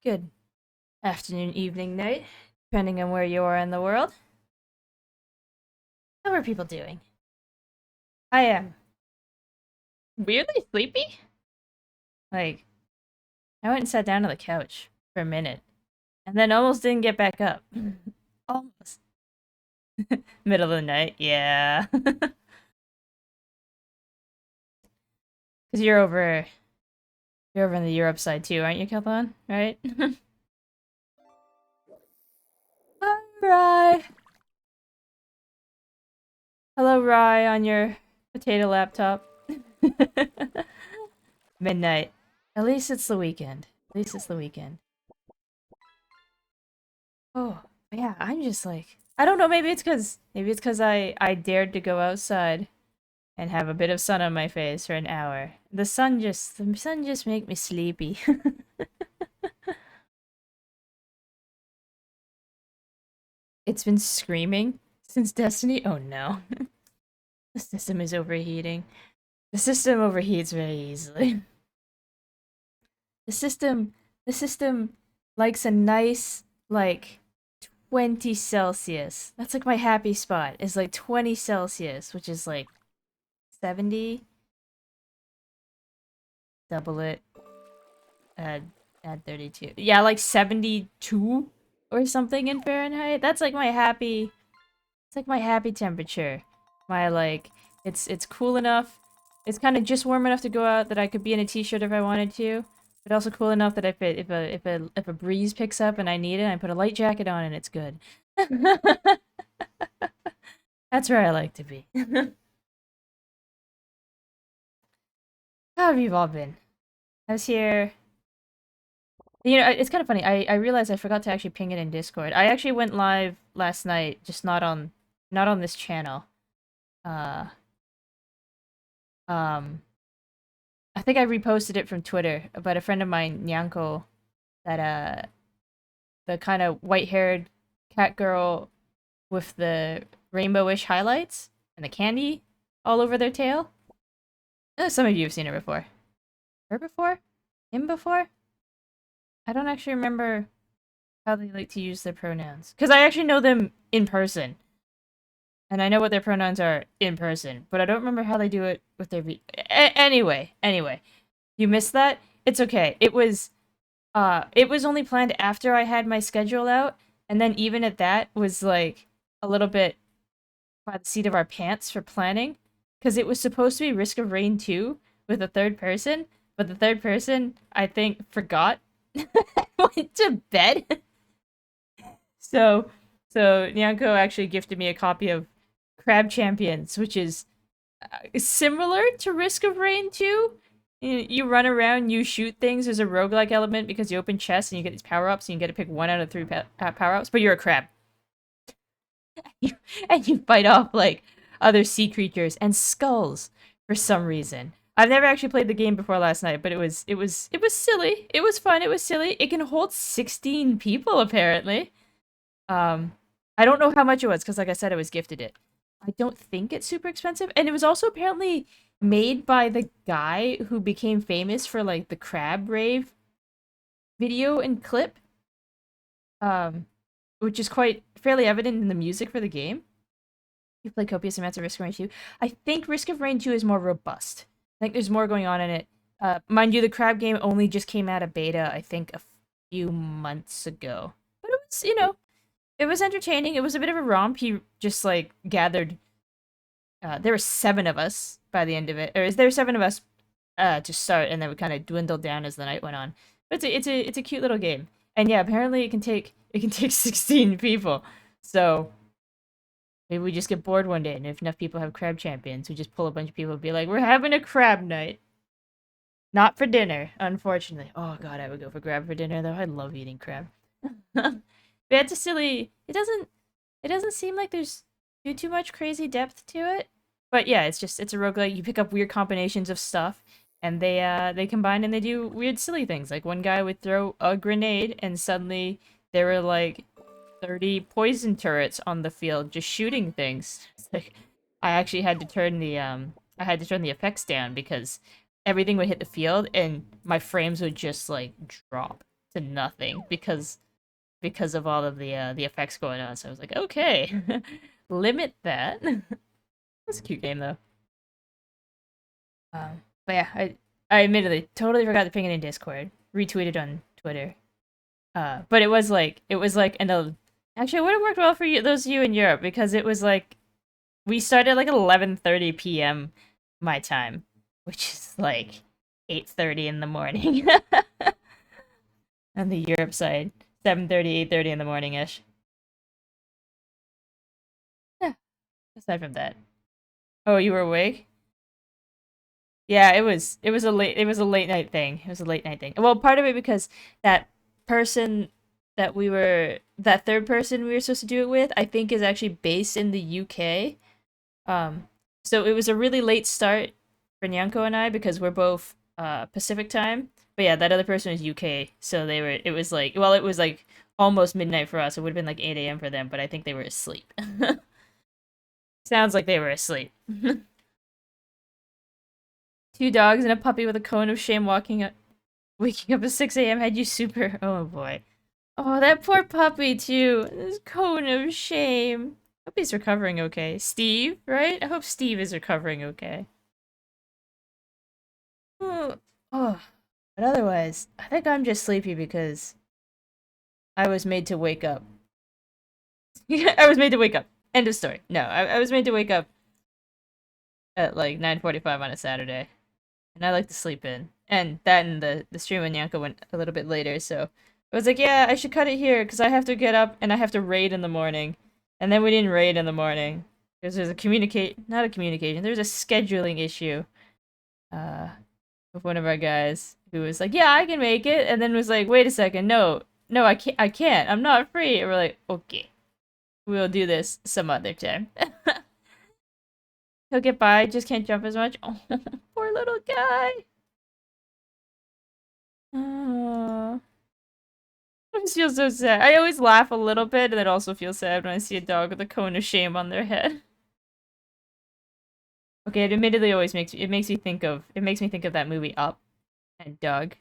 good afternoon, evening, night, depending on where you are in the world. How are people doing? I am weirdly sleepy. Like, I went and sat down on the couch for a minute, and then almost didn't get back up. Almost. Middle of the night, yeah. Because you're over on the Europe side too, aren't you, Kelthon? Right? Alright. Hello, Rye, on your potato laptop. Midnight. At least it's the weekend. At least it's the weekend. Oh, yeah, I'm just like I don't know, maybe it's cuz I dared to go outside and have a bit of sun on my face for an hour. The sun just make me sleepy. It's been screaming since Destiny. Oh no. The system is overheating. The system overheats very easily. The system the system likes a nice like 20 Celsius. That's like my happy spot. Is like 20 Celsius, which is like 70. Double it. Add add 32. Yeah, like 72 or something in Fahrenheit. That's like my happy it's like my happy temperature. My like it's cool enough. It's kind of just warm enough to go out that I could be in a t-shirt if I wanted to. But also cool enough that if a breeze picks up and I need it, I put a light jacket on and it's good. That's where I like to be. How have you all been? I was here. It's kind of funny. I realized I forgot to actually ping it in Discord. I actually went live last night, just not on this channel. Uh, um, I think I reposted it from Twitter, but a friend of mine, Nyanko, that the kind of white-haired cat girl with the rainbowish highlights and the candy all over their tail. Some of you have seen her before. Her before? Him before? I don't actually remember how they like to use their pronouns. Because I actually know them in person. And I know what their pronouns are in person. But I don't remember how they do it with their... Anyway. You missed that? It's okay. It was only planned after I had my schedule out. And then even at that was, like, a little bit by the seat of our pants for planning. Because it was supposed to be Risk of Rain 2 with a third person. But the third person, I think, forgot. Went to bed. So, so Nyanko actually gifted me a copy of Crab Champions, which is similar to Risk of Rain 2. You run around, you shoot things. There's a roguelike element because you open chests and you get these power-ups, and you get to pick one out of three power-ups, but you're a crab. And you fight off, like, other sea creatures and skulls for some reason. I've never actually played the game before last night, but it was silly. It was fun, it was silly. It can hold 16 people, apparently. Um, I don't know how much it was because, like I said, I was gifted it. I don't think it's super expensive, and it was also apparently made by the guy who became famous for like the crab rave video and clip, um, which is quite fairly evident in the music for the game. You play copious amounts of Risk of Rain 2. I think Risk of Rain 2 is more robust. I think there's more going on in it. Mind you, the crab game only just came out of beta, I think, a few months ago. But it was, it was entertaining. It was a bit of a romp. He just like gathered. There were 7 of us by the end of it, or is there 7 of us to start, and then we kind of dwindled down as the night went on. But it's a cute little game, and yeah, apparently it can take 16 people. So maybe we just get bored one day, and if enough people have crab champions, we just pull a bunch of people and be like, "We're having a crab night." Not for dinner, unfortunately. Oh god, I would go for crab for dinner though. I love eating crab. But it's a silly. It doesn't seem like there's too much crazy depth to it. But yeah, it's a roguelike. You pick up weird combinations of stuff and they combine and they do weird silly things. Like one guy would throw a grenade and suddenly there were like 30 poison turrets on the field just shooting things. It's like I actually had to turn the effects down because everything would hit the field and my frames would just like drop. to nothing because of all of the effects going on. So I was like, okay, limit that. That's a cute game though. But yeah, I admittedly totally forgot to ping it in Discord. Retweeted on Twitter. But it was like actually it would have worked well for you those of you in Europe because it was like we started like 11:30 p.m. my time, which is like 8:30 in the morning on the Europe side. 7:30, 8:30 in the morning ish. Yeah. Aside from that. Oh, you were awake? Yeah, it was a late night thing. It was a late night thing. Well, part of it because that person that third person we were supposed to do it with, I think is actually based in the UK. Um, so it was a really late start for Nyanko and I because we're both Pacific time. But yeah, that other person was UK, so it was like almost midnight for us. It would have been like 8 a.m. for them, but I think they were asleep. Sounds like they were asleep. Two dogs and a puppy with a cone of shame waking up at 6 a.m. had you super. Oh boy. Oh, that poor puppy too. This cone of shame. Hope he's recovering okay. Steve, right? I hope Steve is recovering okay. Oh, oh. But otherwise, I think I'm just sleepy because I was made to wake up. I was made to wake up. End of story. No, I was made to wake up at like 9:45 on a Saturday. And I like to sleep in. And the stream with Nyanko went a little bit later, so I was like, yeah, I should cut it here because I have to get up and I have to raid in the morning. And then we didn't raid in the morning because there's not a communication, there's a scheduling issue with one of our guys who was like, yeah, I can make it, and then was like, wait a second, no, I can't, I'm not free. And we're like, okay, we'll do this some other time. He'll get by, just can't jump as much. Oh, poor little guy. Oh. I just feel so sad. I always laugh a little bit and then also feel sad when I see a dog with a cone of shame on their head. Okay, it admittedly always makes me think of that movie Up and Doug.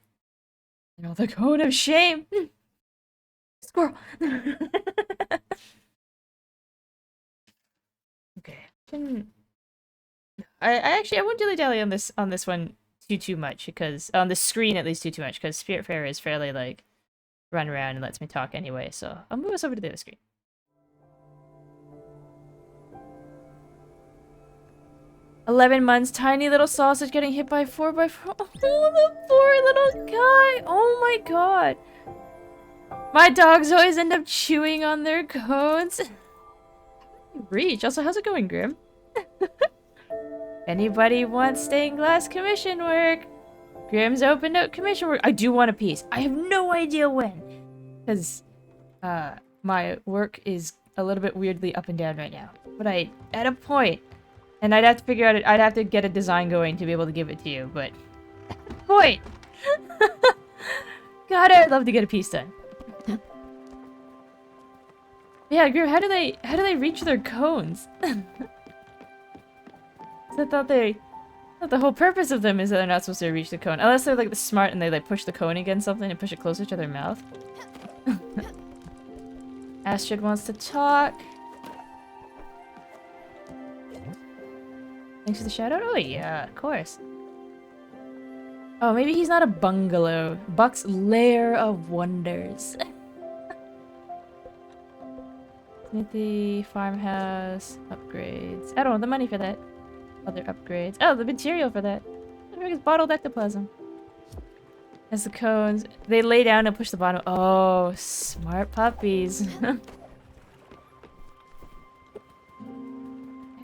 You know, the cone of shame. Squirrel. Okay. I won't dilly-dally on this one too much because on the screen at least too much because Spiritfarer is fairly like run around and lets me talk anyway, so I'll move us over to the other screen. 11 months, tiny little sausage getting hit by 4x4. Oh, the poor little guy. Oh my god. My dogs always end up chewing on their cones. Reach. Also, how's it going, Grim? Anybody wants stained glass commission work? Grim's opened up commission work. I do want a piece. I have no idea when. Because, my work is a little bit weirdly up and down right now. But at a point, and I'd have to figure out I'd have to get a design going to be able to give it to you, but at a point. God, I'd love to get a piece done. Yeah, Grim, how do they reach their cones? I thought the whole purpose of them is that they're not supposed to reach the cone. Unless they're like smart and they like push the cone against something and push it closer to their mouth. Astrid wants to talk. Thanks for the shout out. Oh yeah, of course. Oh, maybe he's not a bungalow. Buck's Lair of Wonders. Smithy, farmhouse, upgrades. I don't know the money for that. Other upgrades. Oh, the material for that. I think it's bottled ectoplasm. As the cones, they lay down and push the bottom. Oh, smart puppies.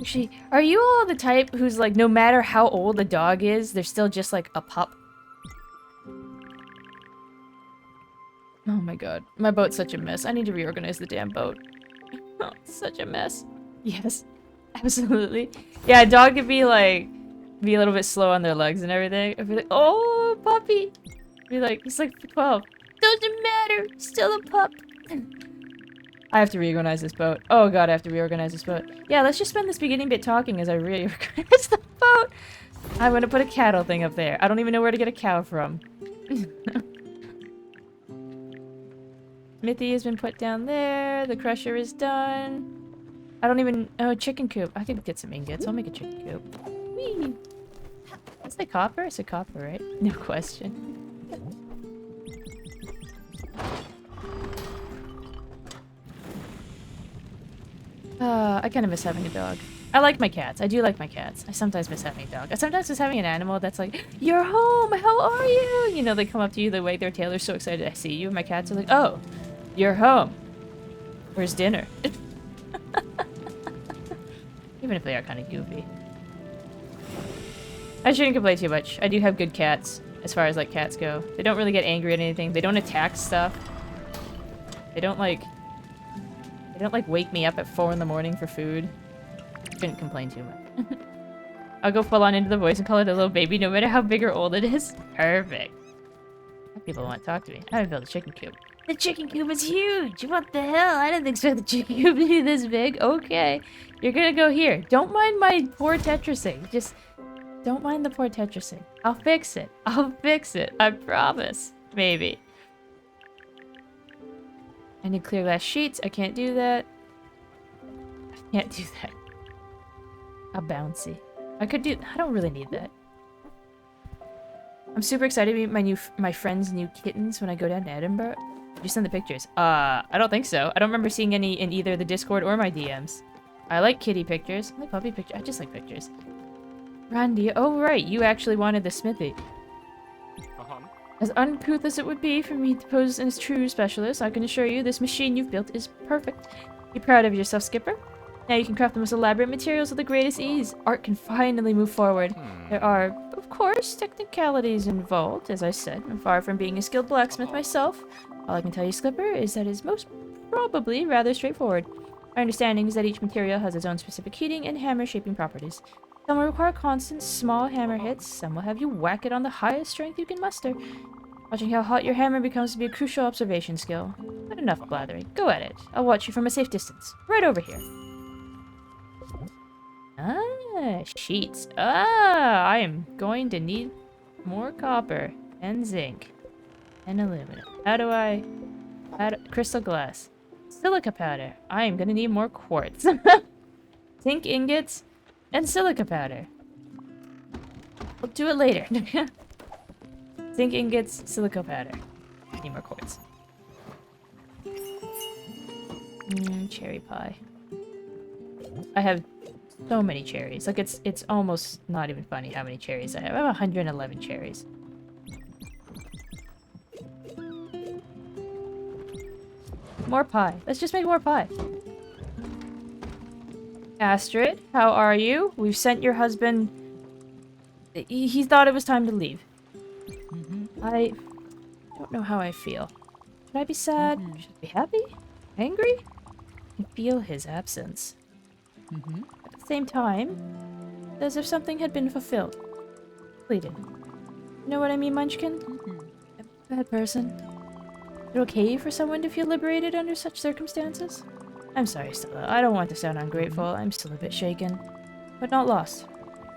Actually, are you all the type who's like, no matter how old a dog is, they're still just like a pup? Oh my god. My boat's such a mess. I need to reorganize the damn boat. Oh, it's such a mess. Yes. Absolutely. Yeah, a dog could be like, be a little bit slow on their legs and everything. I'd be like, oh, puppy. Be like, he's like 12. Doesn't matter. Still a pup. I have to reorganize this boat. Oh god, I have to reorganize this boat. Yeah, let's just spend this beginning bit talking as I reorganize the boat. I'm gonna put a cattle thing up there. I don't even know where to get a cow from. Smithy has been put down there. The crusher is done. I don't even... Oh, chicken coop. I could get some ingots. I'll make a chicken coop. Whee! Is it copper? It's a copper, right? No question. I kind of miss having a dog. I like my cats. I do like my cats. I sometimes miss having a dog. I sometimes miss having an animal that's like, "You're home! How are you?" You know, they come up to you, they wag their tail, they're so excited I see you. And my cats are like, "Oh, you're home. Where's dinner?" Even if they are kind of goofy. I shouldn't complain too much. I do have good cats, as far as, like, cats go. They don't really get angry at anything. They don't attack stuff. They don't, like, wake me up at 4 in the morning for food. Shouldn't complain too much. I'll go full on into the voice and call it a little baby, no matter how big or old it is. Perfect. People want to talk to me. I haven't built a chicken coop. The chicken coop is huge! What the hell? I didn't expect the chicken coop to be this big. Okay. You're gonna go here. Don't mind my poor Tetrising. Just don't mind the poor Tetrising. I'll fix it. I'll fix it. I promise. Maybe. I need clear glass sheets. I can't do that. I can't do that. A bouncy. I could do... I don't really need that. I'm super excited to meet my friend's new kittens when I go down to Edinburgh. Did you send the pictures? I don't think so. I don't remember seeing any in either the Discord or my DMs. I like kitty pictures. I like puppy pictures. I just like pictures. Randy, oh right, you actually wanted the smithy. As uncouth as it would be for me to pose as true specialist, I can assure you this machine you've built is perfect. Be proud of yourself, Skipper. Now you can craft the most elaborate materials with the greatest ease. Art can finally move forward. There are, of course, technicalities involved. As I said, I'm far from being a skilled blacksmith myself. All I can tell you, Skipper, is that it is most probably rather straightforward. My understanding is that each material has its own specific heating and hammer shaping properties. Some will require constant, small hammer hits. Some will have you whack it on the highest strength you can muster. Watching how hot your hammer becomes to be a crucial observation skill. But enough blathering. Go at it. I'll watch you from a safe distance. Right over here. Ah, sheets. Ah, I am going to need more copper and zinc and aluminum. How do I add crystal glass? Silica powder. I am going to need more quartz. Zinc ingots and silica powder. We'll do it later. Zinc ingots, silica powder. Need more quartz. Cherry pie. I have so many cherries. Like, it's almost not even funny how many cherries I have. I have 111 cherries. More pie. Let's just make more pie. Astrid, how are you? We've sent your husband... He thought it was time to leave. I don't know how I feel. Should I be sad? Should I be happy? Angry? I can feel his absence. At the same time, as if something had been fulfilled. Completed. You know what I mean, Munchkin? A bad person. Is it okay for someone to feel liberated under such circumstances? I'm sorry, Stella. I don't want to sound ungrateful. I'm still a bit shaken. But not lost.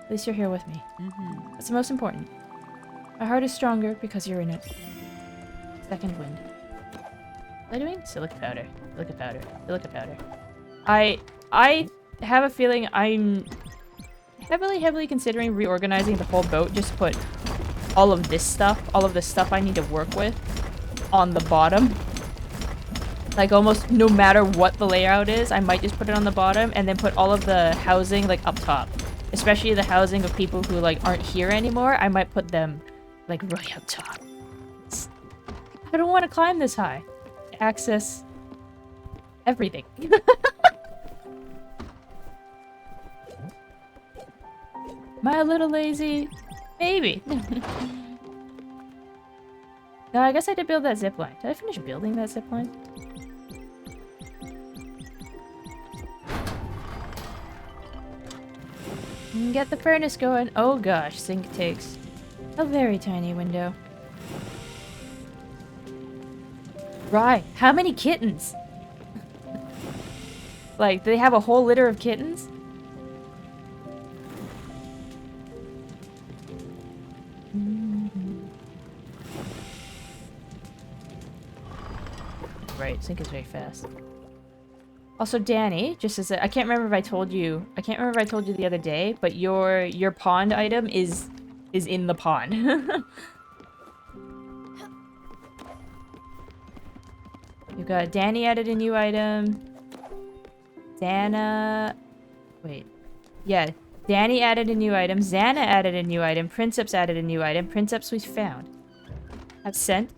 At least you're here with me. That's the most important. My heart is stronger because you're in it. Second wind. What am I doing? Silica powder. Silica powder. Silica powder. I have a feeling I'm heavily considering reorganizing the whole boat. Just put all of this stuff, all of the stuff I need to work with, on the bottom. Like, almost no matter what the layout is, I might just put it on the bottom and then put all of the housing, like, up top. Especially the housing of people who, like, aren't here anymore. I might put them, like, right up top. I don't want to climb this high. Access everything. Am I a little lazy? Maybe. No, I guess I did build that zipline. Did I finish building that zipline? Get the furnace going. Oh gosh, sink takes a very tiny window. Right, how many kittens? Like, do they have a whole litter of kittens? right. Sync is very fast. Also, Danny, just as I can't remember if I told you. I can't remember if I told you the other day, but your pond item is in the pond. You've got Danny added a new item. Xana. Wait. Yeah. Danny added a new item. Xana added a new item. Princeps added a new item. Princeps we found. I've sent.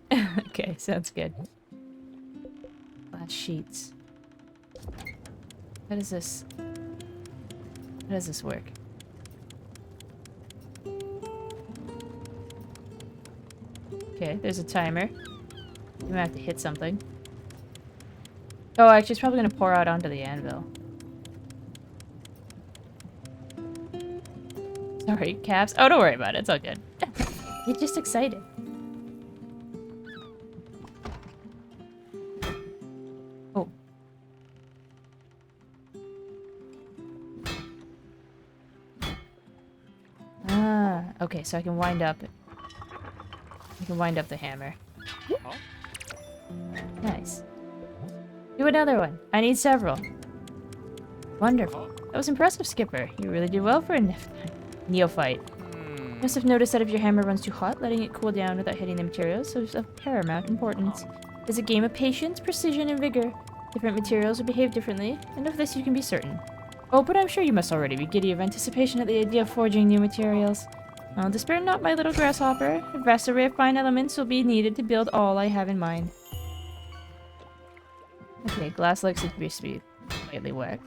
Okay, sounds good. Glass sheets. How does this... How does this work? Okay, there's a timer. You might have to hit something. Oh, actually, it's probably gonna pour out onto the anvil. Sorry, Caps. Oh, don't worry about it. It's all good. You're just excited. Oh. Ah, okay, so I can wind up... I can wind up the hammer. Nice. Do another one. I need several. Wonderful. That was impressive, Skipper. You really did well for a neophyte. You must have noticed that if your hammer runs too hot, letting it cool down without hitting the materials is of paramount importance. It's a game of patience, precision, and vigor. Different materials will behave differently, and of this you can be certain. Oh, but I'm sure you must already be giddy of anticipation at the idea of forging new materials. Oh, despair not, my little grasshopper. A vast array of fine elements will be needed to build all I have in mind. Okay, glass likes it to be slightly whacked.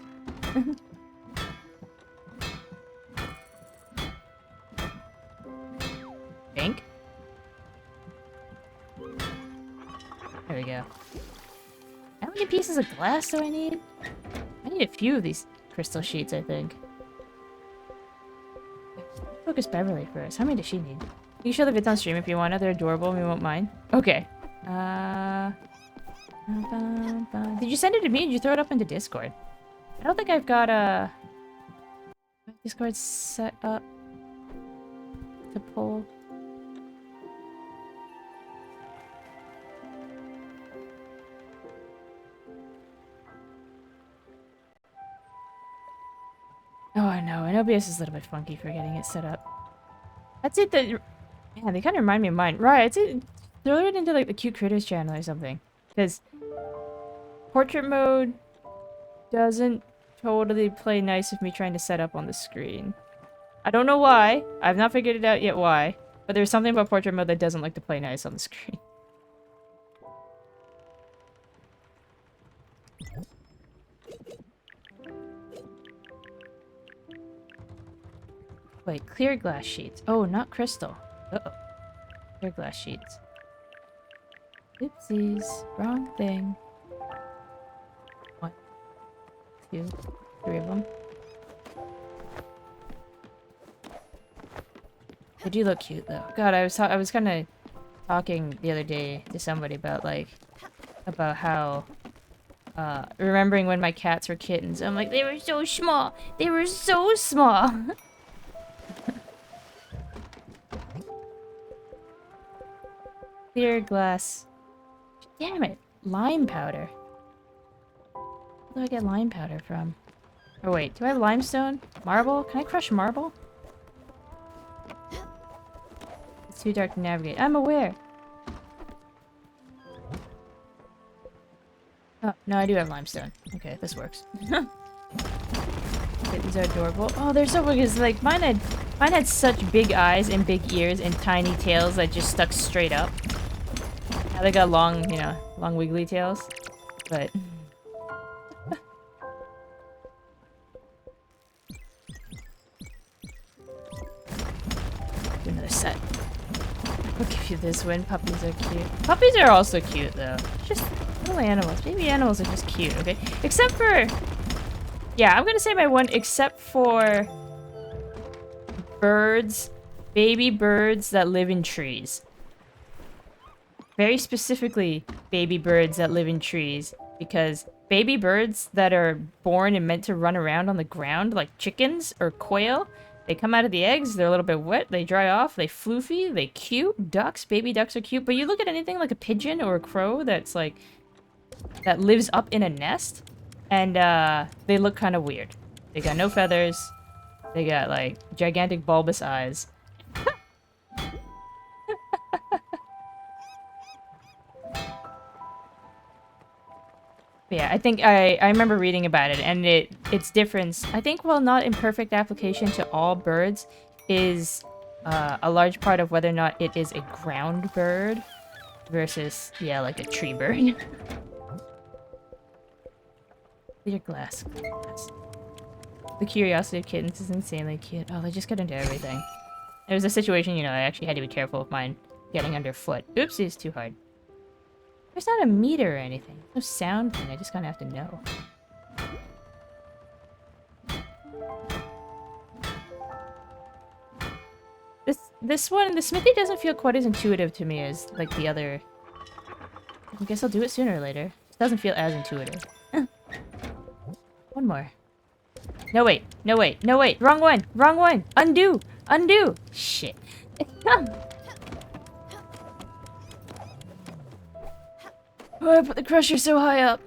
Pink? There we go. How many pieces of glass do I need? I need a few of these crystal sheets, I think. Focus Beverly first. How many does she need? You can show the vids on stream if you want. They're adorable and we won't mind. Okay. Did you send it to me? Did you throw it up into Discord? I don't think I've got a Discord set up to pull. Oh, I know. And OBS is a little bit funky for getting it set up. That's it. Man, they kind of remind me of mine. Right, it's it. Throw it into like the Cute Critters channel or something. Because portrait mode doesn't totally play nice with me trying to set up on the screen. I don't know why. I've not figured it out yet why. But there's something about portrait mode that doesn't like to play nice on the screen. Wait, clear glass sheets. Oh, not crystal. Uh-oh. Clear glass sheets. Oopsies. Wrong thing. 1, 2, 3 of them. They do look cute, though. God, I was kind of talking the other day to somebody about, like, about how, remembering when my cats were kittens. I'm like, they were so small. They were so small. Clear glass. Damn it. Lime powder. Where do I get lime powder from? Oh wait, do I have limestone? Marble? Can I crush marble? It's too dark to navigate. I'm aware. Oh, no, I do have limestone. Okay, this works. Okay, these are adorable. Oh, they're so big. Because, like, mine had such big eyes and big ears and tiny tails that just stuck straight up. Now they got long, you know, long wiggly tails. But... do another set. I'll give you this one. Puppies are cute. Puppies are also cute, though. Just little animals. Baby animals are just cute, okay? Except for... yeah, I'm gonna say my one, except for... birds. Baby birds that live in trees. Very specifically, baby birds that live in trees. Because baby birds that are born and meant to run around on the ground, like chickens or quail, they come out of the eggs, they're a little bit wet, they dry off, they floofy, they cute. Ducks, baby ducks are cute. But you look at anything like a pigeon or a crow that's like that lives up in a nest, and they look kind of weird. They got no feathers. They got like gigantic bulbous eyes. But yeah, I think I remember reading about it, and its difference, I think, while not in perfect application to all birds, is a large part of whether or not it is a ground bird versus, yeah, like a tree bird. Clear glass. The curiosity of kittens is insanely cute. Oh, they just get into everything. It was a situation, you know, I actually had to be careful of mine getting underfoot. Oopsie, it's too hard. There's not a meter or anything. No sound thing, I just kind of have to know. This one, the smithy doesn't feel quite as intuitive to me as, like, the other. I guess I'll do it sooner or later. It doesn't feel as intuitive. One more. No, wait. No, wait. No, wait. Wrong one. Wrong one. Undo. Undo. Shit. Oh, I put the crusher so high up.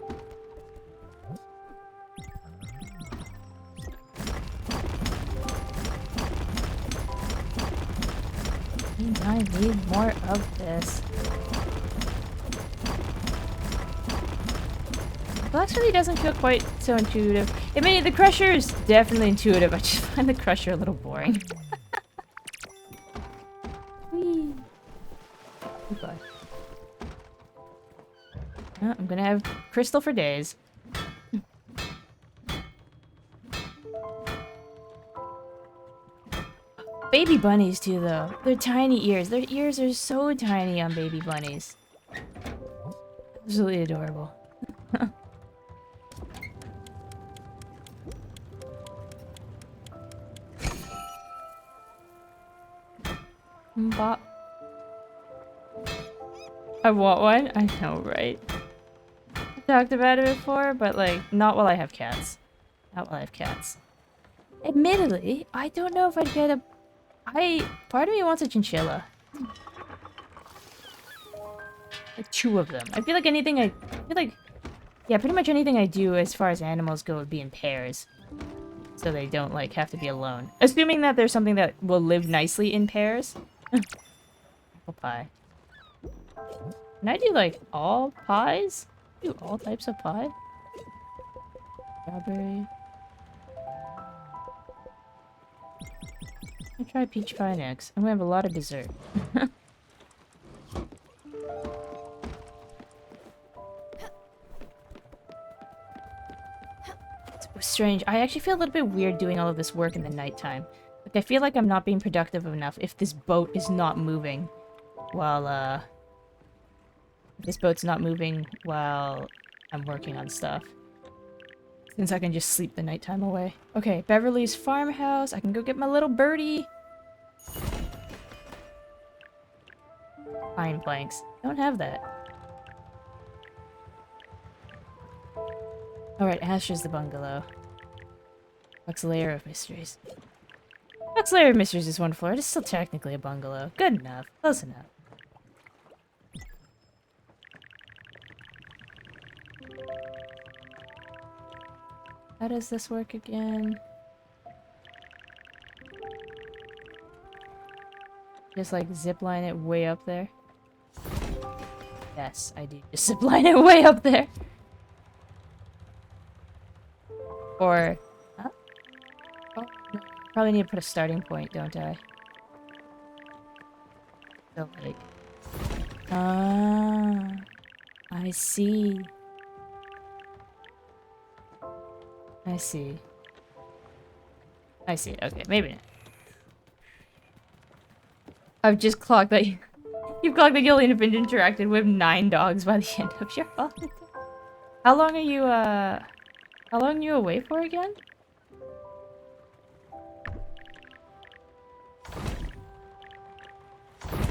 I need more of this. Blocks really doesn't feel quite so intuitive. I mean, the crusher is definitely intuitive. I just find the crusher a little boring. Whee! Goodbye. Oh, I'm gonna have crystal for days. Baby bunnies too, though. They're tiny ears. Their ears are so tiny on baby bunnies. Absolutely adorable. Bop. I want one? I know, right? I talked about it before, but like, not while I have cats. Not while I have cats. Admittedly, I don't know if I'd get a... Part of me wants a chinchilla. Like 2 of them. I feel like anything I feel like... Yeah, pretty much anything I do as far as animals go would be in pairs. So they don't, like, have to be alone. Assuming that there's something that will live nicely in pairs. Apple pie. Can I do, like, all pies? Do all types of pie? Strawberry. I'll try peach pie next. I'm gonna have a lot of dessert. It's strange. I actually feel a little bit weird doing all of this work in the nighttime. Like, I feel like I'm not being productive enough if this boat is not moving while, if this boat's not moving while I'm working on stuff. Since I can just sleep the nighttime away. Okay, Beverly's farmhouse. I can go get my little birdie. Pine planks. Don't have that. Alright, Asher's the bungalow. Buck's Lair of Mysteries. Buck's Lair of Mysteries is 1 floor. It is still technically a bungalow. Good enough. Close enough. How does this work again? Just like zipline it way up there? Yes, I do. Just zipline it way up there. Or... Huh? Oh, no. Probably need to put a starting point, don't I? So, like... Ah... I see. I see. I see. Okay, maybe not. I've just clocked that you've clocked that you'll have been interacted with 9 dogs by the end of your holiday. How long are you away for again?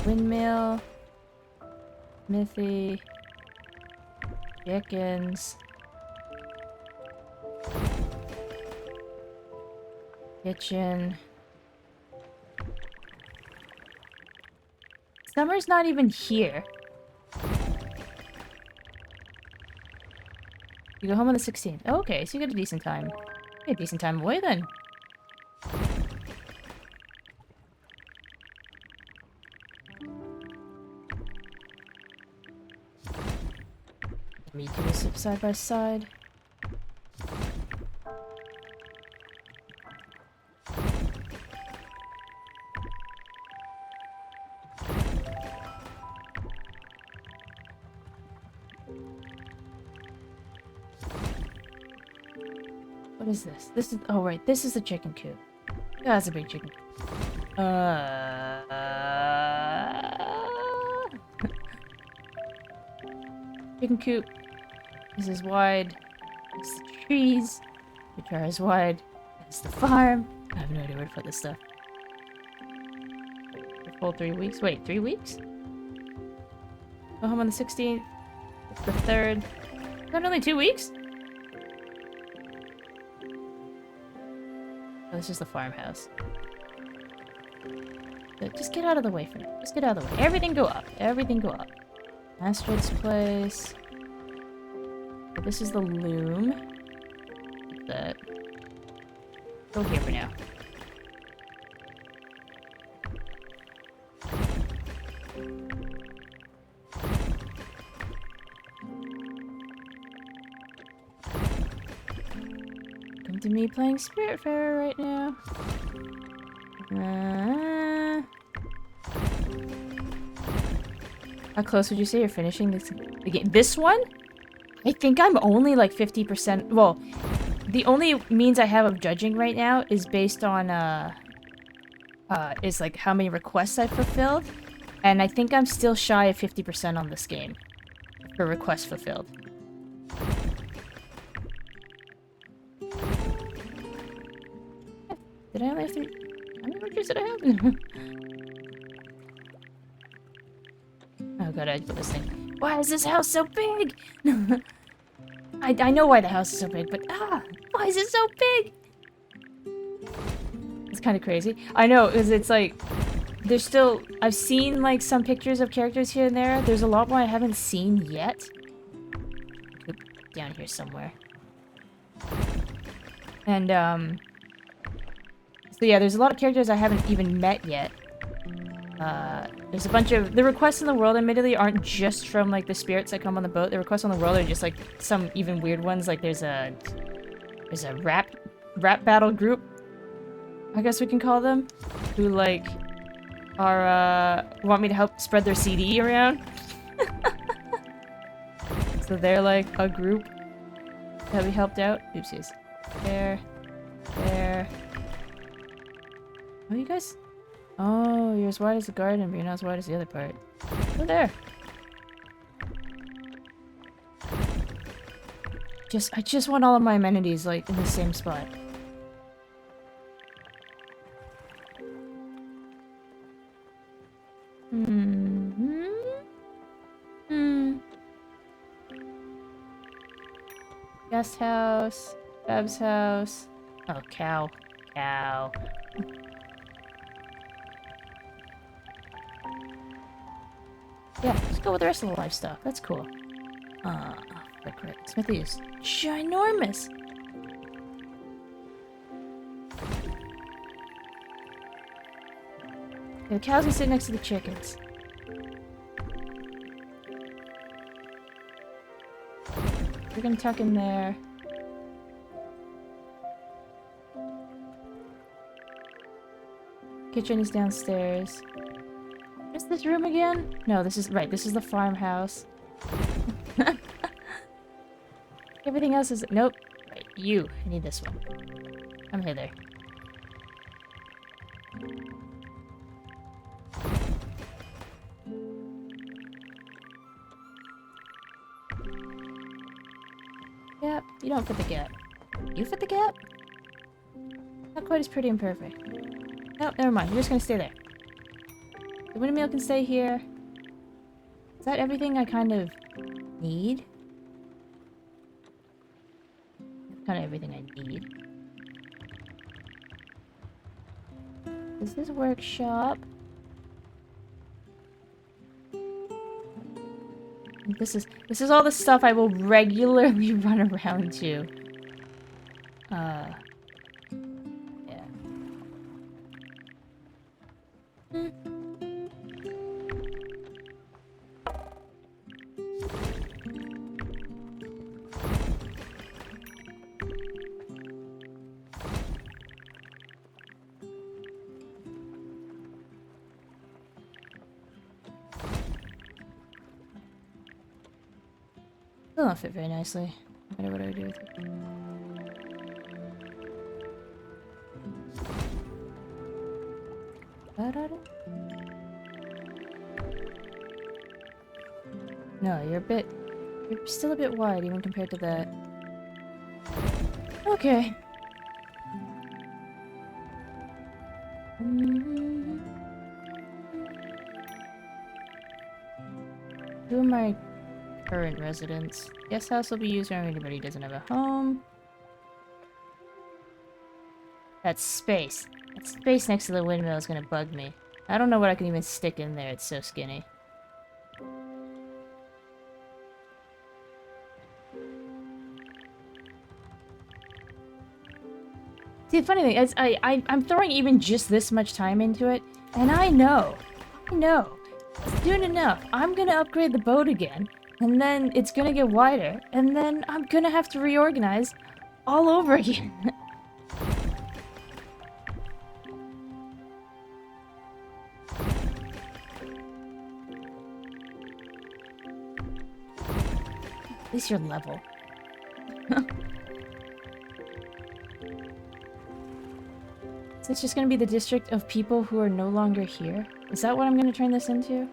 Windmill. Smithy. Chickens. Kitchen. Summer's not even here. You go home on the 16th. Oh, okay, so you got a decent time. You got a decent time away then. Me two sit side by side. What is this? This is, oh right, this is the chicken coop. Yeah, that's a big chicken. Chicken coop. This is wide. It's the trees, which are as wide as the farm. I have no idea where to put this stuff. The full 3 weeks. Wait, 3 weeks? Go home on the 16th. It's the 3rd. Is that only 2 weeks? Oh, this is the farmhouse. So just get out of the way for now. Just get out of the way. Everything go up. Everything go up. Astrid's place. So this is the loom. Like that. Go here for now. Come to me playing Spiritfarer right now. How close would you say you're finishing this the game? This one? I think I'm only like 50%. Well, the only means I have of judging right now is based on is like how many requests I've fulfilled, and I think I'm still shy of 50% on this game for requests fulfilled. Did I only have 3? How many villagers did I have? Oh god, I put this thing. Why is this house so big? I know why the house is so big, but why is it so big? It's kind of crazy. I know, because it's like, there's still, I've seen like some pictures of characters here and there. There's a lot more I haven't seen yet. Down here somewhere. And so yeah, there's a lot of characters I haven't even met yet. There's a bunch of... The requests in the world, admittedly, aren't just from, like, the spirits that come on the boat. The requests on the world are just, like, some even weird ones. Like, there's a rap battle group, I guess we can call them, who, like, are, want me to help spread their CD around. So they're, like, a group that we helped out. Oopsies. There. Oh, you guys... Oh, you're as wide as the garden, but you're not as wide as the other part. Go there. I just want all of my amenities, like, in the same spot. Guest house. Bab's house. Oh, cow. Cow. Yeah, let's go with the rest of the livestock. That's cool. Right. Smithy is ginormous. Yeah, the cows can sit next to the chickens. We're gonna tuck in there. Kitchen is downstairs. Is this room again? No, this is right. This is the farmhouse. Everything else is nope. Right, you. I need this one. Come hither. Yep, you don't fit the gap. You fit the gap? Not quite as pretty and perfect. Nope, never mind. You're just gonna stay there. The windmill can stay here. Is that everything I kind of need? Kind of everything I need. Is this workshop? This is all the stuff I will regularly run around to. Yeah. Still don't fit very nicely. No matter what I do with it. No, you're still a bit wide even compared to that. Okay. Who am I? Current residents. Guest house will be used when anybody who doesn't have a home. That space. That space next to the windmill is gonna bug me. I don't know what I can even stick in there, it's so skinny. See, the funny thing is, I'm throwing even just this much time into it, and I know, soon enough, I'm gonna upgrade the boat again, and then it's gonna get wider, and then I'm gonna have to reorganize all over again. At least you're level. So it's just gonna be the district of people who are no longer here? Is that what I'm gonna turn this into?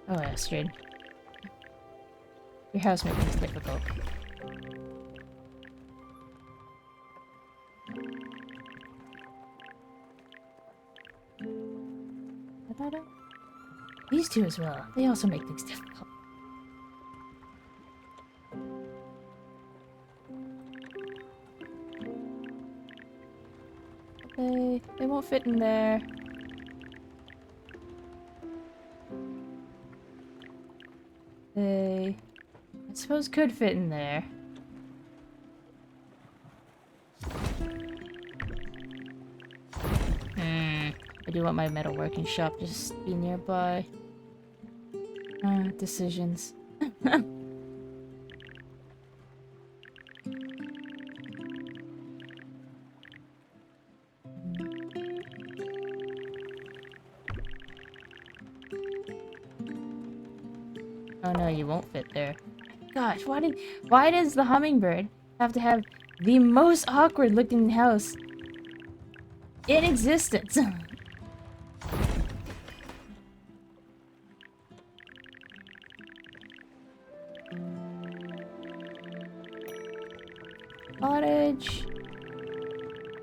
Oh, Astrid. Your house makes things difficult. These two as well. They also make things difficult. They won't fit in there. They, I suppose, could fit in there. I do want my metalworking shop to just be nearby. Decisions. Oh no, you won't fit there. Gosh, why does the hummingbird have to have the most awkward looking house in existence? Cottage.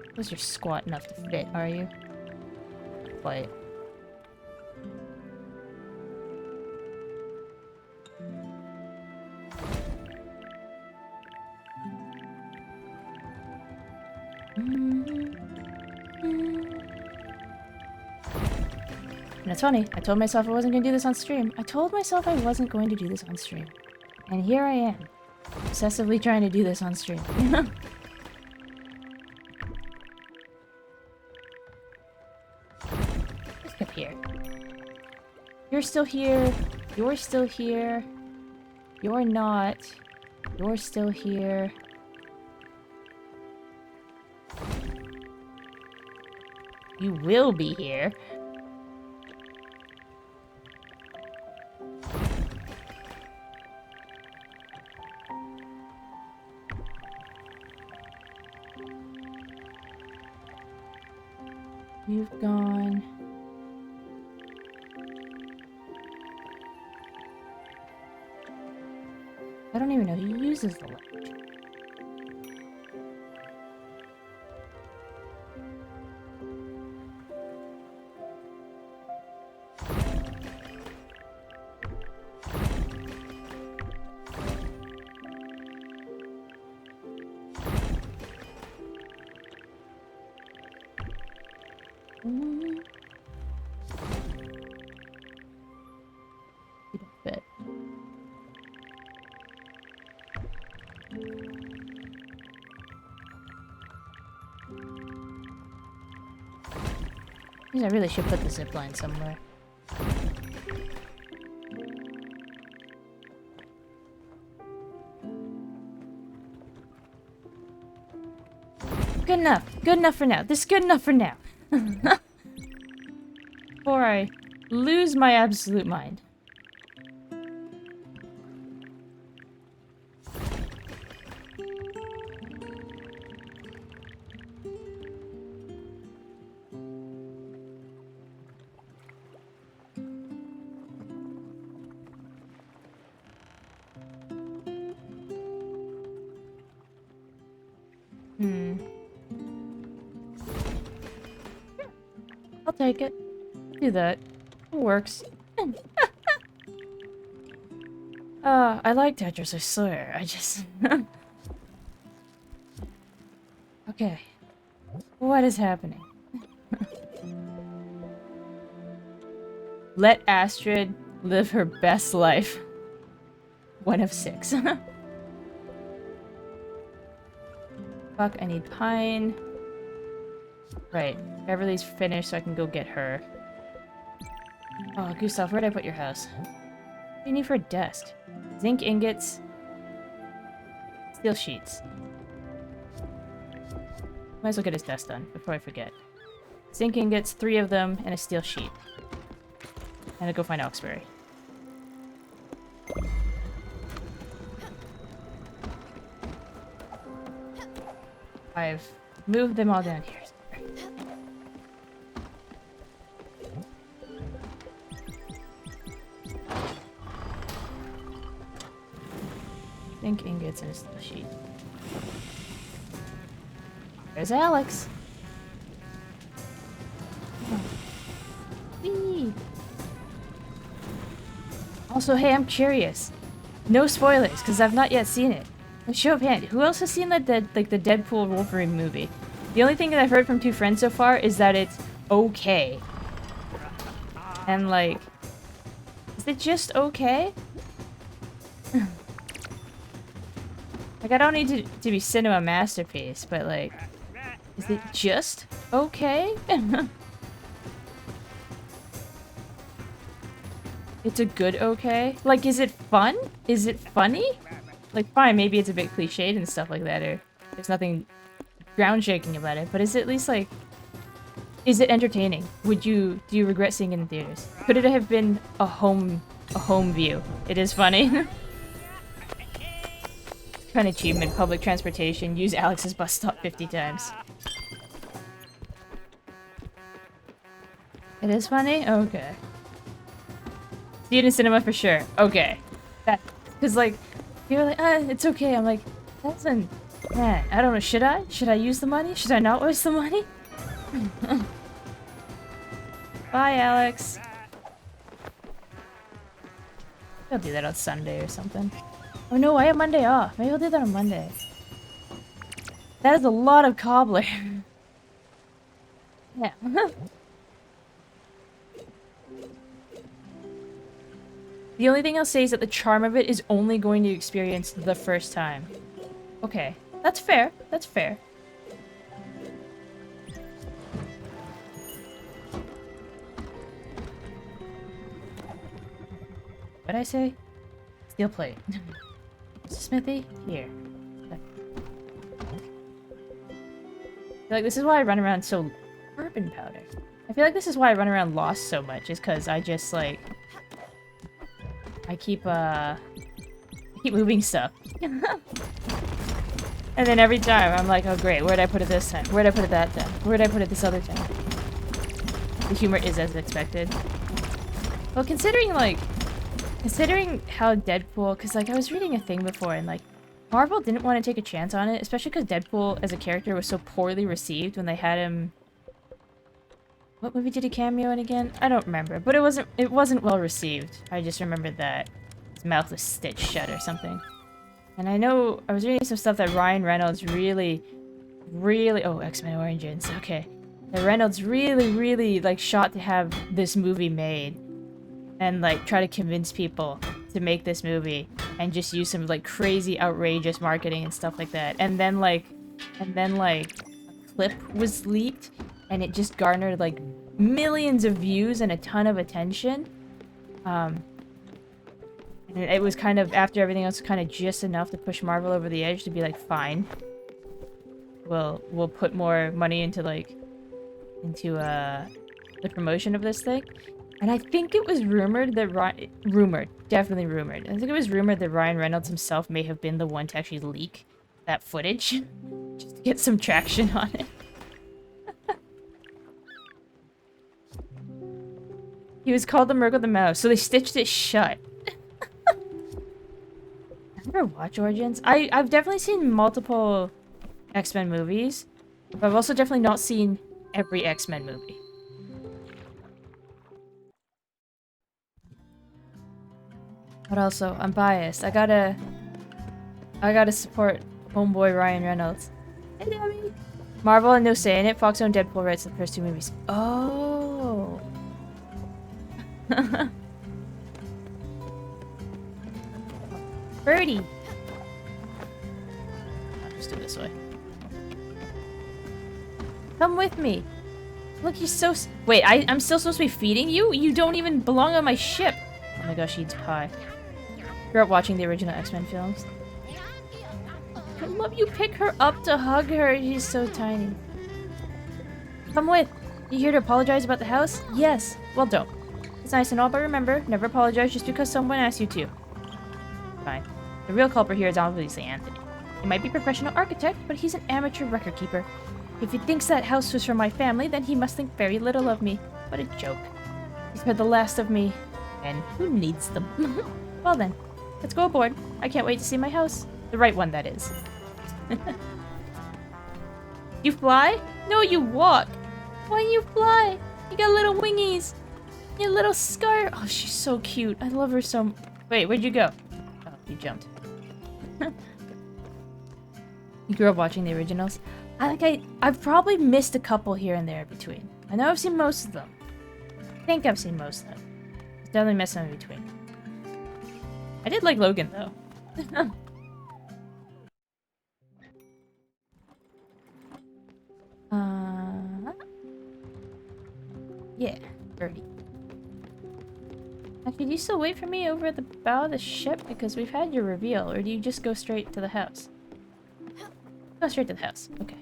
Suppose you're squat enough to fit, are you? Quite. And it's funny, I told myself I wasn't going to do this on stream. I told myself I wasn't going to do this on stream. And here I am, obsessively trying to do this on stream. Just up here. You're still here. You're still here. You're not. You're still here. You will be here. You've gone. I don't even know who uses the light. I really should put the zipline somewhere. Good enough. Good enough for now. This is good enough for now. Before I lose my absolute mind. I'll take it. Do that. It works. I like Tetris, I swear. I just... Okay. What is happening? Let Astrid live her best life. 1 of 6. Fuck, I need pine. Right. Beverly's finished, so I can go get her. Oh, Gustav, where'd I put your house? What do you need for a desk? Zinc ingots. Steel sheets. Might as well get his desk done before I forget. Zinc ingots, 3 of them, and a steel sheet. And I'll go find Hawkesbury. I've moved them all down here. Zinc ingots and a steel sheet. There's Alex. Oh. Whee. Also, hey, I'm curious. No spoilers, because I've not yet seen it. A show of hand. Who else has seen the Deadpool Wolverine movie? The only thing that I've heard from 2 friends so far is that it's okay. And like, is it just okay? Like, I don't need to be cinema masterpiece, but like, is it just okay? It's a good okay? Like, is it fun? Is it funny? Like, fine, maybe it's a bit cliched and stuff like that, or there's nothing ground-shaking about it, but is it at least, like... Is it entertaining? Do you regret seeing it in theaters? Could it have been a home view? It is funny. Kind of achievement, public transportation, use Alex's bus stop 50 times. It is funny? Okay. See it in cinema for sure. Okay. That, cause like, you're like, it's okay. I'm like, man, I don't know, should I? Should I use the money? Should I not waste the money? Bye, Alex. I'll do that on Sunday or something. Oh no, I have Monday off. Maybe I'll do that on Monday. That is a lot of cobbler. Yeah. The only thing I'll say is that the charm of it is only going to experience the first time. Okay. That's fair. That's fair. What'd I say? Steel plate. Smithy? Here. I feel like this is why I run around so... Bourbon powder. I feel like this is why I run around lost so much, is because I just, like... I keep moving stuff. And then every time, I'm like, oh great, where'd I put it this time? Where'd I put it that time? Where'd I put it this other time? The humor is as expected. Well, considering how Deadpool... Because, like, I was reading a thing before, and, like, Marvel didn't want to take a chance on it, especially because Deadpool, as a character, was so poorly received when they had him... What movie did he cameo in again? I don't remember, but it wasn't well received. I just remembered that his mouth was stitched shut or something. And I know I was reading some stuff that Ryan Reynolds really... Oh, X-Men Origins, okay. That Reynolds really, like, shot to have this movie made. And, like, try to convince people to make this movie. And just use some, like, crazy, outrageous marketing and stuff like that. And then, like, a clip was leaked. And it just garnered, like, millions of views and a ton of attention. And it was kind of, after everything else, kind of just enough to push Marvel over the edge to be like, fine. We'll put more money into, like, the promotion of this thing. And I think it was rumored that definitely rumored. I think it was rumored that Ryan Reynolds himself may have been the one to actually leak that footage. Just to get some traction on it. He was called the Murgle the Mouse, so they stitched it shut. I never watched Origins. I've definitely seen multiple X-Men movies, but I've also definitely not seen every X-Men movie. But also, I'm biased. I gotta support homeboy Ryan Reynolds. Hey, Debbie. Marvel and no say in it. Fox owned Deadpool rights to the first two movies. Oh. Birdie. Let's do it this way. Come with me. Look, you're so... Wait, I'm still supposed to be feeding you? You don't even belong on my ship. Oh my gosh, she eats pie. Grew up watching the original X-Men films. I love you pick her up to hug her. She's so tiny. Come with. You here to apologize about the house? Yes. Well, don't. It's nice and all, but remember, never apologize just because someone asked you to. Fine. The real culprit here is obviously Anthony. He might be a professional architect, but he's an amateur record keeper. If he thinks that house was for my family, then he must think very little of me. What a joke. He's heard the last of me. And who needs them? Well then, let's go aboard. I can't wait to see my house. The right one, that is. You fly? No, you walk. Why you fly? You got little wingies. Your little scar. Oh, she's so cute. I love her so... Wait, where'd you go? Oh, you jumped. You grew up watching the originals? I've probably missed a couple here and there in between. I know I've seen most of them. I think I've seen most of them. I've definitely missed some in between. I did like Logan, though. Yeah, Birdie. Actually, do you still wait for me over at the bow of the ship? Because we've had your reveal, or do you just go straight to the house? Go straight to the house. Okay.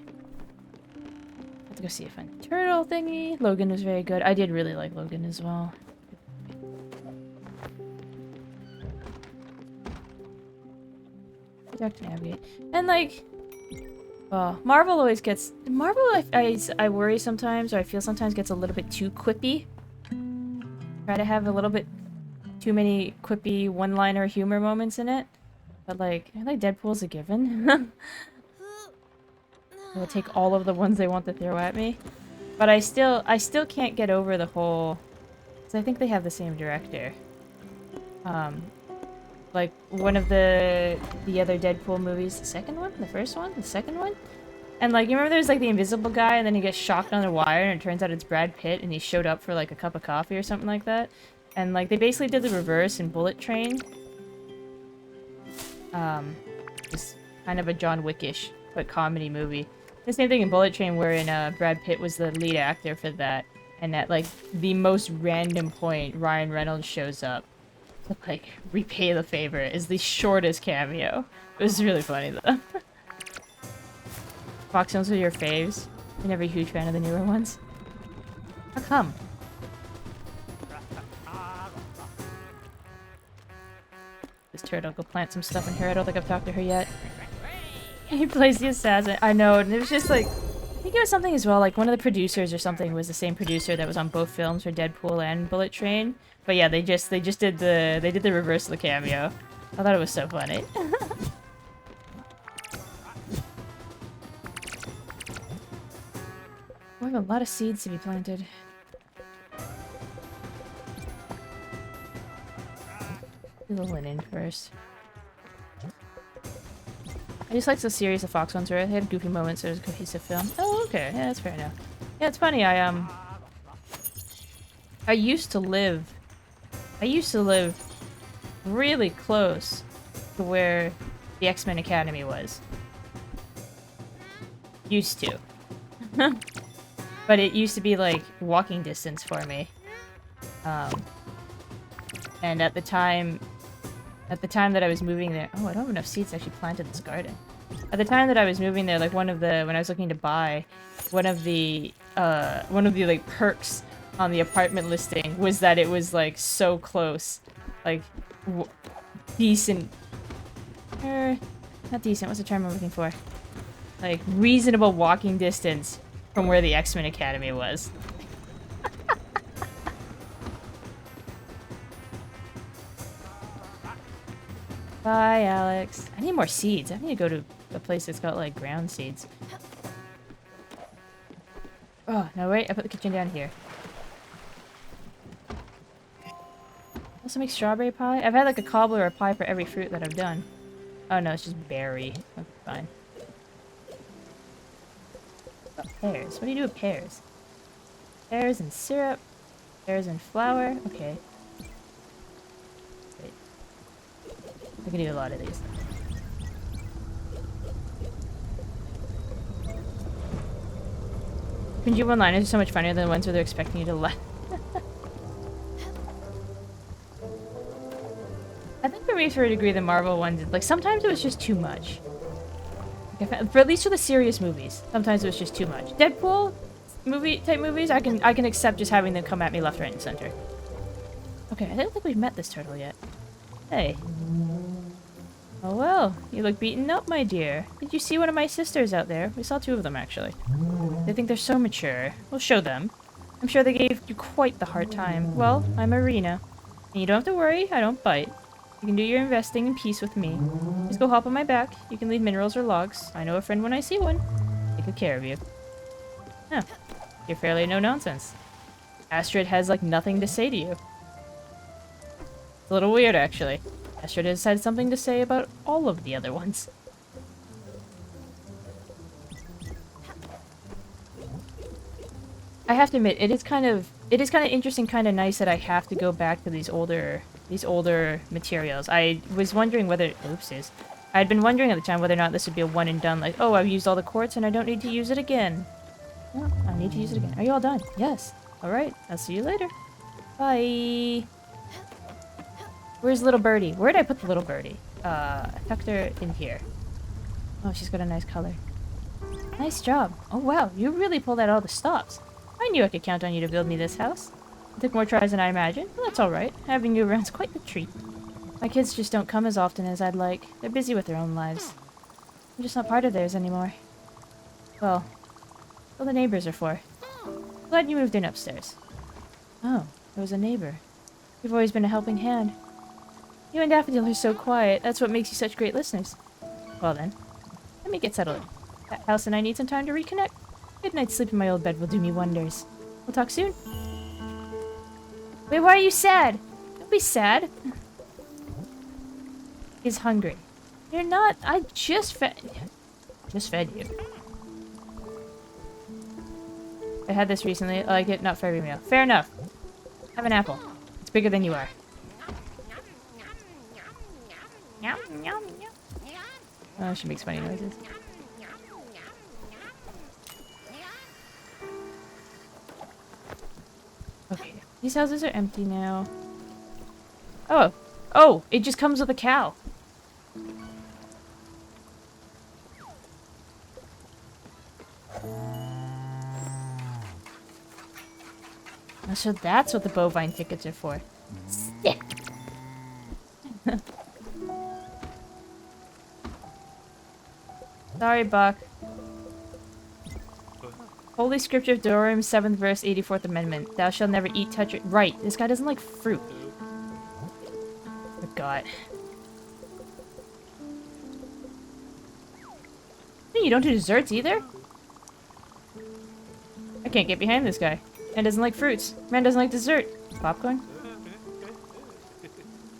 Have to go see if I find the turtle thingy. Logan was very good. I did really like Logan as well. Talk to navigate. And like, Marvel always gets... Marvel, I worry sometimes, or I feel sometimes gets a little bit too quippy. Try to have a little bit too many quippy one-liner humor moments in it. But like, I like Deadpool's a given. They'll take all of the ones they want to throw at me. But I still can't get over the whole... Because I think they have the same director. Like, one of the other Deadpool movies, the second one? The first one? The second one? And, like, you remember there's, like, the invisible guy, and then he gets shocked on a wire, and it turns out it's Brad Pitt, and he showed up for, like, a cup of coffee or something like that? And, like, they basically did the reverse in Bullet Train. Just kind of a John Wick-ish, but comedy movie. The same thing in Bullet Train, wherein, Brad Pitt was the lead actor for that. And at, like, the most random point, Ryan Reynolds shows up. To, like, repay the favor is the shortest cameo. It was really funny, though. Fox films are your faves. You're never a huge fan of the newer ones. How come? This turtle, go plant some stuff in her. I don't think I've talked to her yet. He plays the assassin. I know, and it was just like... I think it was something as well, like one of the producers or something was the same producer that was on both films for Deadpool and Bullet Train. But yeah, they just did the reverse of the cameo. I thought it was so funny. We have a lot of seeds to be planted. Do the linen first. I just like the series of Fox ones where they had goofy moments, so it was a cohesive film. Oh, okay. Yeah, that's fair enough. Yeah, it's funny, I used to live really close to where the X-Men Academy was. Used to. But it used to be like walking distance for me. And at the time that I was moving there, oh, I don't have enough seeds to actually plant in this garden. At the time that I was moving there, like when I was looking to buy, one of the like perks on the apartment listing was that it was like so close, like decent, not decent. What's the term I'm looking for? Like reasonable walking distance from where the X-Men Academy was. Bye, Alex. I need more seeds. I need to go to a place that's got, like, ground seeds. Oh, no, wait. I put the kitchen down here. Also make strawberry pie? I've had, like, a cobbler or a pie for every fruit that I've done. Oh, no, it's just berry. That's fine. Oh, pears. What do you do with pears? Pears and syrup. Pears and flour. Okay. Wait. I can do a lot of these. Cringy one-liners are so much funnier than the ones where they're expecting you to laugh. I think for me, to a degree, the Marvel ones, like, sometimes it was just too much. Like, for at least for the serious movies, sometimes it was just too much. Deadpool type movies, I can accept just having them come at me left, right, and center. Okay, I don't think we've met this turtle yet. Hey. Oh well, you look beaten up, my dear. Did you see one of my sisters out there? We saw two of them, actually. They think they're so mature. We'll show them. I'm sure they gave you quite the hard time. Well, I'm Arena. And you don't have to worry, I don't bite. You can do your investing in peace with me. Just go hop on my back. You can leave minerals or logs. I know a friend when I see one. Take good care of you. Huh. You're fairly no-nonsense. Astrid has, like, nothing to say to you. It's a little weird, actually. Astrid has had something to say about all of the other ones. I have to admit, it is kind of interesting, kind of nice that I have to go back to these older materials. I was wondering whether, oopsies. I had been wondering at the time whether or not this would be a one and done, like, oh, I've used all the quartz and I don't need to use it again. Well, I need to use it again. Are you all done? Yes. Alright, I'll see you later. Bye. Where's little birdie? Where did I put the little birdie? I tucked her in here. Oh, she's got a nice color. Nice job. Oh wow, you really pulled out all the stops. I knew I could count on you to build me this house. It took more tries than I imagined, but that's alright. Having you around's quite the treat. My kids just don't come as often as I'd like. They're busy with their own lives. I'm just not part of theirs anymore. Well, all the neighbors are for. Glad you moved in upstairs. Oh, there was a neighbor. You've always been a helping hand. You and Daffodil are so quiet. That's what makes you such great listeners. Well then, let me get settled in. That house and I need some time to reconnect. Good night's sleep in my old bed will do me wonders. We'll talk soon. Wait, why are you sad? Don't be sad. He's hungry. You're not. I just fed you. I had this recently. I like it. Not for every meal. Fair enough. Have an apple. It's bigger than you are. Oh, she makes funny noises. Okay, these houses are empty now. Oh! Oh! It just comes with a cow! So that's what the bovine tickets are for. Sick! Sorry, Buck. Holy Scripture of Durham, 7th verse, 84th Amendment. Thou shalt never eat, touch, it. Right, this guy doesn't like fruit. Forgot. You don't do desserts either? I can't get behind this guy. Man doesn't like fruits. Man doesn't like dessert. Popcorn?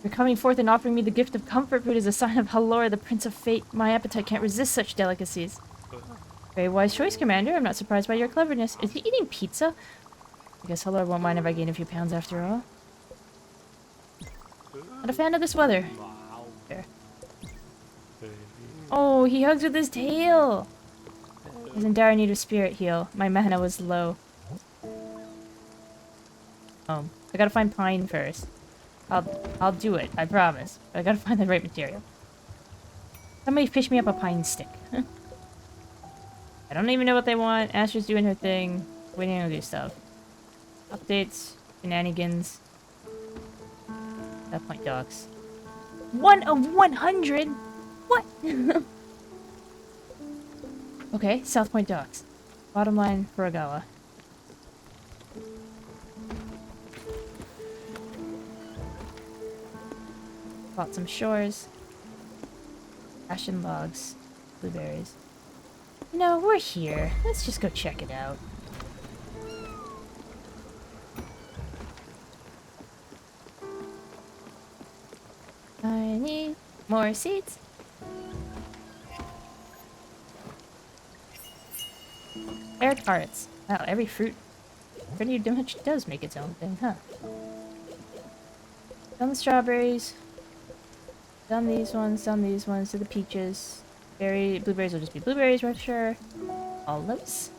You're coming forth and offering me the gift of comfort food is a sign of L.Y.K.A.I.O.S, the Prince of Fate. My appetite can't resist such delicacies. Very wise choice, Commander. I'm not surprised by your cleverness. Is he eating pizza? I guess L.Y.K.A.I.O.S won't mind if I gain a few pounds after all. Not a fan of this weather. There. Oh, he hugs with his tail. He's in dire need of spirit heal. My mana was low. I gotta find pine first. I'll do it, I promise. But I gotta find the right material. Somebody fish me up a pine stick. I don't even know what they want. Astra's doing her thing. Waiting on do stuff. Updates. Shenanigans. That point docs. 1 of 100? What? Okay, South Point docks. Bottom line, Furugawa. Bought some shores. Ashen logs. Blueberries. No, we're here. Let's just go check it out. I need more seeds. Air tarts. Wow, every fruit pretty much does make its own thing, huh? Done the strawberries. Done these ones, to the peaches. Blueberries will just be blueberries, for sure. Olives.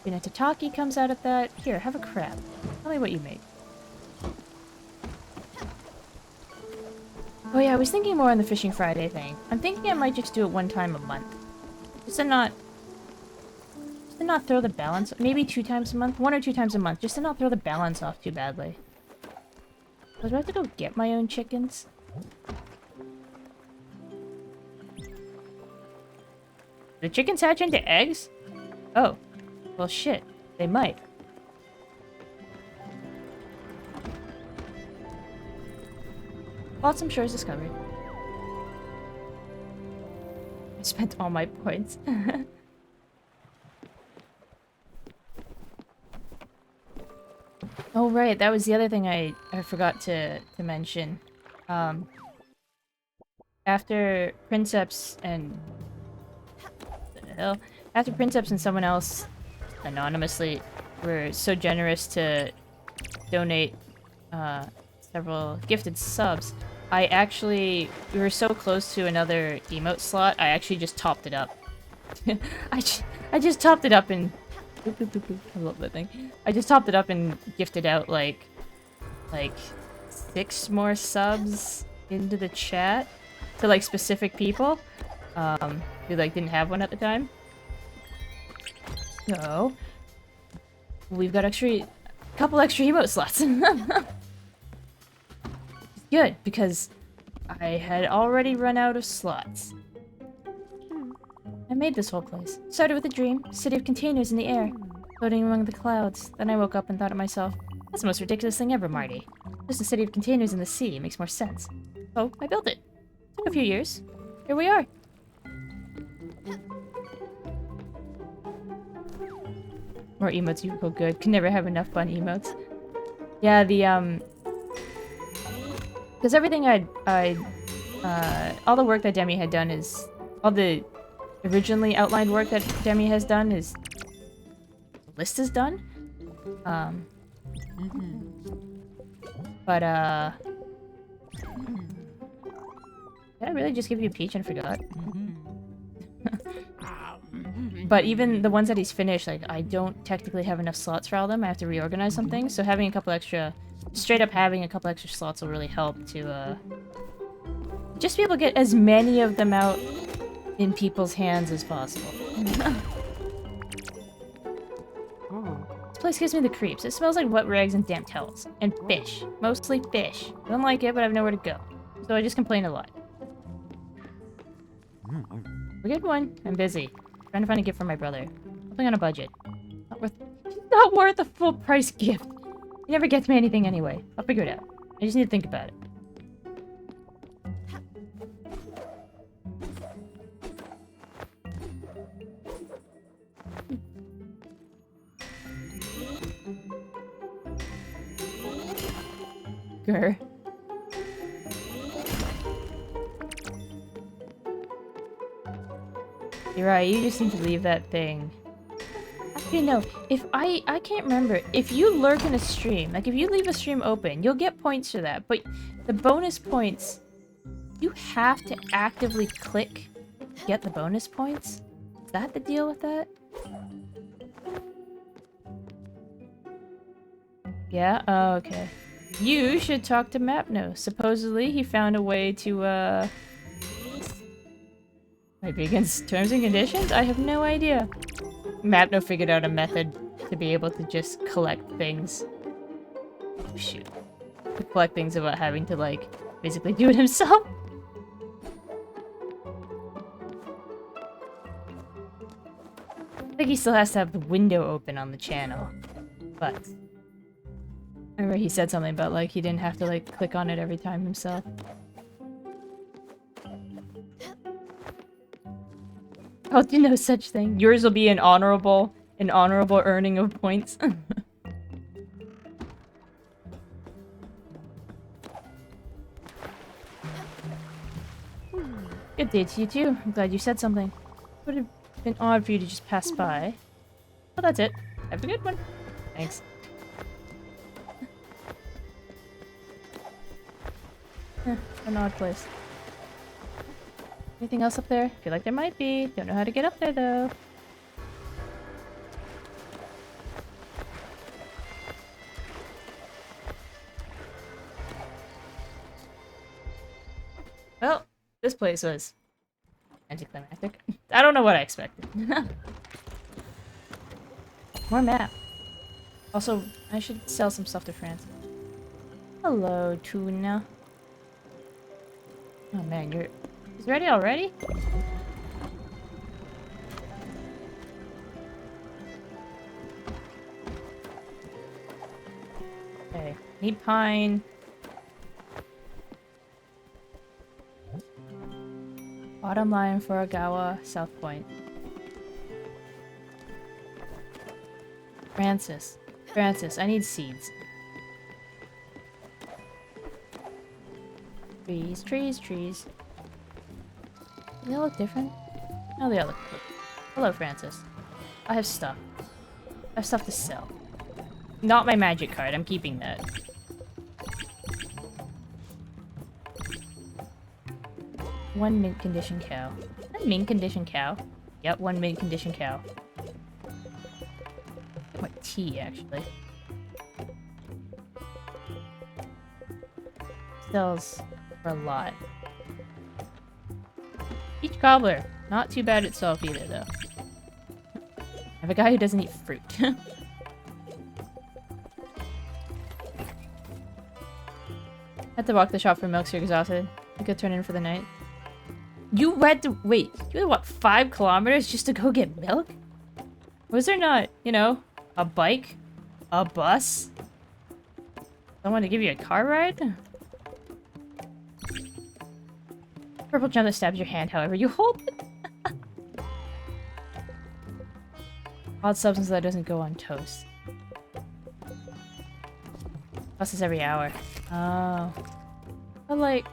Tataki comes out of that. Here, have a crab. Tell me what you make. Oh yeah, I was thinking more on the Fishing Friday thing. I'm thinking I might just do it one time a month. Just to not throw the balance. Maybe 2 times a month? 1 or 2 times a month, just to not throw the balance off too badly. So do I have to go get my own chickens? Do chickens hatch into eggs? Oh. Well shit. They might. Bought some shores discovered. I spent all my points. Oh right, that was the other thing I forgot to mention. After Princeps and... What the hell? After Princeps and someone else anonymously were so generous to donate several gifted subs, we were so close to another emote slot, I actually just topped it up. I just topped it up and... Boop, boop, boop, boop. I love that thing. I just topped it up and gifted out like 6 more subs into the chat to like specific people who like didn't have one at the time. So we've got a couple extra emote slots. Good, because I had already run out of slots. I made this whole place. Started with a dream, city of containers in the air, floating among the clouds. Then I woke up and thought to myself, that's the most ridiculous thing ever, Marty. Just a city of containers in the sea, it makes more sense. So I built it. Took a few years. Here we are. More emotes equal good. Can never have enough fun emotes. Yeah, because everything all the work that Demi had done is... All the originally outlined work that Demi has done is... The list is done. But, did I really just give you a peach and forgot? But even the ones that he's finished, like, I don't technically have enough slots for all of them. I have to reorganize some things, so having a couple extra... Straight up having a couple extra slots will really help to, just be able to get as many of them out in people's hands as possible. This place gives me the creeps. It smells like wet rags and damp towels. And fish. Mostly fish. I don't like it, but I have nowhere to go. So I just complain a lot. A good one. I'm busy. Trying to find a gift for my brother. Something on a budget. Not worth a full price gift. He never gets me anything anyway. I'll figure it out. I just need to think about it. Grr. You're right, you just need to leave that thing. Actually, no. If I can't remember. If you lurk in a stream, like if you leave a stream open, you'll get points for that. But the bonus points, you have to actively click to get the bonus points. Is that the deal with that? Yeah? Oh, okay. You should talk to Mapno. Supposedly, he found a way to, might be against terms and conditions? I have no idea. Mapno figured out a method to be able to just collect things. Oh, shoot. To collect things without having to, like, basically do it himself. I think he still has to have the window open on the channel. But I remember he said something about, like, he didn't have to, like, click on it every time himself. I'll do no such thing. Yours will be an honorable earning of points. Good day to you too. I'm glad you said something. Would have been odd for you to just pass by. Well, that's it. Have a good one. Thanks. An odd place. Anything else up there? Feel like there might be. Don't know how to get up there though. Well, this place was anticlimactic. I don't know what I expected. More map. Also, I should sell some stuff to France. Hello, Tuna. Oh man, he's ready already? Okay, need pine. Bottom line for Agawa, South Point. Francis, I need seeds. Trees. They all look different. Oh, they all look good. Hello, Francis. I have stuff. I have stuff to sell. Not my magic card, I'm keeping that. One mint condition cow. A mint condition cow? Yep, one mint condition cow. What tea, actually? Sells for a lot. Peach cobbler. Not too bad itself either, though. I have a guy who doesn't eat fruit. I had to walk the shop for milk, so you're exhausted. You could turn in for the night. You had to wait. You had what, 5 kilometers just to go get milk? Was there not, you know, a bike, a bus, someone to give you a car ride? Purple gem that stabs your hand, however you hold it. Odd substance that doesn't go on toast. Buses every hour. Oh. But like,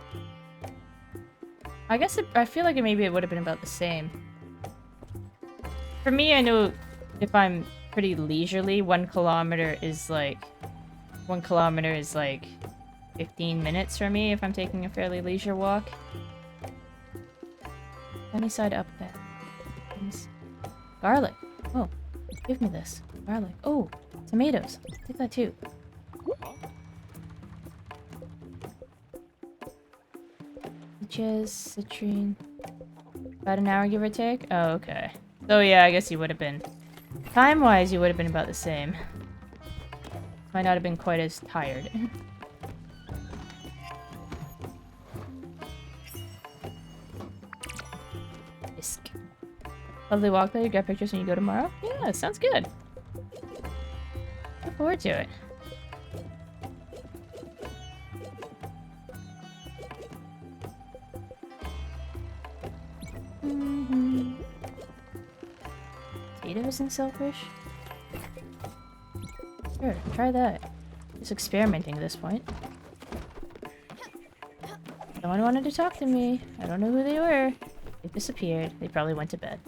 I guess I feel like maybe it would have been about the same. For me, I know if I'm pretty leisurely, 1 kilometer is like 15 minutes for me if I'm taking a fairly leisure walk. Sunny side up there. Garlic. Oh, give me this. Garlic. Oh, tomatoes. Take that too. Peaches, citrine. About an hour, give or take? Oh, okay. So yeah, I guess you would have been... Time-wise, you would have been about the same. Might not have been quite as tired. Bisque. Lovely walk there. You got pictures when you go tomorrow? Yeah, sounds good. Look forward to it. Potatoes and shellfish? Sure, try that. Just experimenting at this point. Someone wanted to talk to me. I don't know who they were. They disappeared. They probably went to bed.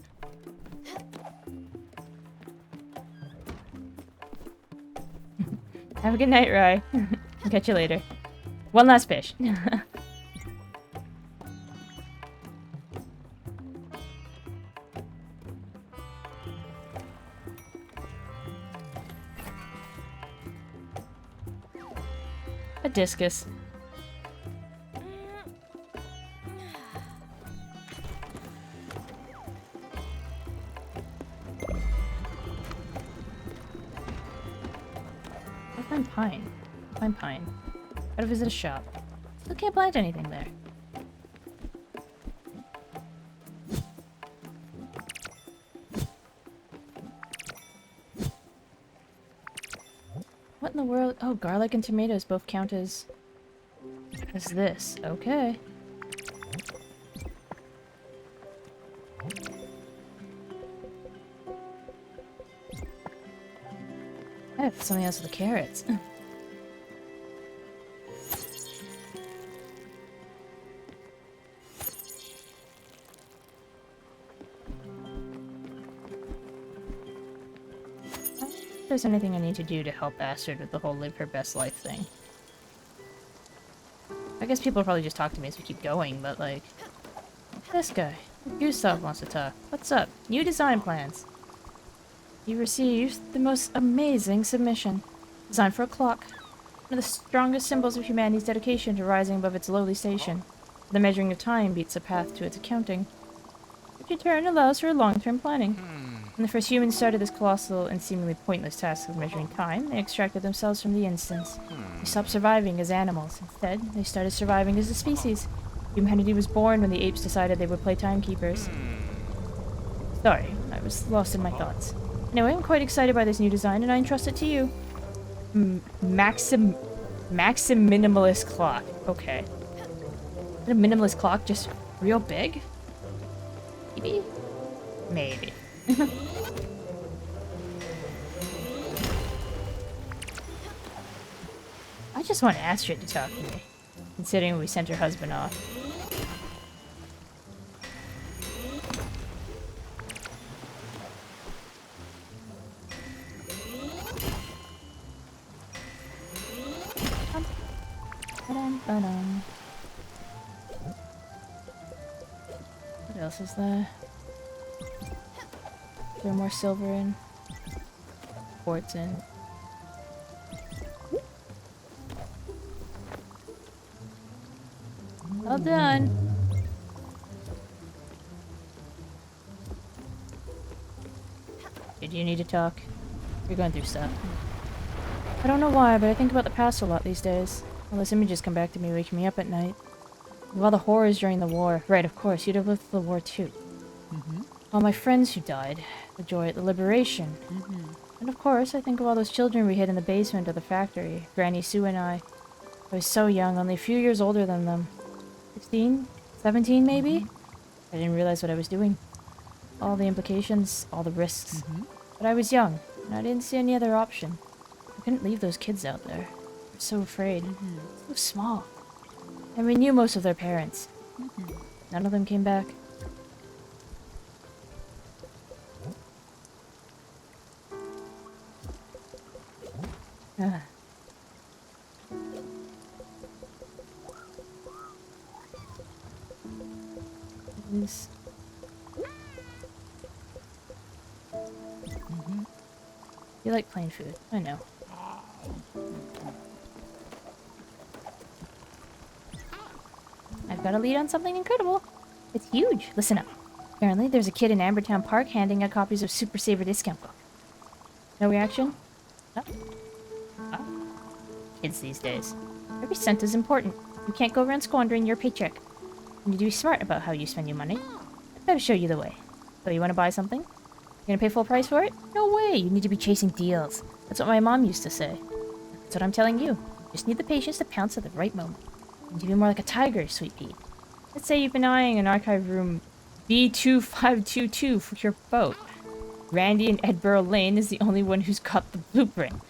Have a good night, Rye. I'll catch you later. One last fish. discus. I'll find pine. Find pine. Gotta visit a shop. Still can't plant anything there. What in the world? Oh, garlic and tomatoes both count as this. Okay. I have something else with the carrots. If there's anything I need to do to help Astrid with the whole live her best life thing. I guess people will probably just talk to me as we keep going, but like... This guy. Gustav wants to talk. What's up? New design plans. You received the most amazing submission. Designed for a clock. One of the strongest symbols of humanity's dedication to rising above its lowly station. The measuring of time beats a path to its accounting. Which in turn allows for long-term planning. When the first humans started this colossal and seemingly pointless task of measuring time, they extracted themselves from the instance. They stopped surviving as animals. Instead, they started surviving as a species. Humanity was born when the apes decided they would play timekeepers. Sorry, I was lost in my thoughts. Anyway, I'm quite excited by this new design, and I entrust it to you. Maxim minimalist clock. Okay. Is a minimalist clock just real big? Maybe? Maybe. I just want Astrid to talk to me, considering we sent her husband off. What else is there? Is there more silver in? Quartz in. Well done. Did you need to talk? You're going through stuff. I don't know why, but I think about the past a lot these days. All those images come back to me, waking me up at night. Of all the horrors during the war. Right, of course, you'd have lived through the war too. All my friends who died. The joy at the liberation. And of course, I think of all those children we hid in the basement of the factory. Granny Sue and I. I was so young, only a few years older than them. 16? 17 maybe? I didn't realize what I was doing. All the implications, all the risks. But I was young, and I didn't see any other option. I couldn't leave those kids out there. I was so afraid. So small. And we knew most of their parents. None of them came back. This. You like plain food, I know. I've got a lead on something incredible. It's huge. Listen up. Apparently, there's a kid in Ambertown Park handing out copies of Super Saver discount book. No reaction? No? Oh. Kids these days. Every cent is important. You can't go around squandering your paycheck. You need to be smart about how you spend your money. I've got to show you the way. So you want to buy something? You're gonna pay full price for it? No way! You need to be chasing deals. That's what my mom used to say. That's what I'm telling you. You just need the patience to pounce at the right moment. You need to be more like a tiger, Sweet Pea. Let's say you've been eyeing an archive room B2522 for your boat. Randy in Edinburgh Lane is the only one who's got the blueprint.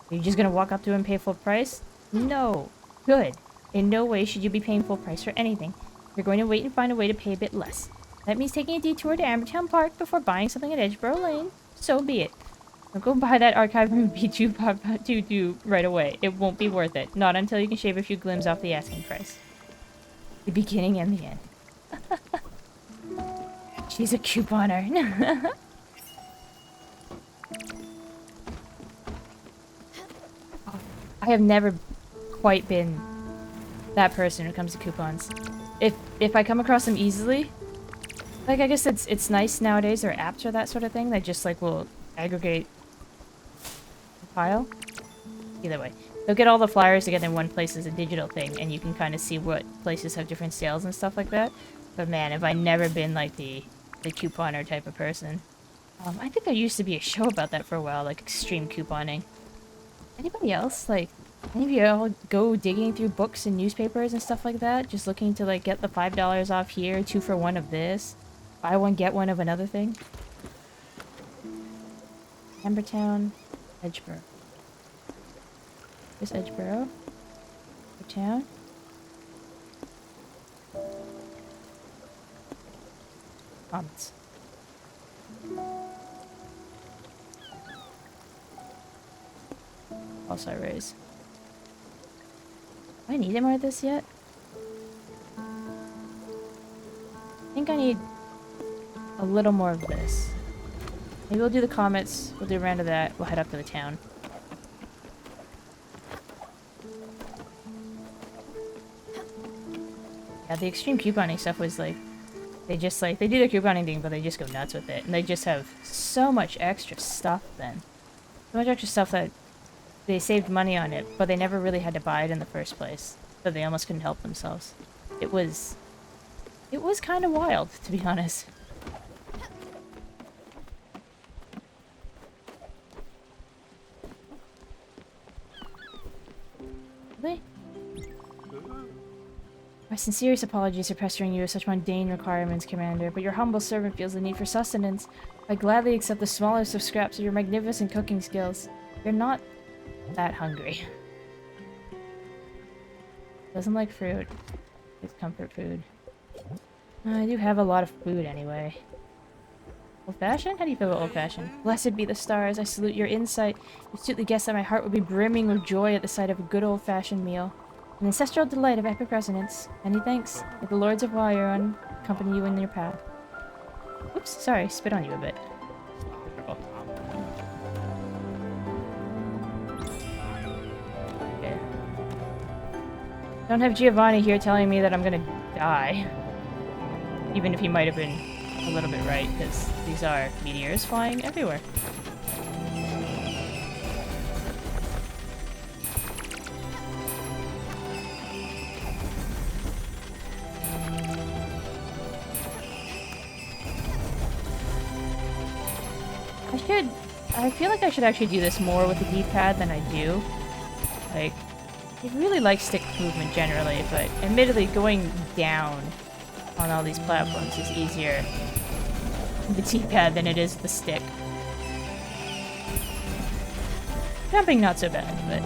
Are you just gonna walk up to him and pay full price? No. Good. In no way should you be paying full price for anything. You're going to wait and find a way to pay a bit less. That means taking a detour to Ambertown Park before buying something at Edgeborough Lane. So be it. Don't go buy that archive room B2522 right away. It won't be worth it. Not until you can shave a few glims off the asking price. The beginning and the end. She's a couponer. I have never quite been that person when it comes to coupons. If I come across them easily, like I guess it's nice nowadays, there are apps or that sort of thing that just like will aggregate the pile. Either way, they'll get all the flyers together in one place as a digital thing, and you can kind of see what places have different sales and stuff like that. But man, have I never been like the couponer type of person. I think there used to be a show about that for a while, like extreme couponing. Anybody else? Like, any of you all go digging through books and newspapers and stuff like that? Just looking to, like, get the $5 off here, 2 for 1 of this, buy one, get one of another thing? Ambertown, Edgeboro. Is Edgeboro? Town? Comments. Also raise. Do I need any more of this yet? I think I need a little more of this. Maybe we'll do the comets, we'll do a round of that, we'll head up to the town. Yeah, the extreme couponing stuff was like, they just like, they do their couponing thing, but they just go nuts with it. And they just have so much extra stuff then. So much extra stuff that they saved money on it, but they never really had to buy it in the first place. So they almost couldn't help themselves. It was kind of wild, to be honest. Really? My sincerest apologies for pestering you with such mundane requirements, Commander, but your humble servant feels the need for sustenance. I gladly accept the smallest of scraps of your magnificent cooking skills. You're not that hungry. Doesn't like fruit. It's comfort food. I do have a lot of food anyway. Old-fashioned? How do you feel about old-fashioned? Blessed be the stars, I salute your insight. You astutely guessed that my heart would be brimming with joy at the sight of a good old-fashioned meal. An ancestral delight of epic resonance. Many thanks. May the lords of Y.A.I.O.S accompany you in your path. Oops, sorry, spit on you a bit. Okay. Don't have Giovanni here telling me that I'm gonna die. Even if he might have been a little bit right, because these are meteors flying everywhere. I feel like I should actually do this more with the D-pad than I do. Like, I really like stick movement generally, but admittedly going down on all these platforms is easier with the D-pad than it is the stick. Jumping not so bad, but...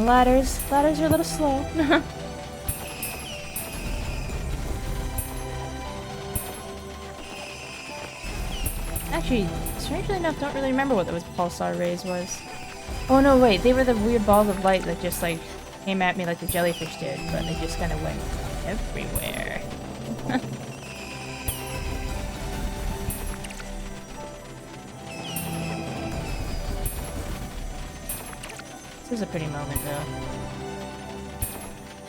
Ladders are a little slow. Actually, strangely enough, don't really remember what those pulsar rays was. Oh no, wait, they were the weird balls of light that just like came at me like the jellyfish did, but they just kind of went everywhere. This is a pretty moment, though.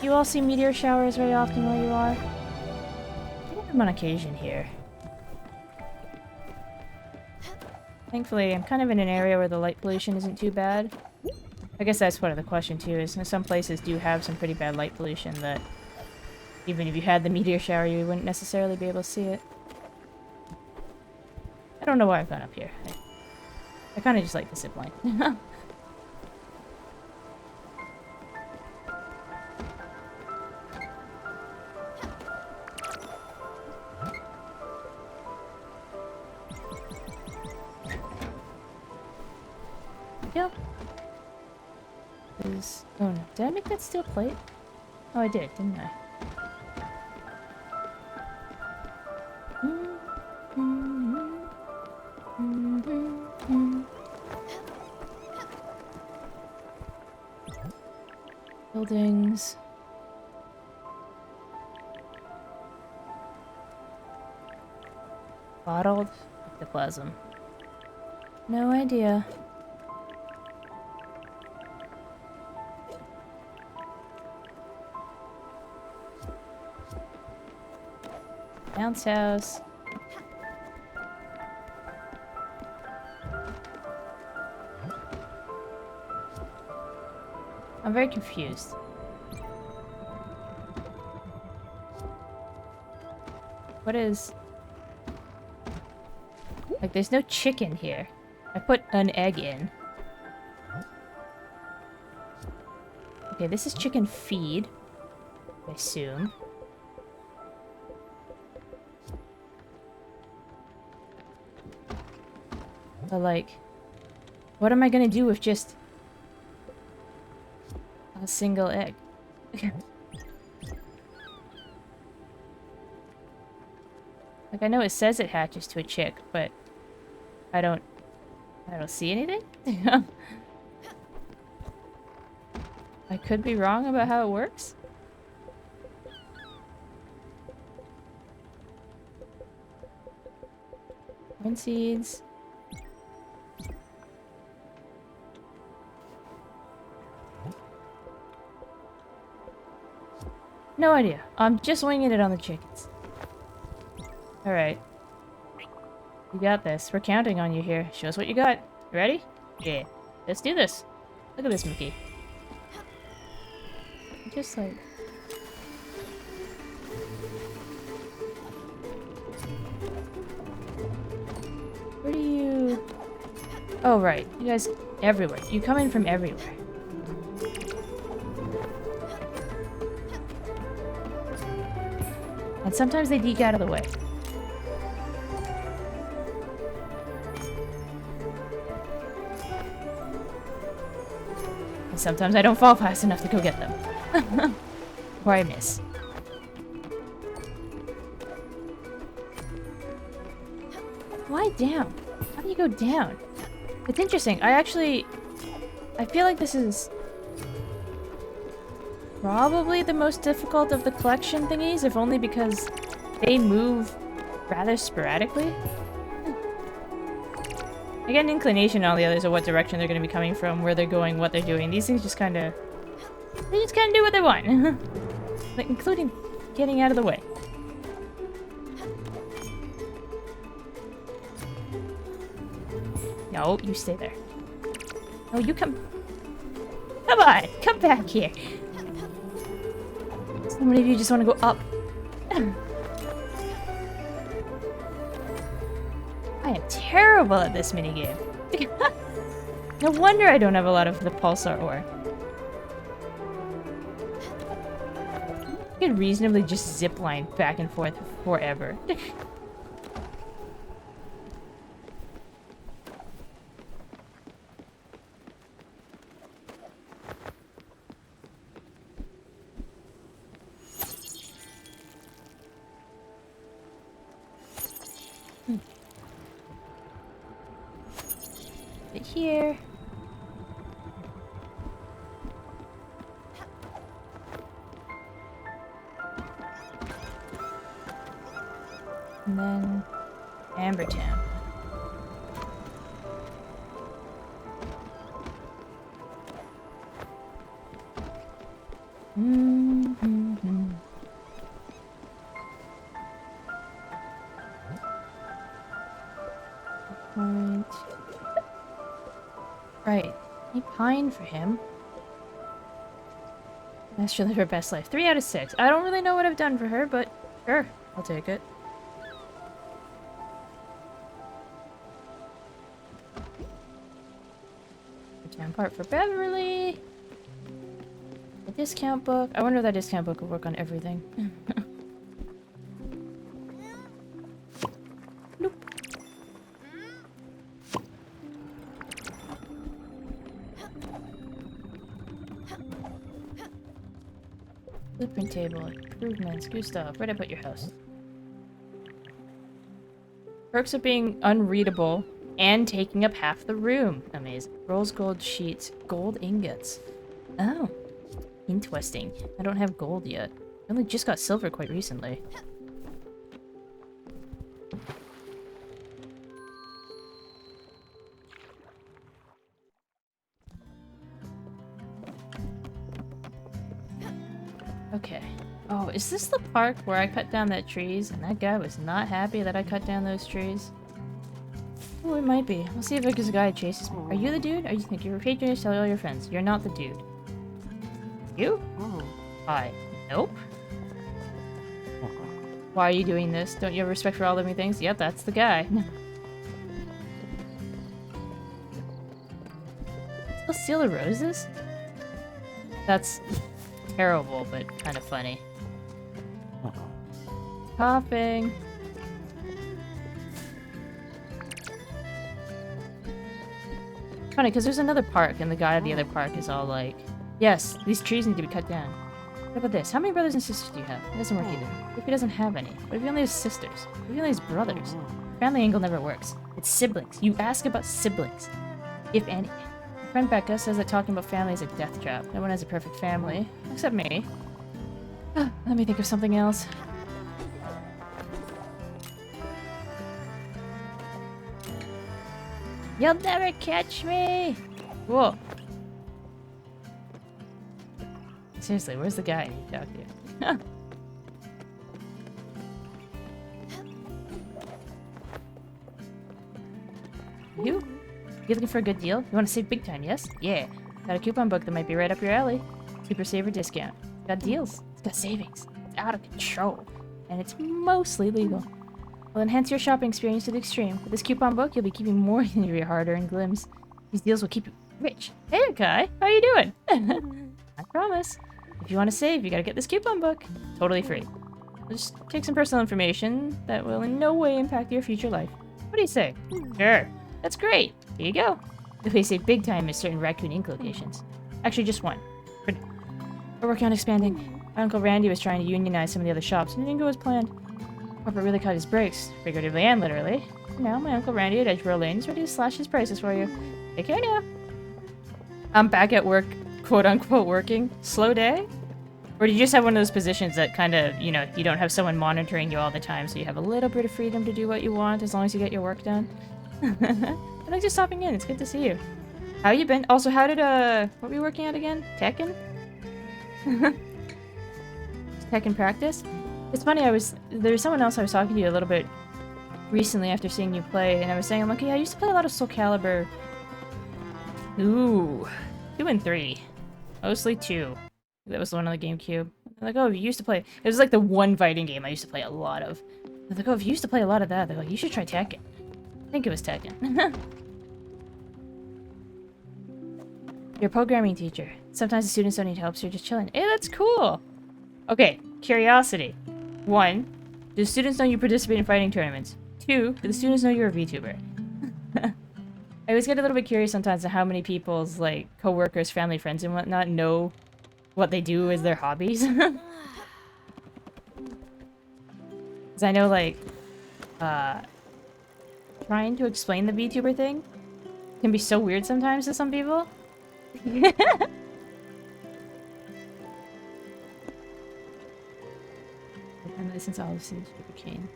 You all see meteor showers very often where you are? I get them on occasion here. Thankfully, I'm kind of in an area where the light pollution isn't too bad. I guess that's part of the question, too, is some places do have some pretty bad light pollution that even if you had the meteor shower, you wouldn't necessarily be able to see it. I don't know why I've gone up here. I kind of just like the zip line. Yep. Oh no, did I make that steel plate? Oh, I did, didn't I? Buildings. Bottled ectoplasm. No idea. Bounce house. I'm very confused. What is... Like, there's no chicken here. I put an egg in. Okay, this is chicken feed, I assume. But, like, what am I gonna do with just a single egg? Like, I know it says it hatches to a chick, but I don't see anything. I could be wrong about how it works. Corn seeds. No idea. I'm just winging it on the chickens. Alright. You got this. We're counting on you here. Show us what you got. You ready? Yeah. Let's do this. Look at this, Mickey. Just like... Where do you... Oh, right. You guys... Everywhere. You come in from everywhere. And sometimes they deke out of the way. And sometimes I don't fall fast enough to go get them. Or I miss. Why down? How do you go down? It's interesting. I feel like this is probably the most difficult of the collection thingies, if only because they move rather sporadically. I get an inclination on all the others of what direction they're going to be coming from, where they're going, what they're doing. These things just kind of... They just kind of do what they want. Like, including getting out of the way. No, you stay there. No, you come... Come on! Come back here! So many of you just want to go up. I am terrible at this minigame. No wonder I don't have a lot of the pulsar ore. I could reasonably just zipline back and forth forever. Bit here. And then Ambertown. Point. Right. I pined for him. That's really her best life. 3 out of 6. I don't really know what I've done for her, but sure, I'll take it. Town part for Beverly. A discount book. I wonder if that discount book will work on everything. Nope. Blueprint table. Improvements. Gustav. Where'd I put your house? Perks of being unreadable and taking up half the room. Amazing. Rolls gold sheets. Gold ingots. Oh. Interesting. I don't have gold yet. I only just got silver quite recently. Okay. Oh, is this the park where I cut down that trees and that guy was not happy that I cut down those trees? Oh, it might be. We'll see if there's a guy who chases me. Are you the dude? Or you think you're a patronage? Tell all your friends. You're not the dude. You? Hi. Nope. Why are you doing this? Don't you have respect for all living things? Yep, that's the guy. Still steal the roses? That's terrible, but kind of funny. Coughing. Funny, because there's another park, and the guy at the other park is all like, yes, these trees need to be cut down. What about this? How many brothers and sisters do you have? It doesn't work either. What if he doesn't have any? What if he only has sisters? What if he only has brothers? Family angle never works. It's siblings. You ask about siblings. If any. My friend Becca says that talking about family is a death trap. No one has a perfect family. Except me. Let me think of something else. You'll never catch me! Whoa. Seriously, where's the guy I need to talk to? You? You looking for a good deal? You want to save big time, yes? Yeah. Got a coupon book that might be right up your alley. Super saver discount. It's got deals. It's got savings. It's out of control. And it's mostly legal. Will enhance your shopping experience to the extreme. With this coupon book, you'll be keeping more than your hard-earned glims. These deals will keep you rich. Hey, Kai, how you doing? I promise. If you want to save, you gotta get this coupon book. Totally free. Just take some personal information that will in no way impact your future life. What do you say? Sure. That's great. Here you go. The way save big time is certain Raccoon Ink locations. Actually, just one. We're working on expanding. My Uncle Randy was trying to unionize some of the other shops, and it didn't go as planned. Corporate really cut his brakes, figuratively and literally. Now my Uncle Randy at Edgeboro Lane is ready to slash his prices for you. Take care now. I'm back at work, quote-unquote working. Slow day? Or do you just have one of those positions that kind of, you know, you don't have someone monitoring you all the time, so you have a little bit of freedom to do what you want as long as you get your work done? Thanks for stopping in. It's good to see you. How you been? Also, how did, what were you working at again? Tekken? Tekken practice? It's funny, there was someone else I was talking to a little bit recently after seeing you play, and I was saying, I'm like, yeah, I used to play a lot of Soul Calibur. Ooh. 2 and 3. Mostly 2. That was the one on the GameCube. They're like, oh, you used to play... It was like the one fighting game I used to play a lot of. They're like, oh, if you used to play a lot of that, they're like, you should try Tekken. I think it was Tekken. You're a programming teacher. Sometimes the students don't need help, so you're just chilling. Hey, that's cool! Okay, curiosity. 1, do the students know you participate in fighting tournaments? 2, do the students know you're a VTuber? I always get a little bit curious sometimes of how many people's, like, co-workers, family, friends, and whatnot know what they do as their hobbies. Because I know, like, trying to explain the VTuber thing can be so weird sometimes to some people. And since all of sugar cane.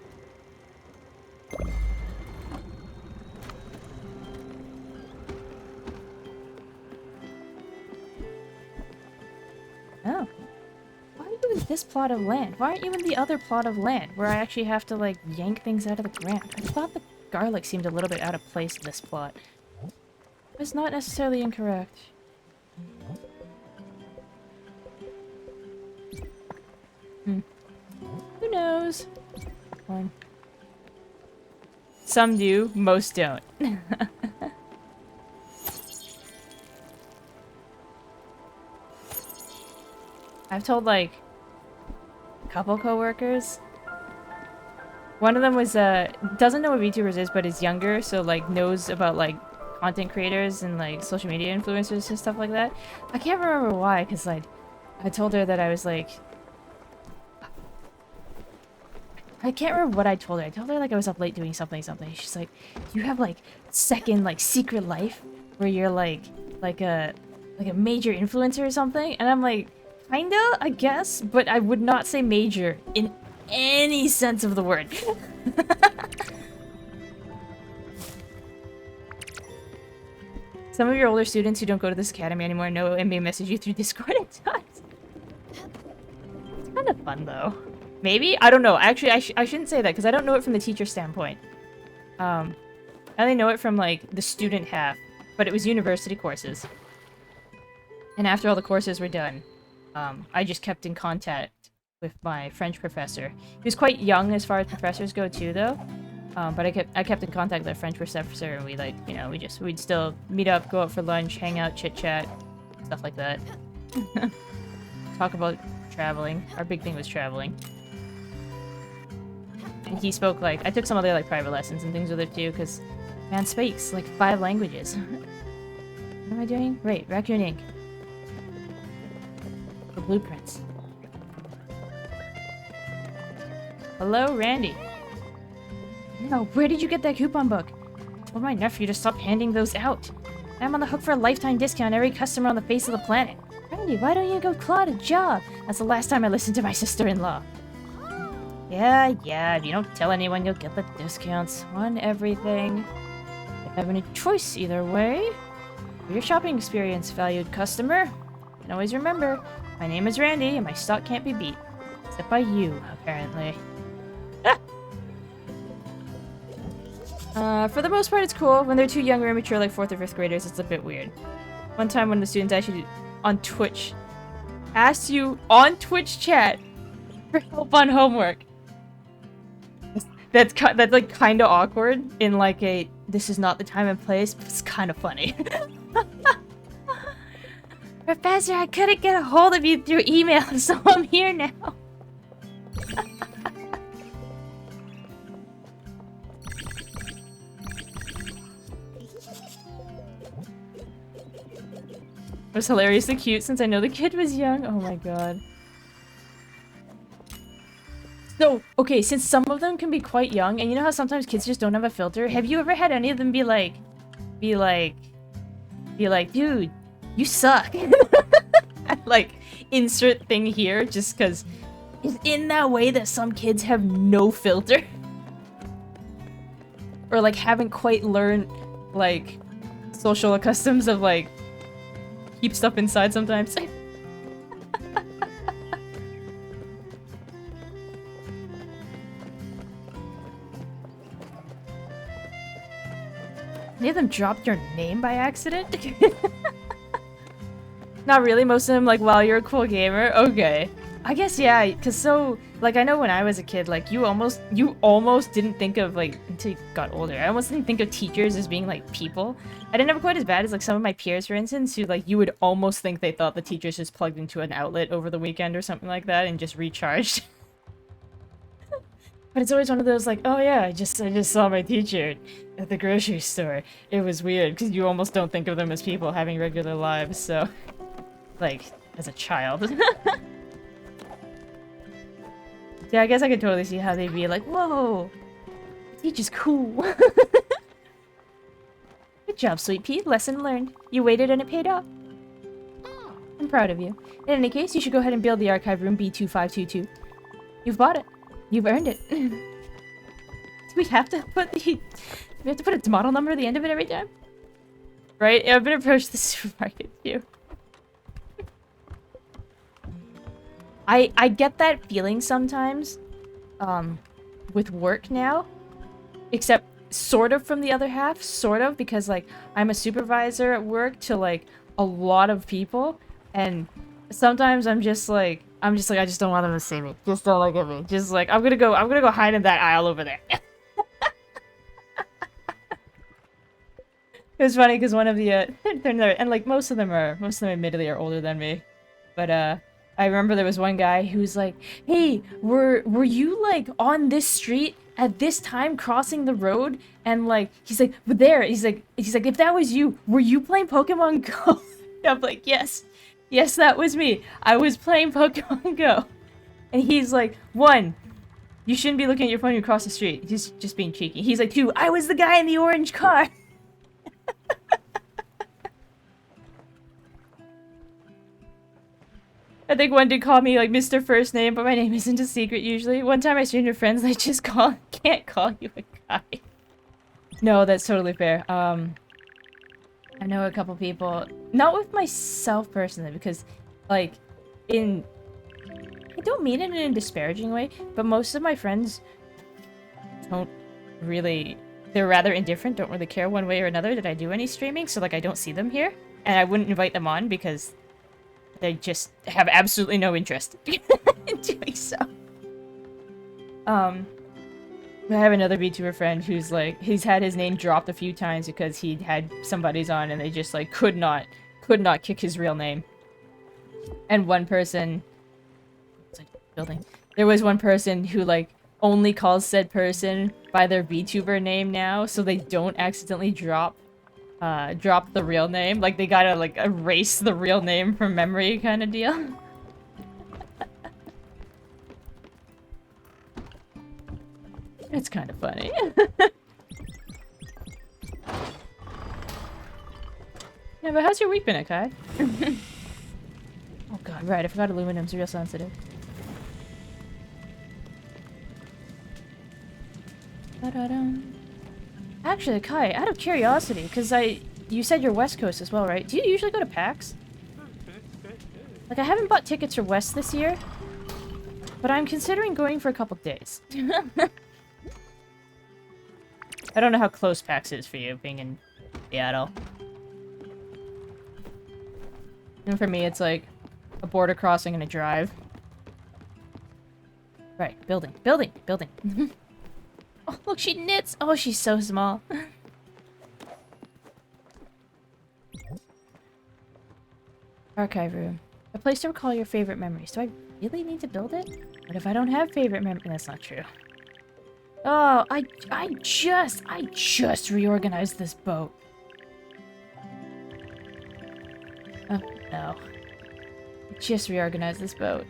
Oh. Why are you in this plot of land? Why aren't you in the other plot of land where I actually have to, like, yank things out of the ground? I thought the garlic seemed a little bit out of place in this plot. It's not necessarily incorrect. Who knows? Fine. Some do, most don't. I've told, like, a couple coworkers. One of them was, doesn't know what VTubers is, but is younger, so, like, knows about, like, content creators and, like, social media influencers and stuff like that. I can't remember why, because, like, I told her that I was, like... I can't remember what I told her. I told her, like, I was up late doing something. She's like, do you have, like, second, like, secret life where you're, like a major influencer or something? And I'm like, kinda, I guess, but I would not say major in any sense of the word. Some of your older students who don't go to this academy anymore know and may message you through Discord at times. Kind of fun though. Maybe? I don't know. Actually, I shouldn't say that because I don't know it from the teacher standpoint. I only know it from like the student half, but it was university courses. And after all the courses were done, I just kept in contact with my French professor. He was quite young as far as professors go too, though. But I kept in contact with our French professor, and we like, you know, we'd still meet up, go out for lunch, hang out, chit chat, stuff like that. Talk about traveling. Our big thing was traveling. And he spoke like, I took some other like private lessons and things with it too, because man speaks like 5 languages. What am I doing? Right, Raccoon Ink. The blueprints. Hello, Randy. No, where did you get that coupon book? I told my nephew to stop handing those out. I'm on the hook for a lifetime discount on every customer on the face of the planet. Randy, why don't you go Claude a job? That's the last time I listened to my sister-in-law. Yeah, if you don't tell anyone, you'll get the discounts on everything. You don't have any choice either way. For your shopping experience, valued customer. And always remember, my name is Randy, and my stock can't be beat. Except by you, apparently. For the most part, it's cool. When they're too young or immature, like 4th or 5th graders, it's a bit weird. One time when the students actually on Twitch asked you on Twitch chat for help on homework. That's like kind of awkward in like a this is not the time and place, but it's kind of funny. Professor, I couldn't get a hold of you through email, so I'm here now. It was hilariously cute since I know the kid was young. Oh my god. So, okay, since some of them can be quite young, and you know how sometimes kids just don't have a filter? Have you ever had any of them be like, dude, you suck. Like, insert thing here, just because it's in that way that some kids have no filter. Or like haven't quite learned, like, social customs of like, keep stuff inside sometimes. Any of them dropped your name by accident? Not really, most of them like, wow, you're a cool gamer. Okay. I guess, yeah, because so, like, I know when I was a kid, like, you almost didn't think of, like, until you got older, I almost didn't think of teachers as being, like, people. I didn't have quite as bad as, like, some of my peers, for instance, who, like, you would almost think they thought the teachers just plugged into an outlet over the weekend or something like that and just recharged. But it's always one of those, like, oh yeah, I just saw my teacher at the grocery store. It was weird, because you almost don't think of them as people having regular lives, so... Like, as a child. Yeah, I guess I could totally see how they'd be like, whoa! Teacher's cool! Good job, Sweet Pea. Lesson learned. You waited and it paid off. I'm proud of you. In any case, you should go ahead and build the archive room B2522. You've bought it. You've earned it. Do we have to put its model number at the end of it every time? Right? I've been approached the supermarket too. I get that feeling sometimes, with work now, except sort of from the other half, sort of, because, like, I'm a supervisor at work to, like, a lot of people, and sometimes I'm just like, I just don't want them to see me. Just don't look at me. Just like, I'm gonna go hide in that aisle over there. It was funny because one of the, and like, most of them admittedly are older than me, but, I remember there was one guy who was like, hey, were you, like, on this street at this time crossing the road? And, like, he's like, but there, he's like, if that was you, were you playing Pokemon Go? I'm like, yes, that was me. I was playing Pokemon Go. And he's like, 1, you shouldn't be looking at your phone when you cross the street. He's just being cheeky. He's like, 2, I was the guy in the orange car. I think one did call me, like, Mr. First Name, but my name isn't a secret usually. One time I stranger friends, they just can't call you a guy. No, that's totally fair. I know a couple people, not with myself personally, because, like, it don't mean it in a disparaging way, but most of my friends don't really... They're rather indifferent, don't really care one way or another that I do any streaming, so, like, I don't see them here. And I wouldn't invite them on because they just have absolutely no interest in doing so. I have another VTuber friend who's, like, he's had his name dropped a few times because he'd had somebody's on and they just, like, could not kick his real name. And one person... It's like, building. There was one person who, like, only calls said person by their VTuber name now, so they don't accidentally drop the real name. Like, they gotta, like, erase the real name from memory kind of deal. It's kind of funny. Yeah, but how's your week been, Kai? Oh god, right, I forgot aluminum's real sensitive. Actually, Kai, out of curiosity, because you said you're West Coast as well, right? Do you usually go to PAX? Like, I haven't bought tickets for West this year, but I'm considering going for a couple days. I don't know how close PAX is for you, being in Seattle. And for me, it's like a border crossing and a drive. Right, building. Oh, look, she knits! Oh, she's so small. Archive room. A place to recall your favorite memories. Do I really need to build it? What if I don't have favorite memories? That's not true. Oh, I just reorganized this boat. Oh, no. I just reorganized this boat.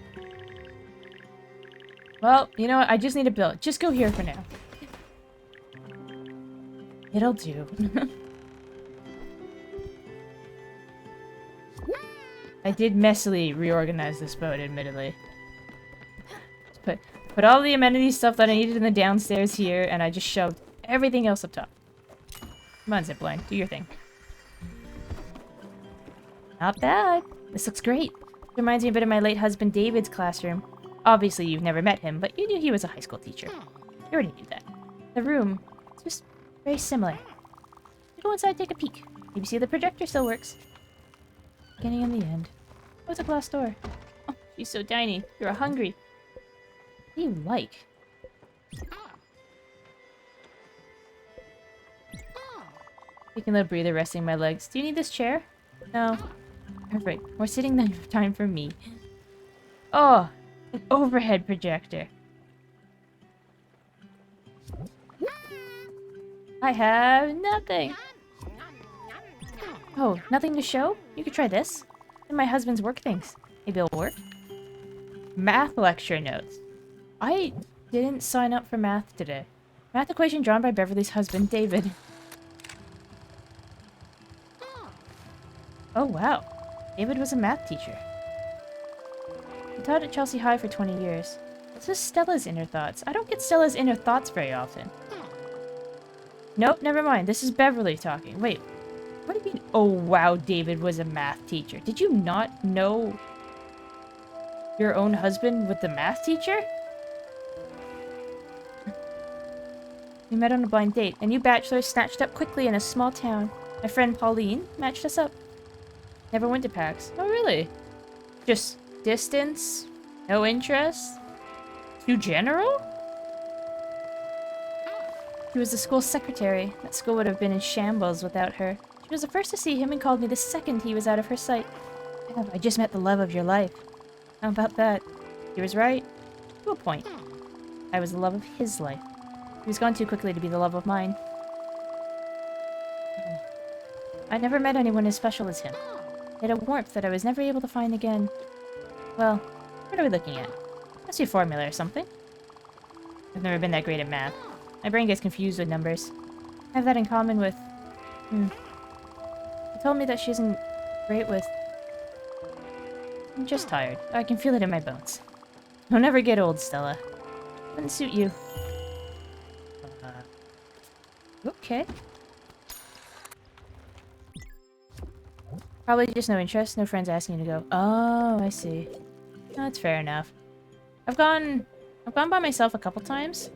Well, you know what? I just need to build. Just go here for now. It'll do. I did messily reorganize this boat, admittedly. Put all the amenity stuff that I needed in the downstairs here, and I just shoved everything else up top. Come on, Zipline. Do your thing. Not bad. This looks great. Reminds me a bit of my late husband David's classroom. Obviously, you've never met him, but you knew he was a high school teacher. You already knew that. The room, it's just very similar. Go inside and take a peek. Maybe see if the projector still works. Beginning and the end. What's a glass door? Oh, she's so tiny. You're hungry. What do you like? Taking a little breather, resting my legs. Do you need this chair? No. Perfect. More sitting time for me. Oh, an overhead projector. I have nothing. Oh, nothing to show? You could try this. And my husband's work things. Maybe it'll work. Math lecture notes. I didn't sign up for math today. Math equation drawn by Beverly's husband, David. Oh, wow. David was a math teacher. He taught at Chelsea High for 20 years. This is Stella's inner thoughts. I don't get Stella's inner thoughts very often. Nope, never mind. This is Beverly talking. Wait, what do you mean, oh wow, David was a math teacher? Did you not know your own husband with the math teacher? We met on a blind date. A new bachelor snatched up quickly in a small town. My friend Pauline matched us up. Never went to PAX. Oh, really? Just distance? No interest? Too general? She was the school secretary. That school would have been in shambles without her. She was the first to see him and called me the second he was out of her sight. I just met the love of your life. How about that? He was right. To a point. I was the love of his life. He was gone too quickly to be the love of mine. I never met anyone as special as him. He had a warmth that I was never able to find again. Well, what are we looking at? Must be a formula or something. I've never been that great at math. My brain gets confused with numbers. I have that in common with... She told me that she isn't great with... I'm just tired. I can feel it in my bones. Don't ever get old, Stella. Wouldn't suit you. Okay. Probably just no interest, no friends asking you to go. Oh, I see. That's fair enough. I've gone by myself a couple times.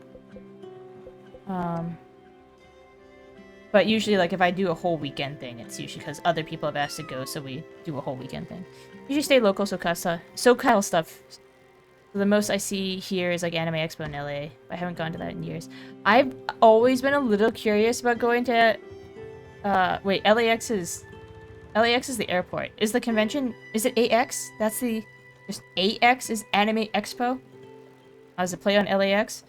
But usually, like, if I do a whole weekend thing, it's usually because other people have asked to go, so we do a whole weekend thing. Usually stay local, SoCal stuff. So the most I see here is, like, Anime Expo in LA. I haven't gone to that in years. I've always been a little curious about going to, wait, LAX is the airport. Is the convention, is it AX? That's the, just AX is Anime Expo? Does it play on LAX?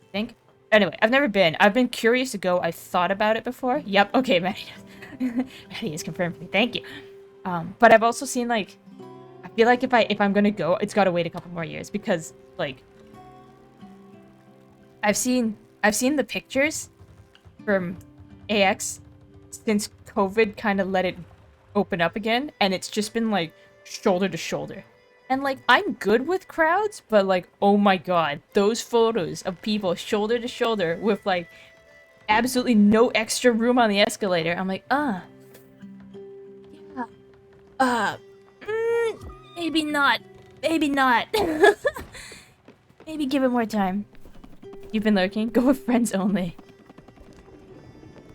I think. Anyway, I've never been. I've been curious to go. I've thought about it before. Yep, okay, Maddie. Maddie has confirmed me. Thank you. But I've also seen, like, I feel like if I'm gonna go, it's gotta wait a couple more years because, like, I've seen the pictures from AX since COVID kind of let it open up again, and it's just been like shoulder to shoulder. And like I'm good with crowds, but like oh my god, those photos of people shoulder to shoulder with like absolutely no extra room on the escalator. I'm like, yeah. Maybe not. Maybe not. Maybe give it more time. You've been lurking? Go with friends only.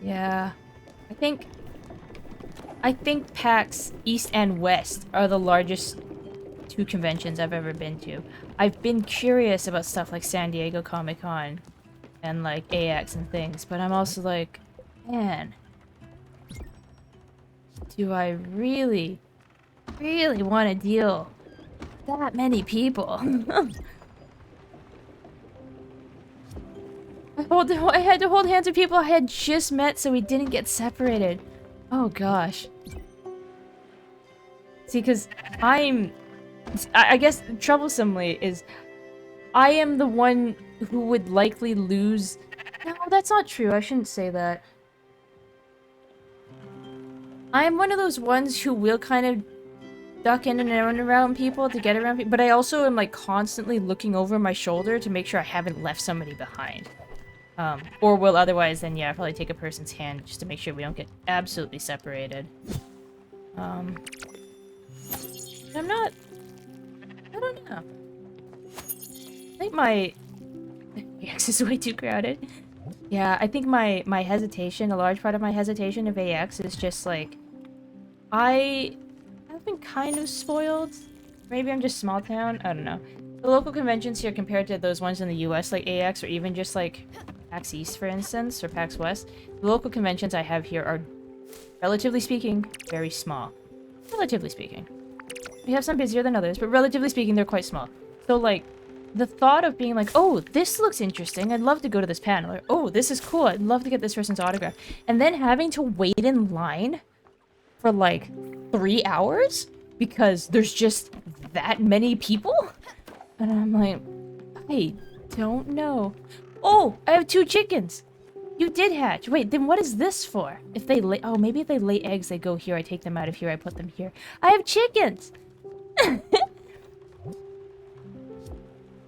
Yeah. I think PAX East and West are the largest two conventions I've ever been to. I've been curious about stuff like San Diego Comic-Con and like AX and things, but I'm also like, man, do I really want to deal with that many people? I had to hold hands with people I had just met so we didn't get separated. Oh gosh. See, because I guess troublesomely is I am the one who would likely lose. No, that's not true. I shouldn't say that. I'm one of those ones who will kind of duck in and around people to get around people, but I also am like constantly looking over my shoulder to make sure I haven't left somebody behind. Or will otherwise then, yeah, probably take a person's hand just to make sure we don't get absolutely separated. I don't know. I think my AX is way too crowded. Yeah, I think my hesitation, a large part of my hesitation of AX is just like, I've been kind of spoiled. Maybe I'm just small town, I don't know. The local conventions here compared to those ones in the US like AX or even just like PAX East, for instance, or PAX West, the local conventions I have here are, relatively speaking, very small. Relatively speaking. We have some busier than others, but relatively speaking, they're quite small. So, like, the thought of being like, oh, this looks interesting, I'd love to go to this panel, or oh, this is cool, I'd love to get this person's autograph, and then having to wait in line for, like, 3 hours because there's just that many people? And I'm like, I don't know. Oh, I have 2 chickens. You did hatch. Wait, then what is this for? If they lay... Oh, maybe if they lay eggs, they go here. I take them out of here. I put them here. I have chickens!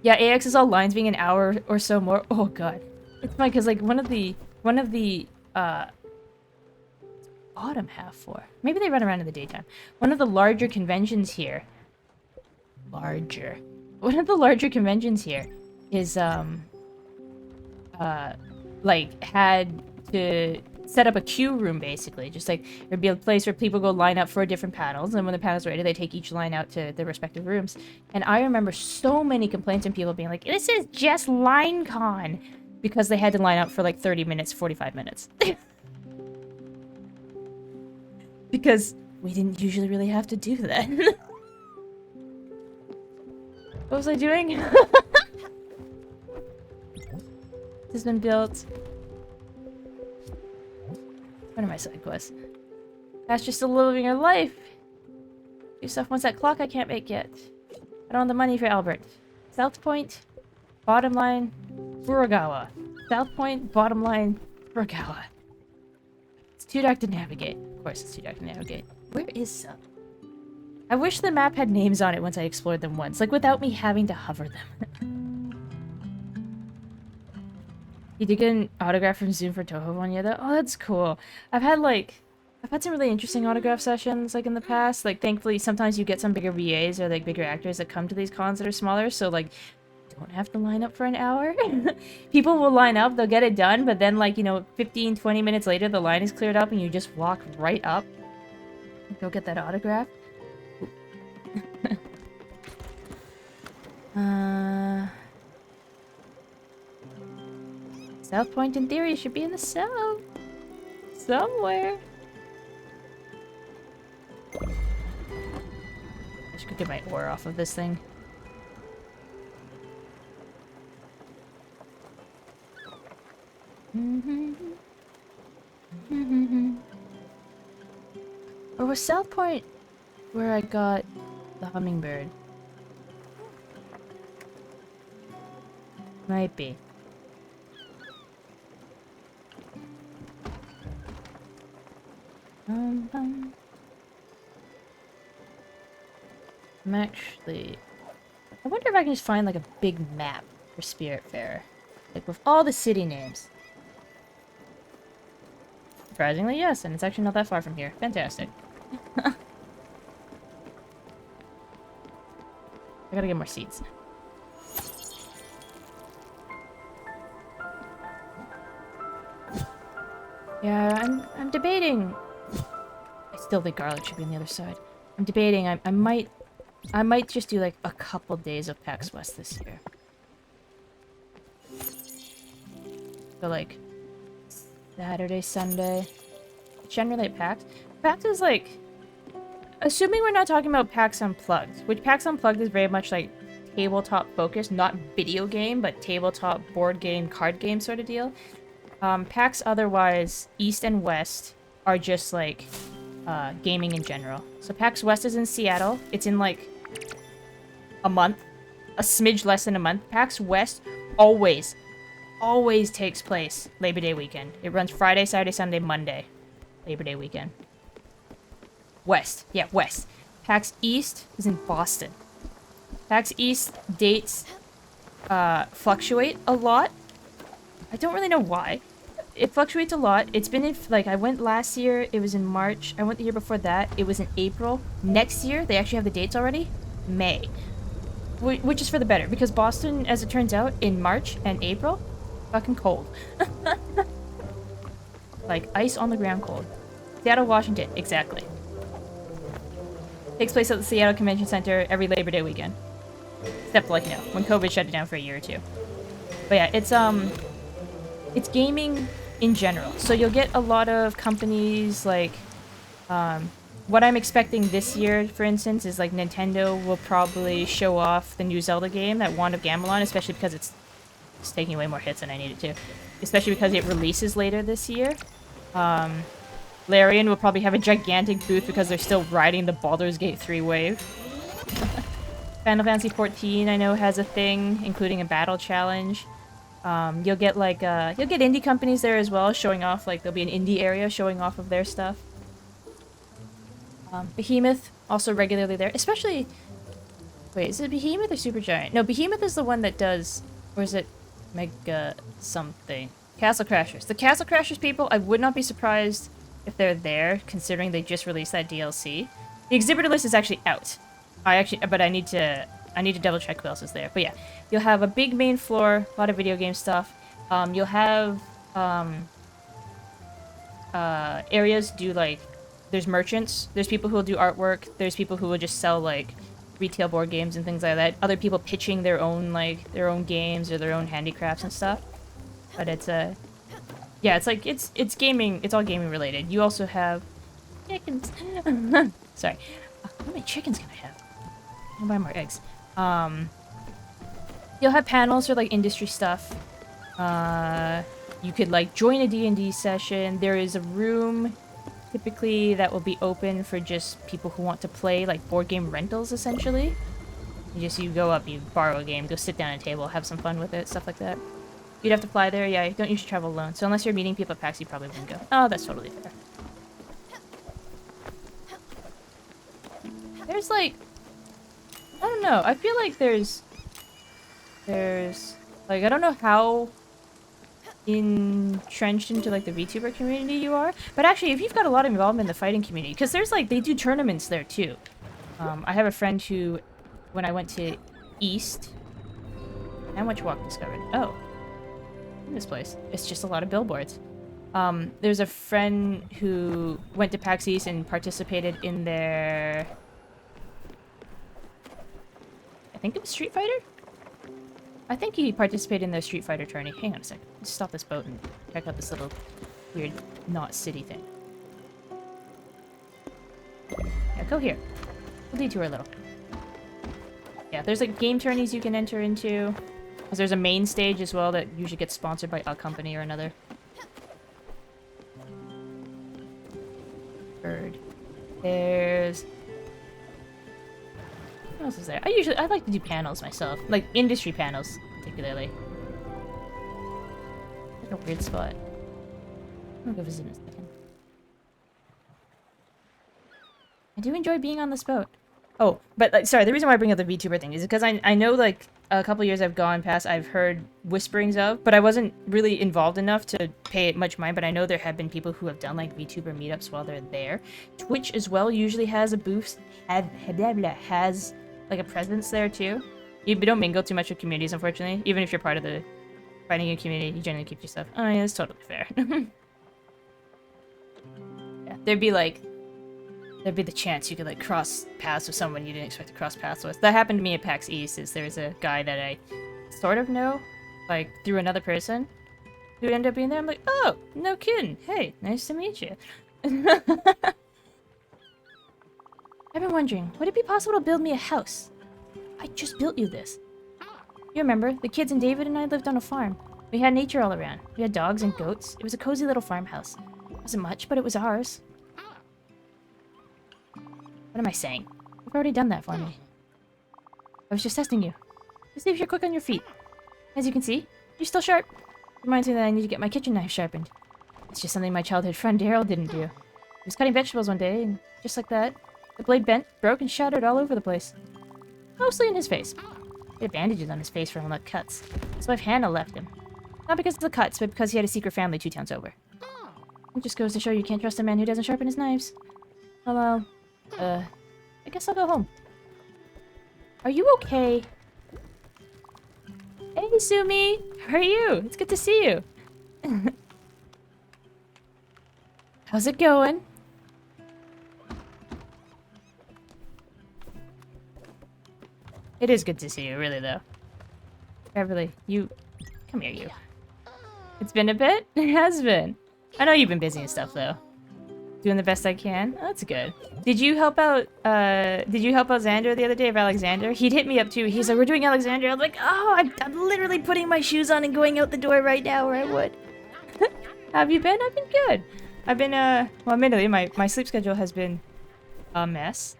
Yeah, AX is all lines being an hour or so more. Oh, God. It's fine, because, like, one of the, bottom half for? Maybe they run around in the daytime. One of the larger conventions here... Larger. One of the larger conventions here is, like, had to set up a queue room, basically. Just, like, there'd be a place where people go line up for different panels, and when the panel's ready, they take each line out to their respective rooms. And I remember so many complaints and people being like, this is just LineCon! Because they had to line up for, like, 30 minutes, 45 minutes. Because we didn't usually really have to do that. What was I doing? Has been built. What are my side quests? That's just still living your life. Do stuff once that clock I can't make yet. I don't have the money for Albert. South Point, bottom line, Furugawa. South Point, bottom line, Furugawa. It's too dark to navigate. Of course it's too dark to navigate. Where is Sub? I wish the map had names on it once I explored them once, like without me having to hover them. You did get an autograph from Zoom for Toho one year though? Oh, that's cool. I've had some really interesting autograph sessions like in the past. Like thankfully sometimes you get some bigger VAs or like bigger actors that come to these cons that are smaller. So like don't have to line up for an hour. People will line up, they'll get it done, but then like, you know, 15, 20 minutes later, the line is cleared up and you just walk right up. Go get that autograph. South Point in theory should be in the south. Somewhere. I should go get my ore off of this thing. Or was South Point where I got the hummingbird? Might be. I'm actually... I wonder if I can just find like a big map for Spiritfarer. Like with all the city names. Surprisingly, yes, and it's actually not that far from here. Fantastic. I gotta get more seeds. Yeah, I'm debating. I still think garlic should be on the other side. I'm debating. I might just do like a couple days of PAX West this year. So like Saturday, Sunday. Generally at PAX. PAX is like, assuming we're not talking about PAX Unplugged, which PAX Unplugged is very much like tabletop focused, not video game, but tabletop board game, card game sort of deal. PAX otherwise, East and West are just like gaming in general. So PAX West is in Seattle. It's in like a month, a smidge less than a month. PAX West always takes place Labor Day weekend. It runs Friday, Saturday, Sunday, Monday. Labor Day weekend. West. Yeah, West. PAX East is in Boston. PAX East dates fluctuate a lot. I don't really know why. It fluctuates a lot. It's been in, like, I went last year, it was in March. I went the year before that, it was in April. Next year, they actually have the dates already. May. Which is for the better, because Boston, as it turns out, in March and April, fucking cold. Like, ice on the ground cold. Seattle, Washington, exactly. Takes place at the Seattle Convention Center every Labor Day weekend. Except, like, you know, when COVID shut it down for a year or two. But yeah, it's gaming in general. So you'll get a lot of companies like, what I'm expecting this year, for instance, is like Nintendo will probably show off the new Zelda game, that Wand of Gamelon, especially because it's taking way more hits than I need it to. Especially because it releases later this year. Larian will probably have a gigantic booth because they're still riding the Baldur's Gate 3 wave. Final Fantasy XIV, I know, has a thing, including a battle challenge. You'll get like, you'll get indie companies there as well, showing off, like, there'll be an indie area showing off of their stuff. Behemoth, also regularly there, especially... Wait, is it Behemoth or Supergiant? No, Behemoth is the one that does... Or is it Mega something? Castle Crashers. The Castle Crashers people, I would not be surprised if they're there, considering they just released that DLC. The exhibitor list is actually out. But I need to double check who else is there. But yeah, you'll have a big main floor, a lot of video game stuff. You'll have areas do like, there's merchants, there's people who will do artwork, there's people who will just sell like retail board games and things like that. Other people pitching their own games or their own handicrafts and stuff. But it's yeah, it's like it's gaming. It's all gaming related. You also have chickens. Sorry, how many chickens can I have? I'll buy more eggs. You'll have panels for like industry stuff. You could like join a D&D session. There is a room typically that will be open for just people who want to play like board game rentals essentially. You go up, you borrow a game, go sit down at a table, have some fun with it, stuff like that. You'd have to fly there, yeah, you don't usually travel alone. So unless you're meeting people at PAX, you probably wouldn't go. Oh, that's totally fair. There's like, I don't know, I feel like there's like, I don't know how entrenched into like the VTuber community you are, but actually if you've got a lot of involvement in the fighting community, because there's like, they do tournaments there too. I have a friend who, when I went to East, How much walk discovered? Oh. This place. It's just a lot of billboards. There's a friend who went to PAX East and participated in their... I think it was Street Fighter? I think he participated in their Street Fighter tourney. Hang on a second. Let's stop this boat and check out this little weird not city thing. Yeah, go here. We'll detour a little. Yeah, there's like game tourneys you can enter into. Because there's a main stage as well that usually gets sponsored by a company or another. Bird. There's... What else is there? I like to do panels myself. Like industry panels, particularly. Like a weird spot. I'll go visit in a second. I do enjoy being on this boat. Oh, but like, sorry, the reason why I bring up the VTuber thing is because I know like a couple years I've gone past, I've heard whisperings of, but I wasn't really involved enough to pay it much mind, but I know there have been people who have done like VTuber meetups while they're there. Twitch as well usually has a booth, has like a presence there too. You don't mingle too much with communities, unfortunately. Even if you're part of the fighting game community, you generally keep your stuff. Oh yeah, that's totally fair. Yeah, there'd be the chance you could like cross paths with someone you didn't expect to cross paths with. That happened to me at PAX East. There's a guy that I sort of know, like through another person, who ended up being there. I'm like, oh, no kidding. Hey, nice to meet you. I've been wondering, would it be possible to build me a house? I just built you this. You remember, the kids and David and I lived on a farm. We had nature all around. We had dogs and goats. It was a cozy little farmhouse. It wasn't much, but it was ours. What am I saying? You've already done that for me. I was just testing you. To see if you're quick on your feet. As you can see, you're still sharp. Reminds me that I need to get my kitchen knife sharpened. It's just something my childhood friend Daryl didn't do. He was cutting vegetables one day, and just like that, the blade bent, broke, and shattered all over the place. Mostly in his face. He had bandages on his face for all the cuts. His wife Hannah left him. Not because of the cuts, but because he had a secret family 2 towns over. It just goes to show you can't trust a man who doesn't sharpen his knives. Well, I guess I'll go home. Are you okay? Hey, Sumi! How are you? It's good to see you. How's it going? It is good to see you, really, though. Beverly, you... Come here, you. It's been a bit? It has been. I know you've been busy and stuff, though. Doing the best I can? Oh, that's good. Did you help out Xander the other day of Alexander? He'd hit me up, too. He's like, we're doing Alexander. I was like, oh, I'm literally putting my shoes on and going out the door right now, or I would. How have you been? I've been good. I've been, well, admittedly, my sleep schedule has been a mess.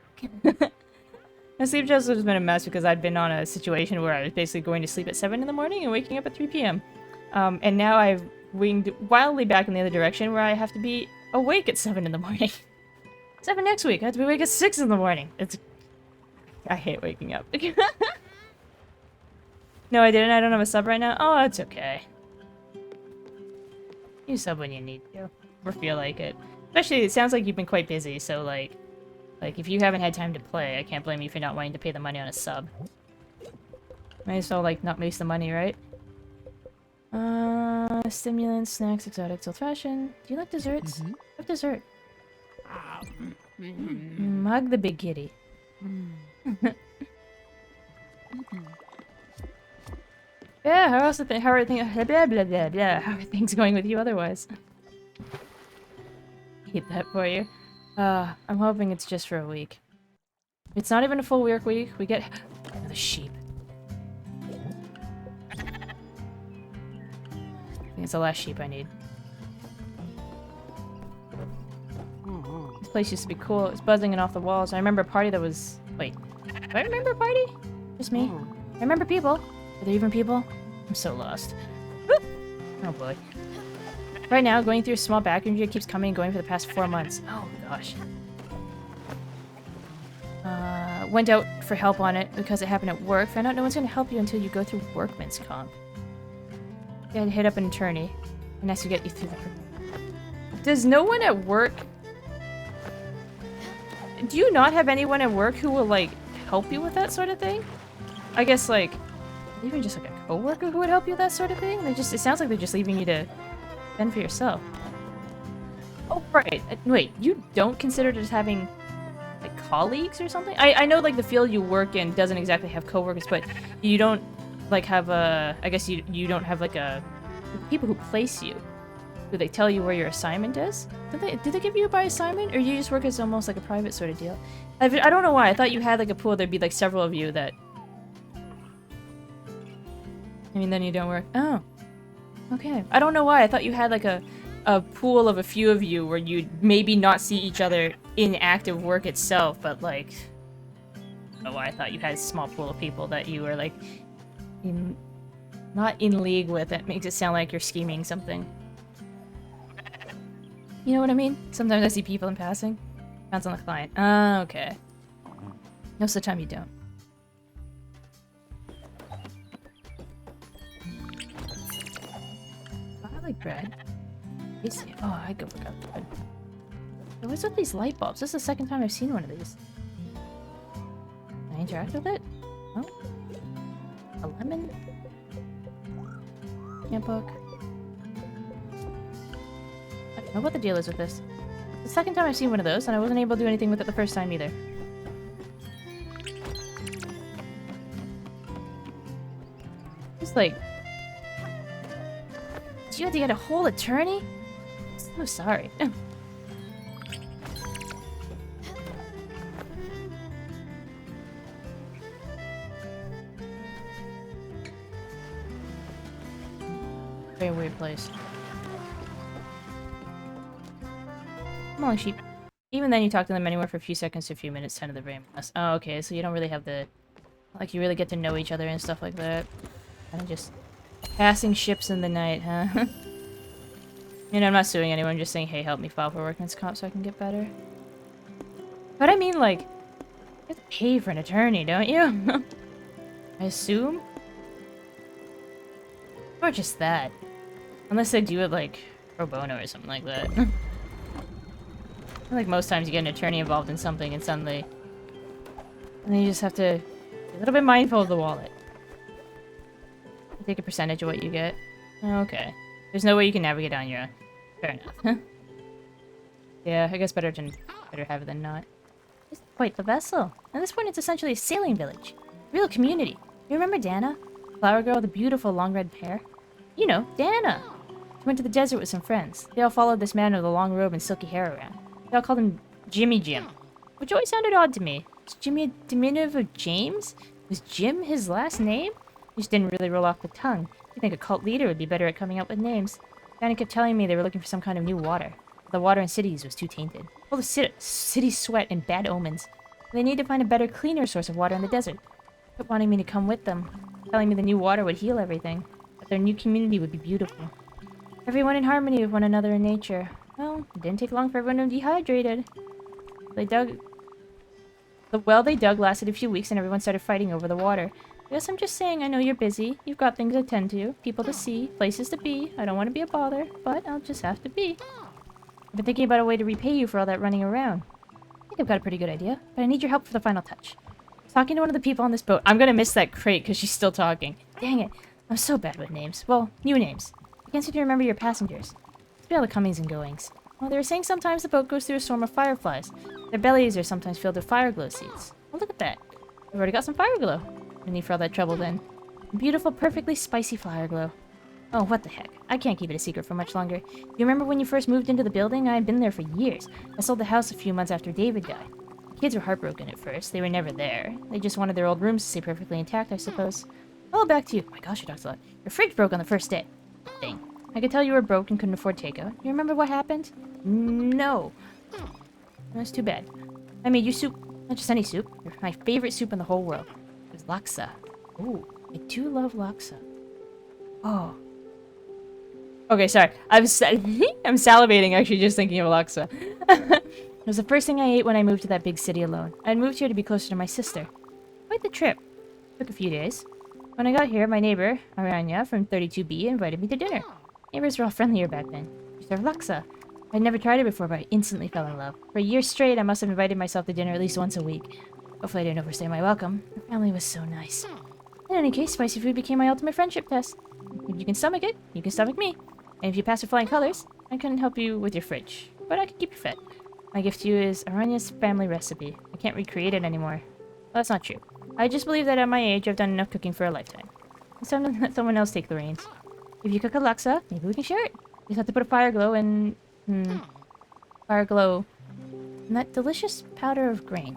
My sleep schedule has been a mess because I'd been on a situation where I was basically going to sleep at 7 in the morning and waking up at 3 p.m. And now I've winged wildly back in the other direction where I have to be awake at 7 in the morning. 7 next week. I have to be awake at 6 in the morning. I hate waking up. No, I didn't. I don't have a sub right now. Oh, it's okay. You sub when you need to. Or feel like it. Especially, it sounds like you've been quite busy, so like if you haven't had time to play, I can't blame you for not wanting to pay the money on a sub. Might as well, like, not waste the money, right? Stimulants, snacks, exotics, old-fashioned. Do you like desserts? What dessert? Hug the big kitty. Yeah, how are things going with you otherwise? Keep that for you. I'm hoping it's just for a week. It's not even a full work week. We get the sheep. I think it's the last sheep I need. This place used to be cool. It was buzzing and off the walls. I remember a party that was... Wait. Do I remember a party? Just me? I remember people. Are there even people? I'm so lost. Whoop. Oh boy. Right now, going through a small back injury keeps coming and going for the past 4 months. Oh gosh. Went out for help on it because it happened at work. Found out no one's gonna help you until you go through workman's comp. You had to hit up an attorney and ask to get you through that. Does no one at work... Do you not have anyone at work who will, like, help you with that sort of thing? I guess, like, Even just like a coworker who would help you with that sort of thing? It sounds like they're just leaving you to fend for yourself. Oh, right. Wait, you don't consider just having, like, colleagues or something? I know, like, the field you work in doesn't exactly have coworkers, but you don't, like, have a... I guess you don't have, like, a... people who place you. Do they tell you where your assignment is? Do they give you by assignment? Or you just work as almost like a private sort of deal? I don't know why. I thought you had, like, a pool. There'd be, like, several of you that... I mean, then you don't work. Oh. Okay. I don't know why. I thought you had, like, a pool of a few of you where you'd maybe not see each other in active work itself, but, like... Oh, I thought you had a small pool of people that you were, like, not in league with. That makes it sound like you're scheming something. You know what I mean? Sometimes I see people in passing. Depends on the client. Okay. Most of the time you don't. I like bread. Oh, I go for bread. What's with these light bulbs? This is the second time I've seen one of these. Can I interact with it? Oh. A lemon? Handbook. I don't know what the deal is with this. It's the second time I've seen one of those, and I wasn't able to do anything with it the first time either. Just like... Did you have to get a whole attorney? I'm so sorry. Very weird place. Come on, sheep. Even then, you talk to them anywhere for a few seconds to a few minutes, 10 of the very most. Oh, okay, so you don't really have the... Like, you really get to know each other and stuff like that. Kind of just... Passing ships in the night, huh? You know, I'm not suing anyone, I'm just saying, hey, help me file for workman's comp so I can get better. But I mean, like... You have to pay for an attorney, don't you? I assume? Or just that. Unless they do it, like, pro bono or something like that. I feel like most times you get an attorney involved in something and suddenly... And then you just have to be a little bit mindful of the wallet. Take a percentage of what you get. Okay. There's no way you can navigate on your own. Fair enough. Yeah, I guess better have it than not. It's quite the vessel. At this point, it's essentially a sailing village. Real community. You remember Dana? Flower girl with the beautiful long red hair? You know, Dana! She went to the desert with some friends. They all followed this man with a long robe and silky hair around. They all called him Jimmy Jim, which always sounded odd to me. Is Jimmy a diminutive of James? Was Jim his last name? He just didn't really roll off the tongue. You'd think a cult leader would be better at coming up with names. Danny kept telling me they were looking for some kind of new water. The water in cities was too tainted. Full of city sweat and bad omens. They need to find a better, cleaner source of water in the desert. They kept wanting me to come with them, telling me the new water would heal everything, that their new community would be beautiful. Everyone in harmony with one another in nature. Well, it didn't take long for everyone to be dehydrated. The well they dug lasted a few weeks and everyone started fighting over the water. I guess I'm just saying I know you're busy. You've got things to attend to, people to see, places to be. I don't want to be a bother, but I'll just have to be. I've been thinking about a way to repay you for all that running around. I think I've got a pretty good idea, but I need your help for the final touch. I was talking to one of the people on this boat. I'm gonna miss that crate because she's still talking. Dang it. I'm so bad with names. Well, new names. I can't seem to remember your passengers. It's been all the comings and goings. Well, they were saying sometimes the boat goes through a swarm of fireflies. Their bellies are sometimes filled with fire glow seeds. Well, look at that. We've already got some fire glow. No need for all that trouble then. Beautiful, perfectly spicy fire glow. Oh, what the heck. I can't keep it a secret for much longer. You remember when you first moved into the building? I had been there for years. I sold the house a few months after David died. The kids were heartbroken at first. They were never there. They just wanted their old rooms to stay perfectly intact, I suppose. Well, back to you. Oh my gosh, you talked a lot. Your fridge broke on the first day. Dang. I could tell you were broke and couldn't afford takeout. You remember what happened? No. That's too bad. I made you soup. Not just any soup. You're my favorite soup in the whole world. It was L.Y.K.A.I.O.S. Ooh, I do love L.Y.K.A.I.O.S. Oh. Okay, sorry. I'm salivating actually just thinking of L.Y.K.A.I.O.S. It was the first thing I ate when I moved to that big city alone. I had moved here to be closer to my sister. Quite the trip. Took a few days. When I got here, my neighbor, Aranya from 32B, invited me to dinner. Neighbors were all friendlier back then. She served L.Y.K.A.I.O.S. I'd never tried it before, but I instantly fell in love. For a year straight, I must have invited myself to dinner at least once a week. Hopefully I didn't overstay my welcome. The family was so nice. In any case, spicy food became my ultimate friendship test. If you can stomach it, you can stomach me. And if you pass your flying colors, I couldn't help you with your fridge. But I can keep you fed. My gift to you is Aranya's family recipe. I can't recreate it anymore. Well, that's not true. I just believe that at my age, I've done enough cooking for a lifetime. It's time to let someone else take the reins. If you cook a laksa, maybe we can share it. You just have to put a fire glow in... fire glow in that delicious powder of grain.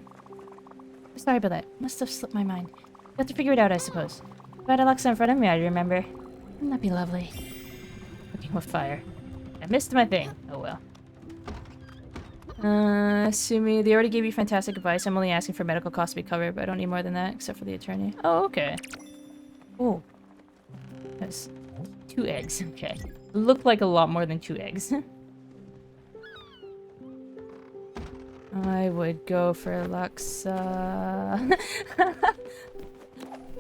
Sorry about that. Must have slipped my mind. You have to figure it out, I suppose. If I had a laksa in front of me, I'd remember. Wouldn't that be lovely? Cooking with fire. I missed my thing. Oh well. Sumi, they already gave you fantastic advice. I'm only asking for medical costs to be covered, but I don't need more than that, except for the attorney. Oh, okay. Oh. That's 2 eggs. Okay. Looked like a lot more than 2 eggs. I would go for laksa.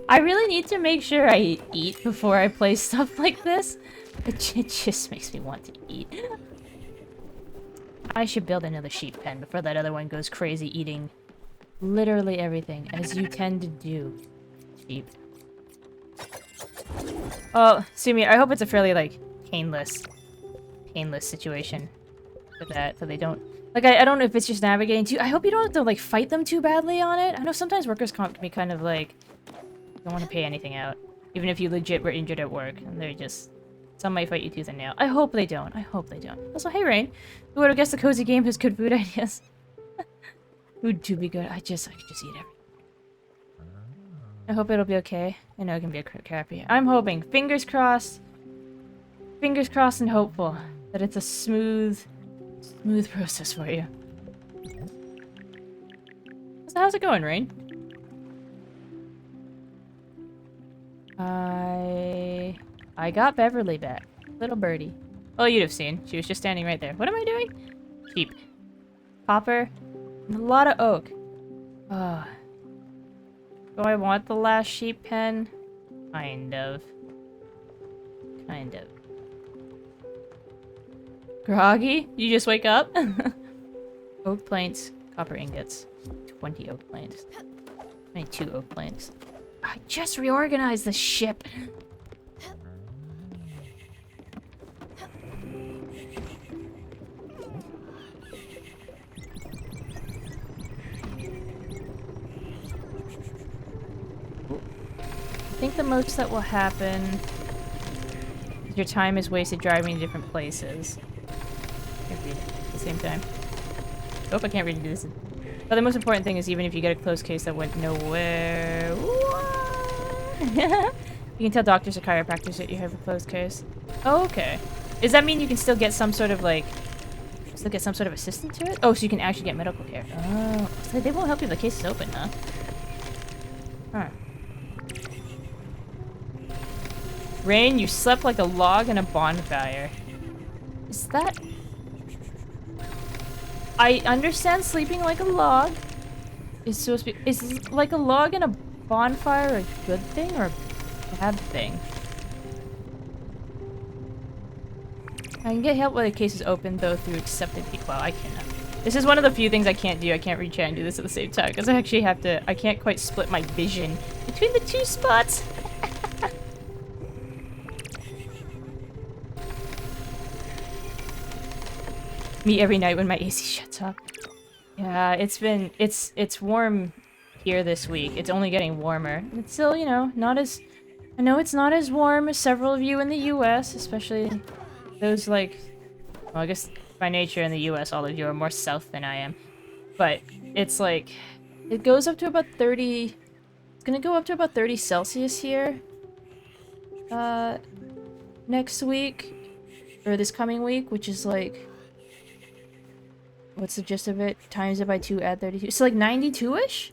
I really need to make sure I eat before I play stuff like this. It just makes me want to eat. I should build another sheep pen before that other one goes crazy eating literally everything, as you tend to do, sheep. Oh, Sumi, I hope it's a fairly, like, painless situation for that, so they don't... Like, I don't know if it's just navigating too... I hope you don't have to, like, fight them too badly on it. I know sometimes workers' comp can be kind of, like... don't want to pay anything out. Even if you legit were injured at work, and they're just... Some might fight you tooth and nail. I hope they don't. I hope they don't. Also, hey, Rain. Who would have guessed the cozy game has good food ideas? Food to be good. I could just eat everything. I hope it'll be okay. I know it can be a crappy. I'm hoping. Fingers crossed. Fingers crossed and hopeful that it's a smooth process for you. So how's it going, Rain? I got Beverly back. Little birdie. Oh, you'd have seen. She was just standing right there. What am I doing? Sheep. Copper. And a lot of oak. Oh. Do I want the last sheep pen? Kind of. Kind of. Groggy? You just wake up? Oak planks. Copper ingots. 20 oak planks. 22 oak planks. I just reorganized the ship. I think the most that will happen is your time is wasted driving to different places. Can't read it at the same time. Oh, I can't read this. But the most important thing is even if you get a closed case that went nowhere... You can tell doctors or chiropractors that you have a closed case. Oh, okay. Does that mean you can still get some sort of, like... Still get some sort of assistance to it? Oh, so you can actually get medical care. Oh. So they won't help you if the case is open, huh? Huh. Rain, you slept like a log in a bonfire. Is that... I understand sleeping like a log is supposed to be... Is like a log in a bonfire a good thing or a bad thing? I can get help when the case is open, though, through accepted people. Well, I cannot. This is one of the few things I can't do. I can't read chat and do this at the same time, because I actually have to... I can't quite split my vision between the 2 spots. Me every night when my AC shuts off. Yeah, it's warm here this week. It's only getting warmer. It's still, you know, not as... I know it's not as warm as several of you in the US, especially those, like... Well, I guess by nature in the US, all of you are more south than I am. But it's like... It goes up to about 30... It's gonna go up to about 30 Celsius here. Next week. Or this coming week, which is like... What's the gist of it? Times it by 2, add 32. So like 92-ish?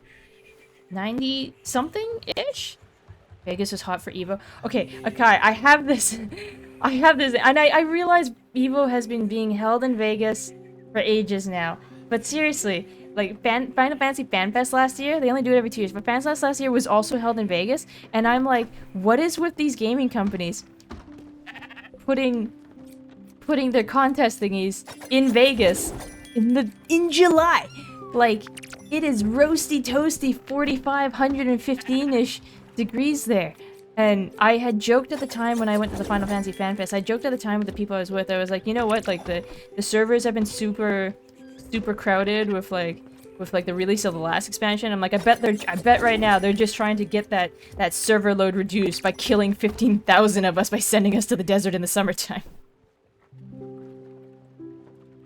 90-something-ish? Vegas is hot for Evo. Okay, Akai, I have this... I have this... And I realize Evo has been being held in Vegas for ages now. But seriously, like, Final Fantasy Fan Fest last year, they only do it every 2 years, but Fan Fest last year was also held in Vegas, and I'm like, what is with these gaming companies putting their contest thingies in Vegas in July? Like, it is roasty toasty 45, 115-ish degrees there. And I had joked at the time when I went to the Final Fantasy Fan Fest, I joked at the time with the people I was with, I was like, you know what, like the servers have been super crowded with like the release of the last expansion. I'm like, I bet right now they're just trying to get that server load reduced by killing 15,000 of us by sending us to the desert in the summertime.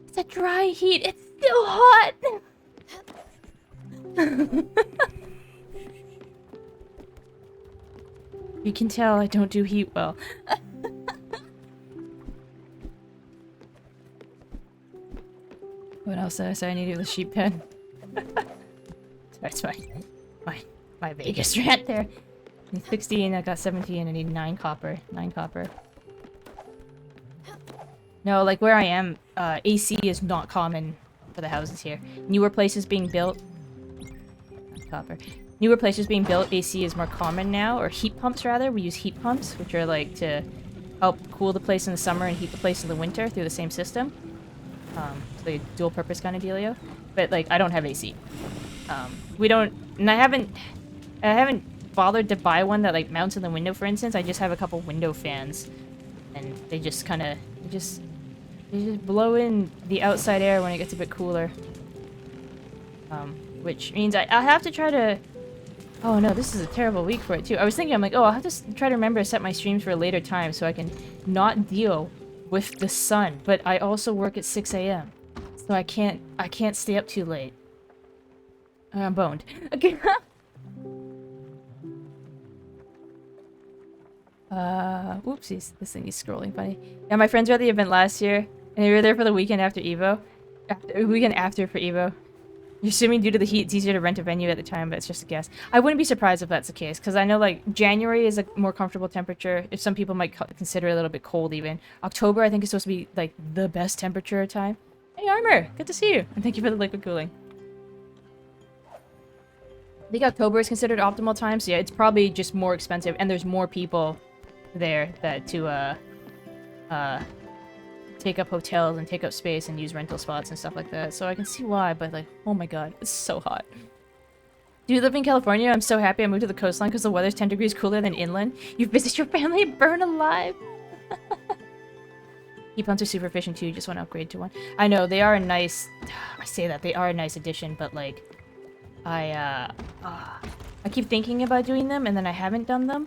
It's a dry heat. It's still hot. You can tell I don't do heat well. What else did I say I need to do with the sheep pen? That's my Vegas rant there. I need 16, I got 17, I need 9 copper. 9 copper. No, like where I am, AC is not common for the houses here. Newer places being built... Copper. Newer places being built, AC is more common now, or heat pumps rather. We use heat pumps, which are like to help cool the place in the summer and heat the place in the winter through the same system. So a dual purpose kind of dealio. But like, I don't have AC. We don't, and I haven't bothered to buy one that like mounts in the window, for instance. I just have a couple window fans, and they just kind of, they just blow in the outside air when it gets a bit cooler. Which means I'll have to try to... Oh no, this is a terrible week for it too. I was thinking, I'm like, oh, I'll have to try to remember to set my streams for a later time so I can not deal with the sun. But I also work at 6 a.m. So I can't stay up too late. I'm boned. Okay. Whoopsies. This thing is scrolling funny. Yeah, my friends were at the event last year, and they were there for the weekend after Evo. Weekend after for Evo. You're assuming due to the heat, it's easier to rent a venue at the time, but it's just a guess. I wouldn't be surprised if that's the case, because I know, like, January is a more comfortable temperature. If some people might consider it a little bit cold, even. October, I think, is supposed to be, like, the best temperature time. Hey, Armor! Good to see you! And thank you for the liquid cooling. I think October is considered optimal time, so yeah, it's probably just more expensive, and there's more people there that to, take up hotels and take up space and use rental spots and stuff like that. So I can see why, but like, oh my god, it's so hot. Do you live in California? I'm so happy I moved to the coastline because the weather's 10 degrees cooler than inland. You visit your family, burn alive. Heat pumps are super efficient too, you just want to upgrade to one. I know, they are a nice... I say that, they are a nice addition, but like... I keep thinking about doing them and then I haven't done them.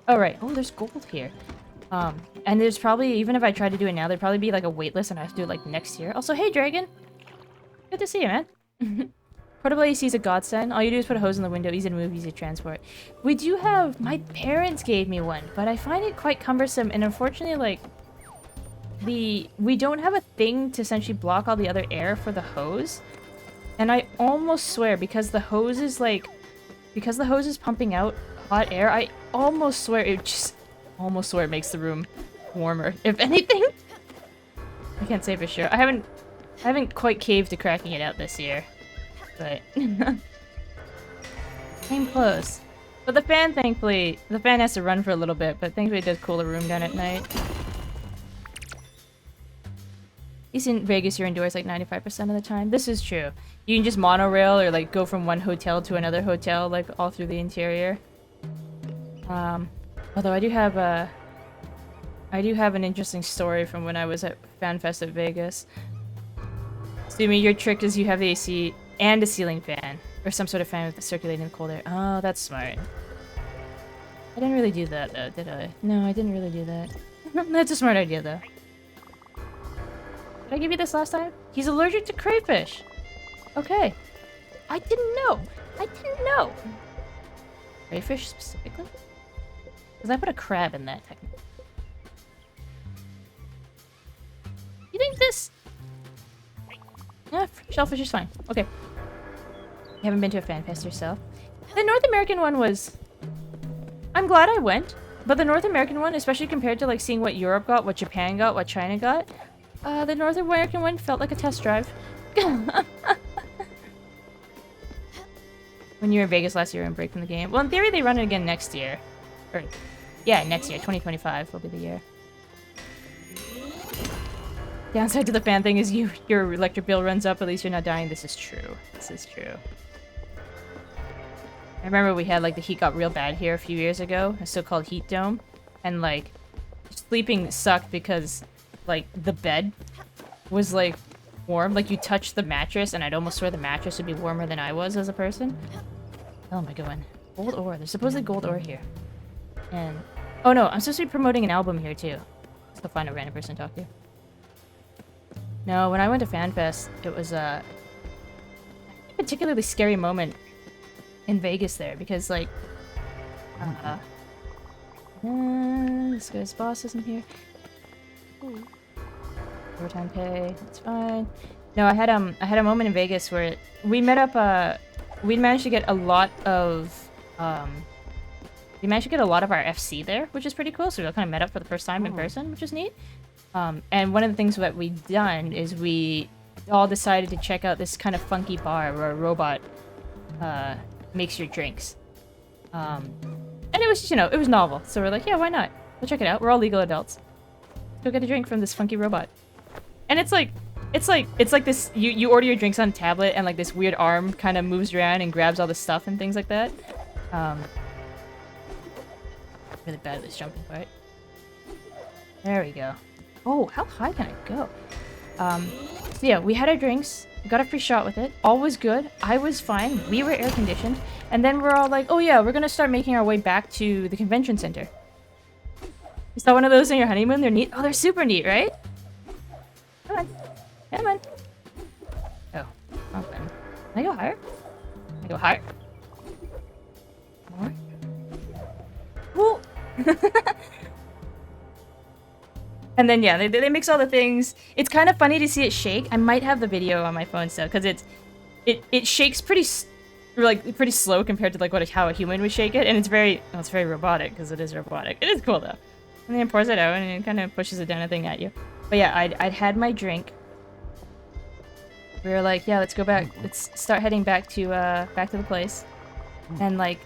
Oh right, oh there's gold here. And there's probably, even if I tried to do it now, there'd probably be like a wait list and I have to do it like next year. Also, hey Dragon! Good to see you, man. Portable AC is a godsend. All you do is put a hose in the window, easy to move, easy to transport. We do have, my parents gave me one, but I find it quite cumbersome and unfortunately like, we don't have a thing to essentially block all the other air for the hose. And I almost swear, because the hose is like, because the hose is pumping out hot air, I almost swear it makes the room warmer, if anything. I can't say for sure. I haven't quite caved to cracking it out this year, but came close. But the fan, thankfully, the fan has to run for a little bit, but thankfully it does cool the room down at night. At least in Vegas, you're indoors like 95% of the time. This is true. You can just monorail or like go from one hotel to another hotel, like all through the interior. Although I do have an interesting story from when I was at FanFest at Vegas. Sumi, your trick is you have the AC and a ceiling fan, or some sort of fan with the circulating cold air. Oh, that's smart. I didn't really do that though, did I? No, I didn't really do that. That's a smart idea though. Did I give you this last time? He's allergic to crayfish. Okay. I didn't know. I didn't know. Crayfish specifically? Because I put a crab in that, technically. You think this... Yeah, shellfish is fine. Okay. You haven't been to a fan fest yourself? The North American one was... I'm glad I went. But the North American one, especially compared to like seeing what Europe got, what Japan got, what China got, the North American one felt like a test drive. When you were in Vegas last year and break from the game. Well, in theory, they run it again next year. Or, yeah, next year. 2025 will be the year. Downside to the fan thing is your electric bill runs up. At least you're not dying. This is true. This is true. I remember we had, like, the heat got real bad here a few years ago, a so-called heat dome, and, like, sleeping sucked because, like, the bed was, like, warm. Like, you touch the mattress, and I'd almost swear the mattress would be warmer than I was as a person. Oh am I going? Gold ore. There's supposedly gold ore here. And... oh no, I'm supposed to be promoting an album here, too. Let's go find a random person to talk to. No, when I went to FanFest, it was a particularly scary moment in Vegas there, because, like, this guy's boss isn't here. Overtime pay, that's fine. No, I had a moment in Vegas where we met up, we managed to get a lot of, our FC there, which is pretty cool, so we all kind of met up for the first time in person, which is neat. And one of the things that we've done is we all decided to check out this kind of funky bar where a robot, makes your drinks. And it was just, you know, it was novel. So we're like, yeah, why not? We'll check it out. We're all legal adults. Let's go get a drink from this funky robot. And it's like this, you order your drinks on a tablet and like this weird arm kind of moves around and grabs all the stuff and things like that. Really bad at this jumping part. There we go. Oh, how high can I go? So yeah, we had our drinks. We got a free shot with it. All was good. I was fine. We were air conditioned. And then we're all like, oh yeah, we're gonna start making our way back to the convention center. You saw one of those on your honeymoon? They're neat. Oh, they're super neat, right? Come on. Come on. Oh, okay. Can I go higher? Can I go higher? More? Whoa! And then yeah, they mix all the things. It's kind of funny to see it shake. I might have the video on my phone still, because it shakes pretty slow compared to like how a human would shake it, and it's very robotic because it is robotic. It is cool though. And then it pours it out and it kind of pushes it down a thing at you. But yeah, I'd had my drink. We were like, yeah, let's go back. Let's start heading back to the place. And like,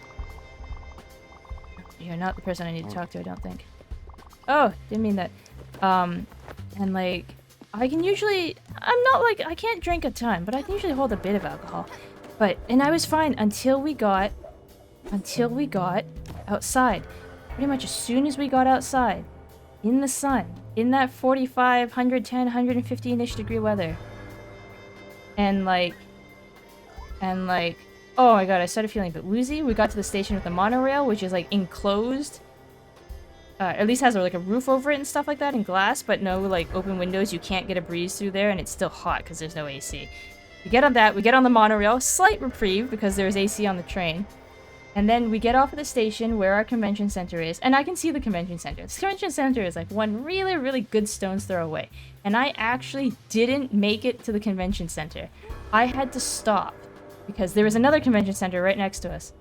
you're not the person I need to talk to, I don't think. Oh, didn't mean that. And like, I can't drink a ton, but I can usually hold a bit of alcohol. And I was fine until we got outside. Pretty much as soon as we got outside, in the sun, in that 45, 110, 115-ish degree weather. And like, oh my god, I started feeling a bit woozy. We got to the station with the monorail, which is like enclosed. At least has like a roof over it and stuff like that, and glass, but no like open windows. You can't get a breeze through there, and it's still hot because there's no AC. We get on that, we get on the monorail, slight reprieve because there's AC on the train. And then we get off at the station where our convention center is, and I can see the convention center. This convention center is like one really, really good stone's throw away. And I actually didn't make it to the convention center. I had to stop because there was another convention center right next to us.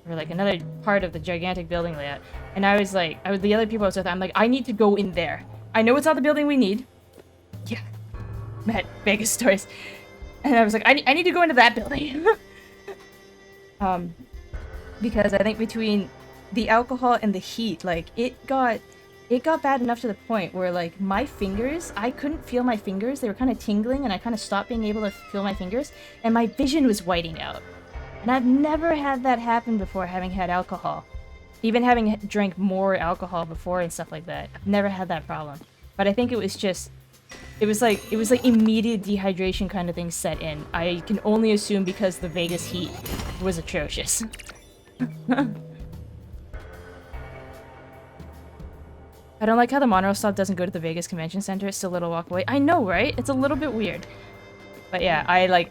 Or like another part of the gigantic building layout. And I was like, the other people I was with, I'm like, I need to go in there. I know it's not the building we need. Yeah. Met Vegas stories. And I was like, I need to go into that building. Because I think between the alcohol and the heat, like, it got bad enough to the point where, like, my fingers, I couldn't feel my fingers. They were kind of tingling, and I kind of stopped being able to feel my fingers. And my vision was whiting out. And I've never had that happen before, having had alcohol. Even having drank more alcohol before and stuff like that. I've never had that problem. But I think it was just... It was like immediate dehydration kind of thing set in. I can only assume because the Vegas heat was atrocious. I don't like how the monorail stop doesn't go to the Vegas Convention Center. It's still a little walk away. I know, right? It's a little bit weird. But yeah,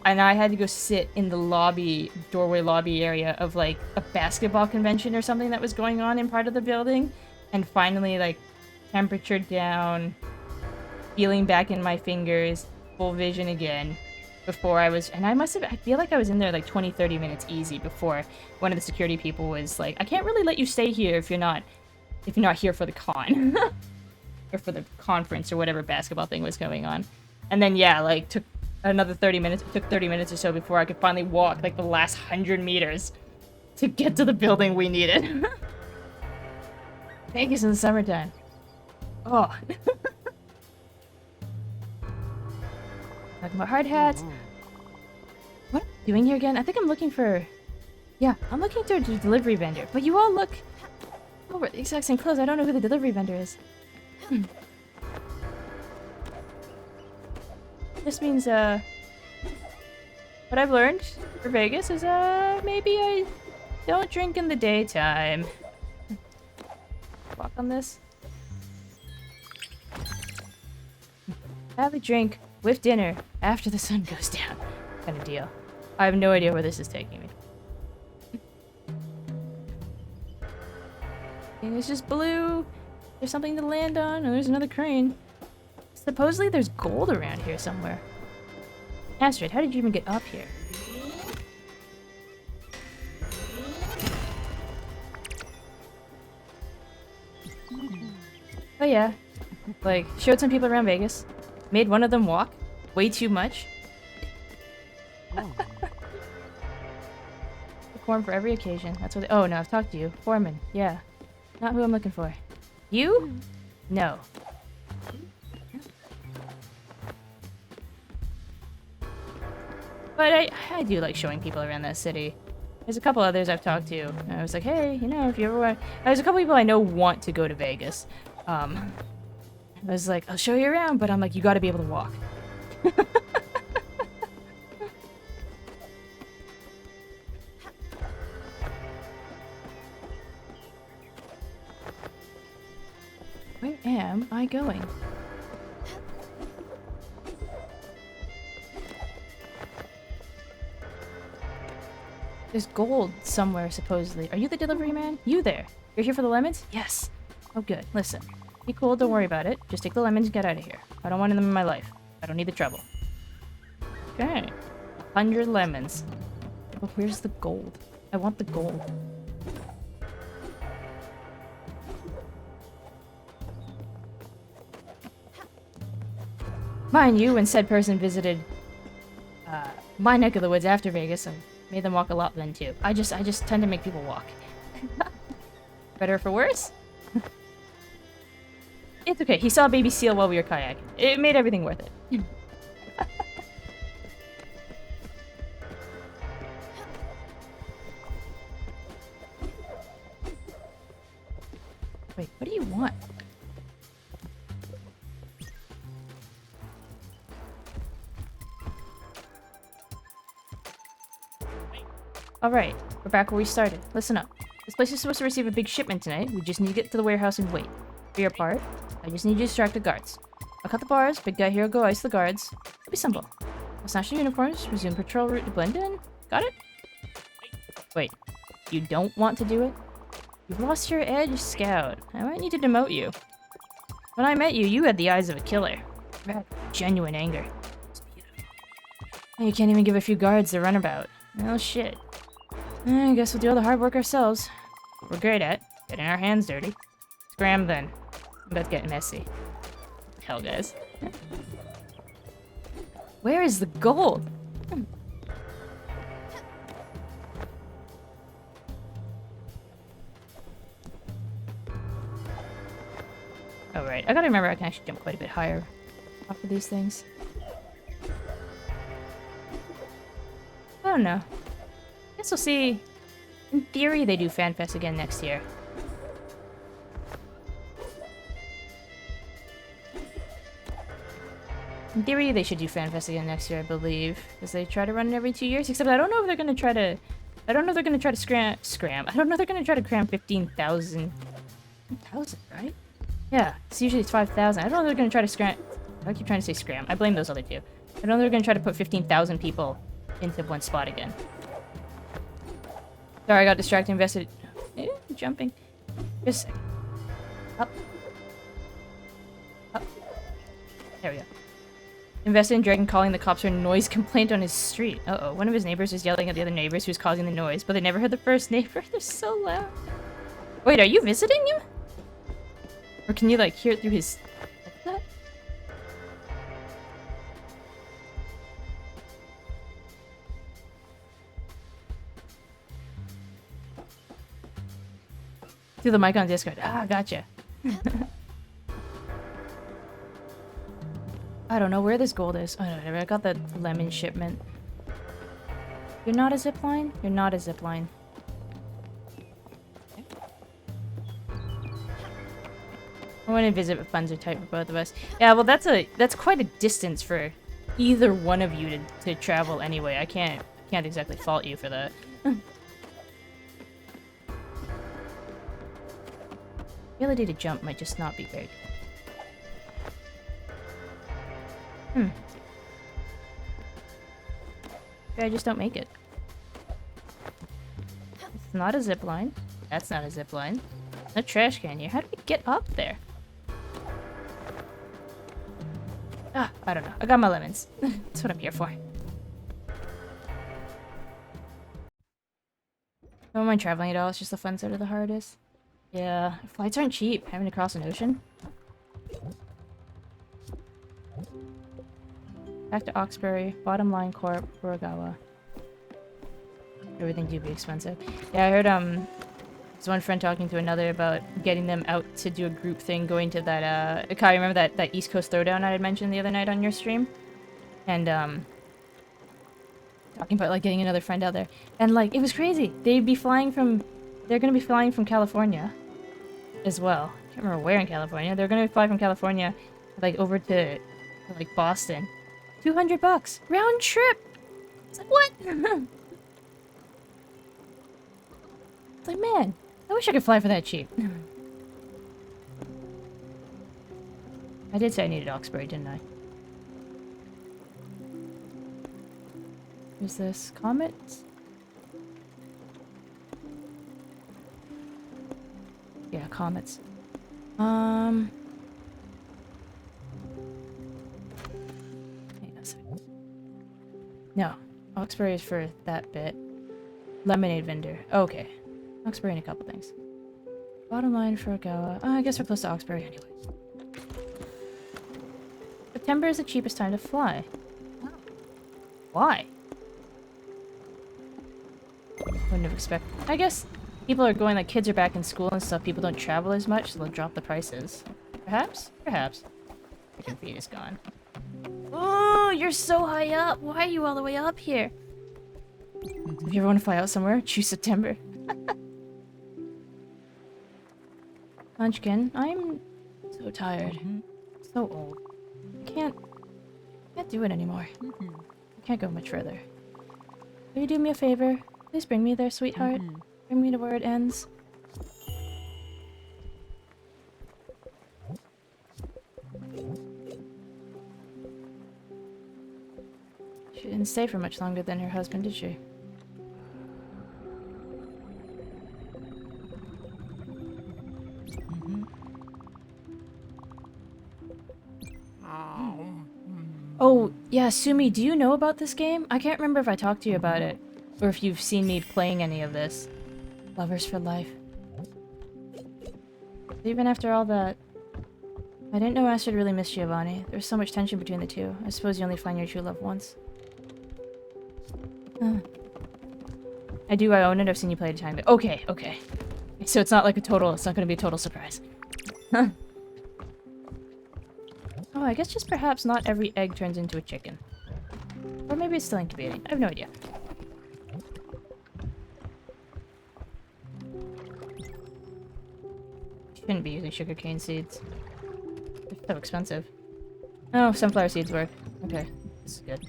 and I had to go sit in the doorway lobby area of like a basketball convention or something that was going on in part of the building. And finally, like, temperature down, feeling back in my fingers, full vision again. Before I feel like I was in there like 20-30 minutes easy before one of the security people was like, I can't really let you stay here if you're not here for the con. Or for the conference or whatever basketball thing was going on. And then yeah, like took another 30 minutes. It took 30 minutes or so before I could finally walk like the last 100 meters to get to the building we needed. Vegas in the summertime. Oh. Talking about hard hats. What am I doing here again? I think I'm looking for Yeah, I'm looking through the delivery vendor, but you all look... Oh, we're the exact same clothes. I don't know who the delivery vendor is. This means, what I've learned for Vegas is, maybe I don't drink in the daytime. Walk on this. Have a drink with dinner after the sun goes down. Kind of deal. I have no idea where this is taking me. And it's just blue. There's something to land on, and there's another crane. Supposedly there's gold around here somewhere. Astrid, how did you even get up here? Oh yeah. Like, showed some people around Vegas. Made one of them walk. Way too much. Perform for every occasion. That's what they— oh no, I've talked to you. Foreman. Yeah. Not who I'm looking for. You? No. But I do like showing people around that city. There's a couple others I've talked to. And I was like, hey, you know, if you ever want... There's a couple people I know want to go to Vegas. I was like, I'll show you around, but I'm like, you gotta be able to walk. Where am I going? There's gold somewhere, supposedly. Are you the delivery man? You there. You're here for the lemons? Yes. Oh, good. Listen. Be cool, don't worry about it. Just take the lemons and get out of here. I don't want them in my life. I don't need the trouble. Okay. 100 lemons. But where's the gold? I want the gold. Mind you, when said person visited my neck of the woods after Vegas, I made them walk a lot then too. I just tend to make people walk. Better for worse? It's okay. He saw a baby seal while we were kayaking. It made everything worth it. Wait, what do you want? Alright, we're back where we started. Listen up. This place is supposed to receive a big shipment tonight. We just need to get to the warehouse and wait. For your part, I just need you to distract the guards. I'll cut the bars, big guy here will go ice the guards. It'll be simple. I'll snatch the uniforms, resume patrol route to blend in. Got it? Wait, you don't want to do it? You've lost your edge, Scout. I might need to demote you. When I met you, you had the eyes of a killer. You had genuine anger. It's beautiful. And you can't even give a few guards the runabout. Well, shit. I guess we'll do all the hard work ourselves. What we're great at getting our hands dirty. Scram then. I'm about to get messy. Hell, guys. Where is the gold? Oh, right. I gotta remember I can actually jump quite a bit higher off of these things. I don't know. Guess we'll see. In theory, they do FanFest again next year. In theory, they should do FanFest again next year, I believe. Because they try to run it every 2 years. Except I don't know if they're gonna try to... I don't know if they're gonna try to scram. I don't know if they're gonna try to cram 15,000... 1,000, right? Yeah, it's usually 5,000. I don't know if they're gonna try to scram... I keep trying to say scram. I blame those other two. I don't know if they're gonna try to put 15,000 people into one spot again. Sorry, I got distracted. Invested. Jumping. Just a second. Up. Up. There we go. Invested in Dragon calling the cops for a noise complaint on his street. Uh-oh. One of his neighbors was yelling at the other neighbors who's causing the noise, but they never heard the first neighbor. They're so loud. Wait, are you visiting him? Or can you, like, hear it through his... Like that? Through the mic on Discord. Ah, gotcha. I don't know where this gold is. Oh, no, I got the lemon shipment. You're not a zipline? You're not a zipline. I want to visit, but funds are tight for both of us. Yeah, well, that's quite a distance for either one of you to travel anyway. I can't exactly fault you for that. Ability to jump might just not be big. Maybe I just don't make it. It's not a zip line. That's not a zip line. No trash can here. How do we get up there? Ah, I don't know. I got my lemons. That's what I'm here for. Don't mind traveling at all. It's just the fun side of the hardest. Yeah, flights aren't cheap. Having to cross an ocean. Back to Oxbury. Bottom line Corp. Furugawa. Everything do be expensive. Yeah, I heard there's one friend talking to another about getting them out to do a group thing, going to that Kai, remember that East Coast Throwdown I had mentioned the other night on your stream? And talking about like getting another friend out there. And like it was crazy. They're gonna be flying from California as well. I can't remember where in California. They're gonna fly from California like over to like Boston. $200 round trip. It's like what? It's like, man, I wish I could fly for that cheap. I did say I needed Oxbury, didn't I? Is this Comet? Yeah, comets. Hang on a second. No, Oxbury is for that bit. Lemonade vendor. Okay. Oxbury and a couple things. Bottom line for Furugawa. I guess we're close to Oxbury anyway. September is the cheapest time to fly. Why? Wouldn't have expected. I guess people are going, like, kids are back in school and stuff. People don't travel as much, so they'll drop the prices. Perhaps? Perhaps. Freaking feed is gone. Oh, you're so high up. Why are you all the way up here? If you ever want to fly out somewhere, choose September. Munchkin, I'm so tired. So old. I can't do it anymore. I can't go much further. Will you do me a favor? Please bring me there, sweetheart. Bring me to where it ends. She didn't stay for much longer than her husband, did she? Oh, yeah, Sumi, do you know about this game? I can't remember if I talked to you about it, or if you've seen me playing any of this. Lovers for life. Even after all that, I didn't know Astrid really missed Giovanni. There was so much tension between the two. I suppose you only find your true love once. I own it. I've seen you play it a time. But okay, okay. So it's not like it's not gonna be a total surprise. Oh, I guess just perhaps not every egg turns into a chicken. Or maybe it's still incubating. I have no idea. Shouldn't be using sugarcane seeds. They're so expensive. Oh, sunflower seeds work. Okay, this is good.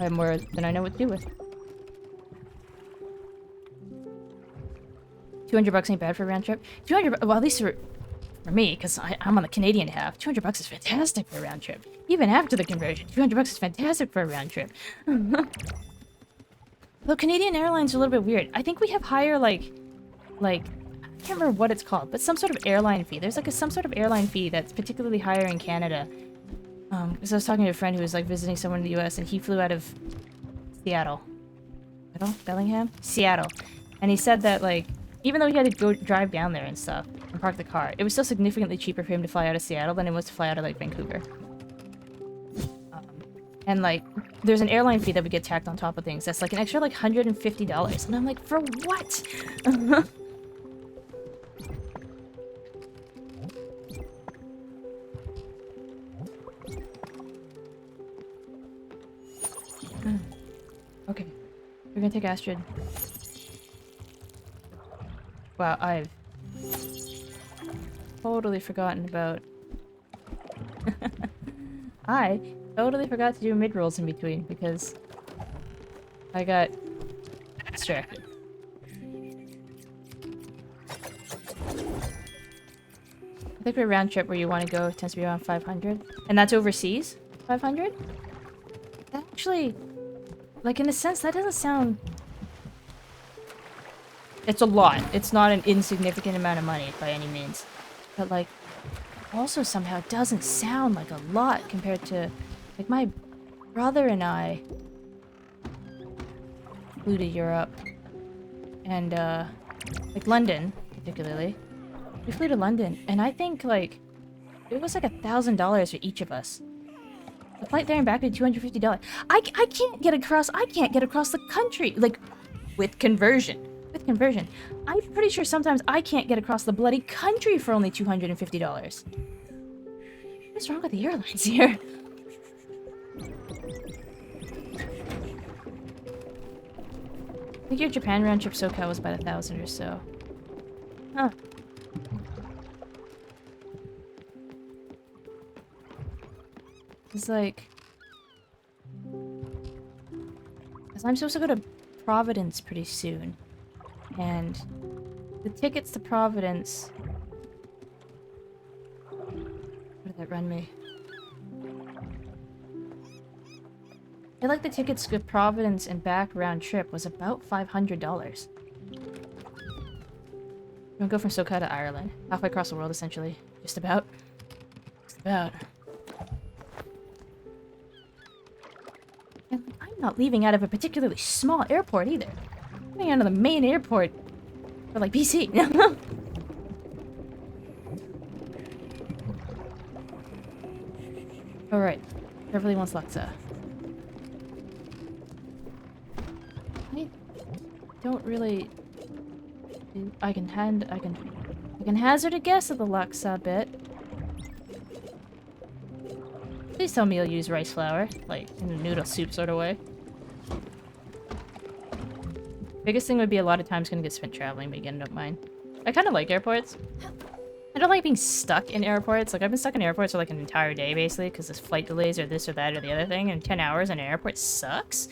I have more than I know what to do with. $200 ain't bad for a round trip. 200, well, at least for me, because I'm on the Canadian half. $200 is fantastic for a round trip. Even after the conversion, $200 is fantastic for a round trip. Though Canadian Airlines are a little bit weird. I think we have higher, like, I can't remember what it's called, but some sort of airline fee. There's like some sort of airline fee that's particularly higher in Canada. Because I was talking to a friend who was like visiting someone in the US, and he flew out of Seattle. Bellingham? Seattle. And he said that, like, even though he had to go drive down there and stuff, and park the car, it was still significantly cheaper for him to fly out of Seattle than it was to fly out of, like, Vancouver. And, like, there's an airline fee that would get tacked on top of things. That's, like, an extra, like, $150. And I'm like, for what? Okay. We're gonna take Astrid. Wow, totally forgotten about. I totally forgot to do mid-rolls in between because I got distracted. I think for a round trip where you want to go tends to be around 500. And that's overseas? 500? Actually, like in a sense, that doesn't sound... It's a lot. It's not an insignificant amount of money by any means. But like, also somehow doesn't sound like a lot compared to... Like my brother and I flew to Europe. And like London, particularly. We flew to London, and I think, like, it was like $1,000 for each of us. The flight there and back was $250. I can't get across, the country, like, with conversion. With conversion. I'm pretty sure sometimes I can't get across the bloody country for only $250. What's wrong with the airlines here? I think your Japan round trip SoCal was about 1,000 or so. Huh. It's like... Because I'm supposed to go to Providence pretty soon. And the tickets to Providence... What did that run me? I feel like the tickets to Providence and back round trip was about $500. I'm gonna go from SoCal to Ireland. Halfway across the world, essentially. Just about. Just about. And I'm not leaving out of a particularly small airport either. I'm leaving out of the main airport for like BC. Alright. Beverly wants L.Y.K.A.I.O.S. I don't really... I can hazard a guess at the L.Y.K.A.I.O.S bit. Please tell me you'll use rice flour, like in a noodle soup sort of way. Biggest thing would be a lot of time's gonna get spent traveling, but again, don't mind. I kind of like airports. I don't like being stuck in airports. Like, I've been stuck in airports for like an entire day, basically, because there's flight delays or this or that or the other thing, and 10 hours in an airport sucks.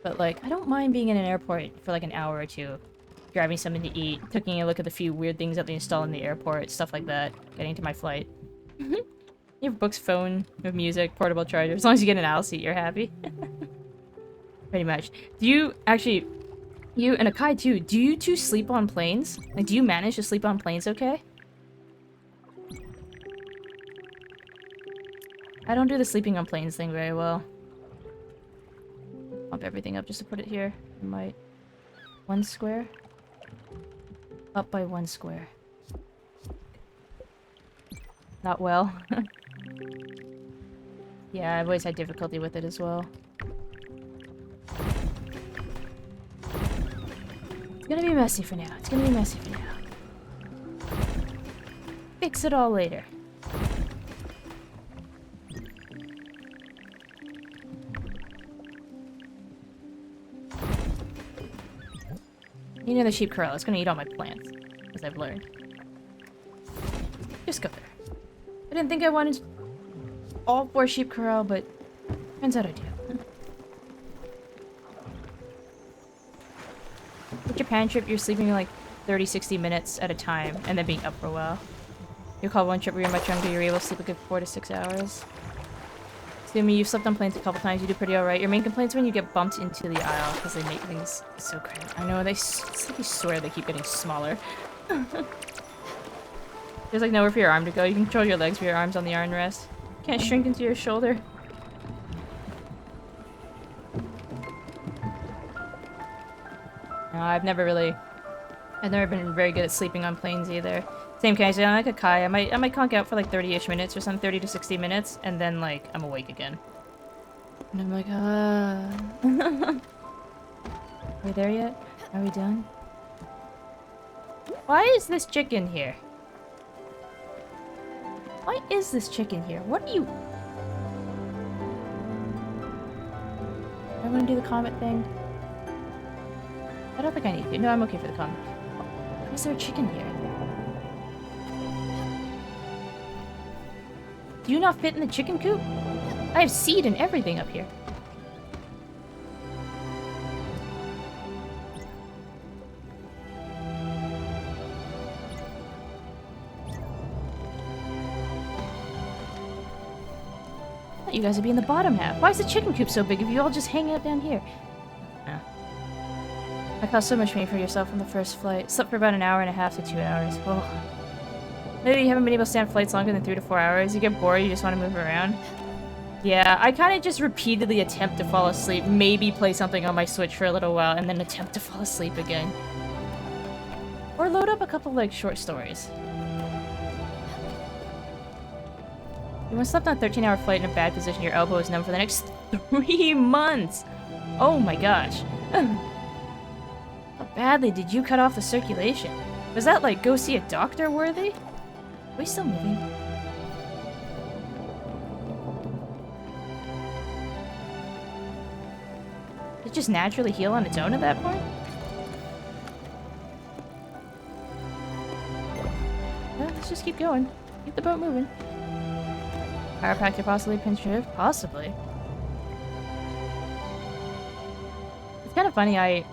But, like, I don't mind being in an airport for like an hour or two. Grabbing something to eat, taking a look at the few weird things that they install in the airport, stuff like that. Getting to my flight. You have books, phone, with music, portable charger. As long as you get an aisle seat, you're happy. Pretty much. Do you actually... You and L.Y.K.A.I too, do you two sleep on planes? Like, do you manage to sleep on planes okay? I don't do the sleeping on planes thing very well. Pump everything up just to put it here. I might. 1 square? Up by 1 square. Not well. Yeah, I've always had difficulty with it as well. It's gonna be messy for now. It's gonna be messy for now. Fix it all later. You know the sheep corral. It's gonna eat all my plants, as I've learned. Just go there. I didn't think I wanted all 4 sheep corral, but turns out I do. With Japan trip, you're sleeping like 30-60 minutes at a time, and then being up for a while. You call one trip where you're much younger, you're able to sleep a good 4 to 6 hours. Assuming you've slept on planes a couple times, you do pretty alright. Your main complaint's when you get bumped into the aisle, because they make things so cramped. I know, it's like you swear they keep getting smaller. There's like nowhere for your arm to go. You can control your legs with your arms on the armrest. Can't shrink into your shoulder. No, I've never been very good at sleeping on planes either. Same case, I like L.Y.K.A.I, I might conk out for like 30-ish minutes or something, 30 to 60 minutes, and then like I'm awake again. And I'm like, Are we there yet? Are we done? Why is this chicken here? Why is this chicken here? What are you... I want to do the comment thing. I don't think I need to. No, I'm okay for the comment. Why is there a chicken here? Do you not fit in the chicken coop? I have seed and everything up here. I thought you guys would be in the bottom half. Why is the chicken coop so big if you all just hang out down here? Oh. I caused so much pain for yourself on the first flight. Slept for about an hour and a half to 2 hours. Oh. Maybe you haven't been able to stand flights longer than 3 to 4 hours. You get bored, you just want to move around. Yeah, I kind of just repeatedly attempt to fall asleep. Maybe play something on my Switch for a little while, and then attempt to fall asleep again. Or load up a couple, like, short stories. You once slept on a 13-hour flight in a bad position. Your elbow is numb for the next 3 months! Oh my gosh. How badly did you cut off the circulation? Was that, like, go see a doctor worthy? Are we still moving? Did it just naturally heal on its own at that point? Well, let's just keep going. Keep the boat moving. Chiropractor possibly, pinch shift? Possibly. It's kind of funny, I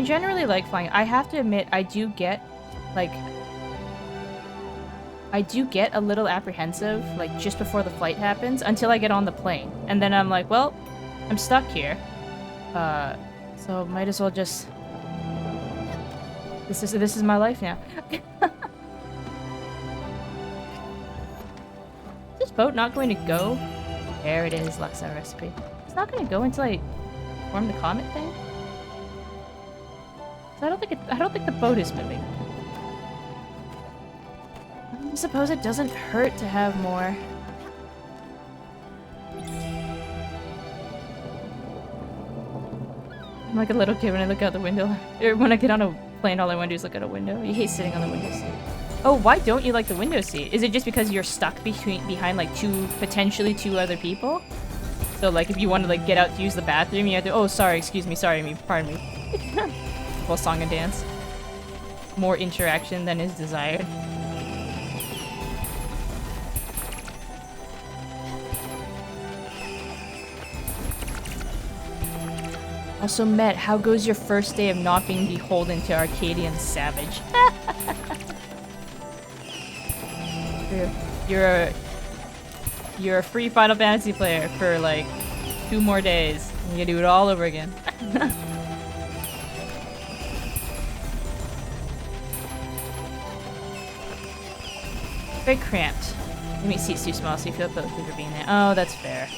generally like flying. I have to admit, I do get, like... I do get a little apprehensive, like, just before the flight happens, until I get on the plane. And then I'm like, well, I'm stuck here. So might as well just... This is my life now. Is this boat not going to go? There it is, L.Y.K.A.I.O.S recipe. It's not going to go until I form the comet thing? So I don't think the boat is moving. I suppose it doesn't hurt to have more. I'm like a little kid when I look out the window. Or when I get on a plane, all I want to do is look out a window. You hate sitting on the window seat. Oh, why don't you like the window seat? Is it just because you're stuck behind like potentially two other people? So like if you want to like get out to use the bathroom, you have to, oh sorry, excuse me, pardon me. Whole song and dance. More interaction than is desired. Also, Met, how goes your first day of not being beholden to Arcadian Savage? You're a free Final Fantasy player for like 2 more days. And you do it all over again. Very cramped. Maybe seat's too small, so you feel both people being there. Oh, that's fair.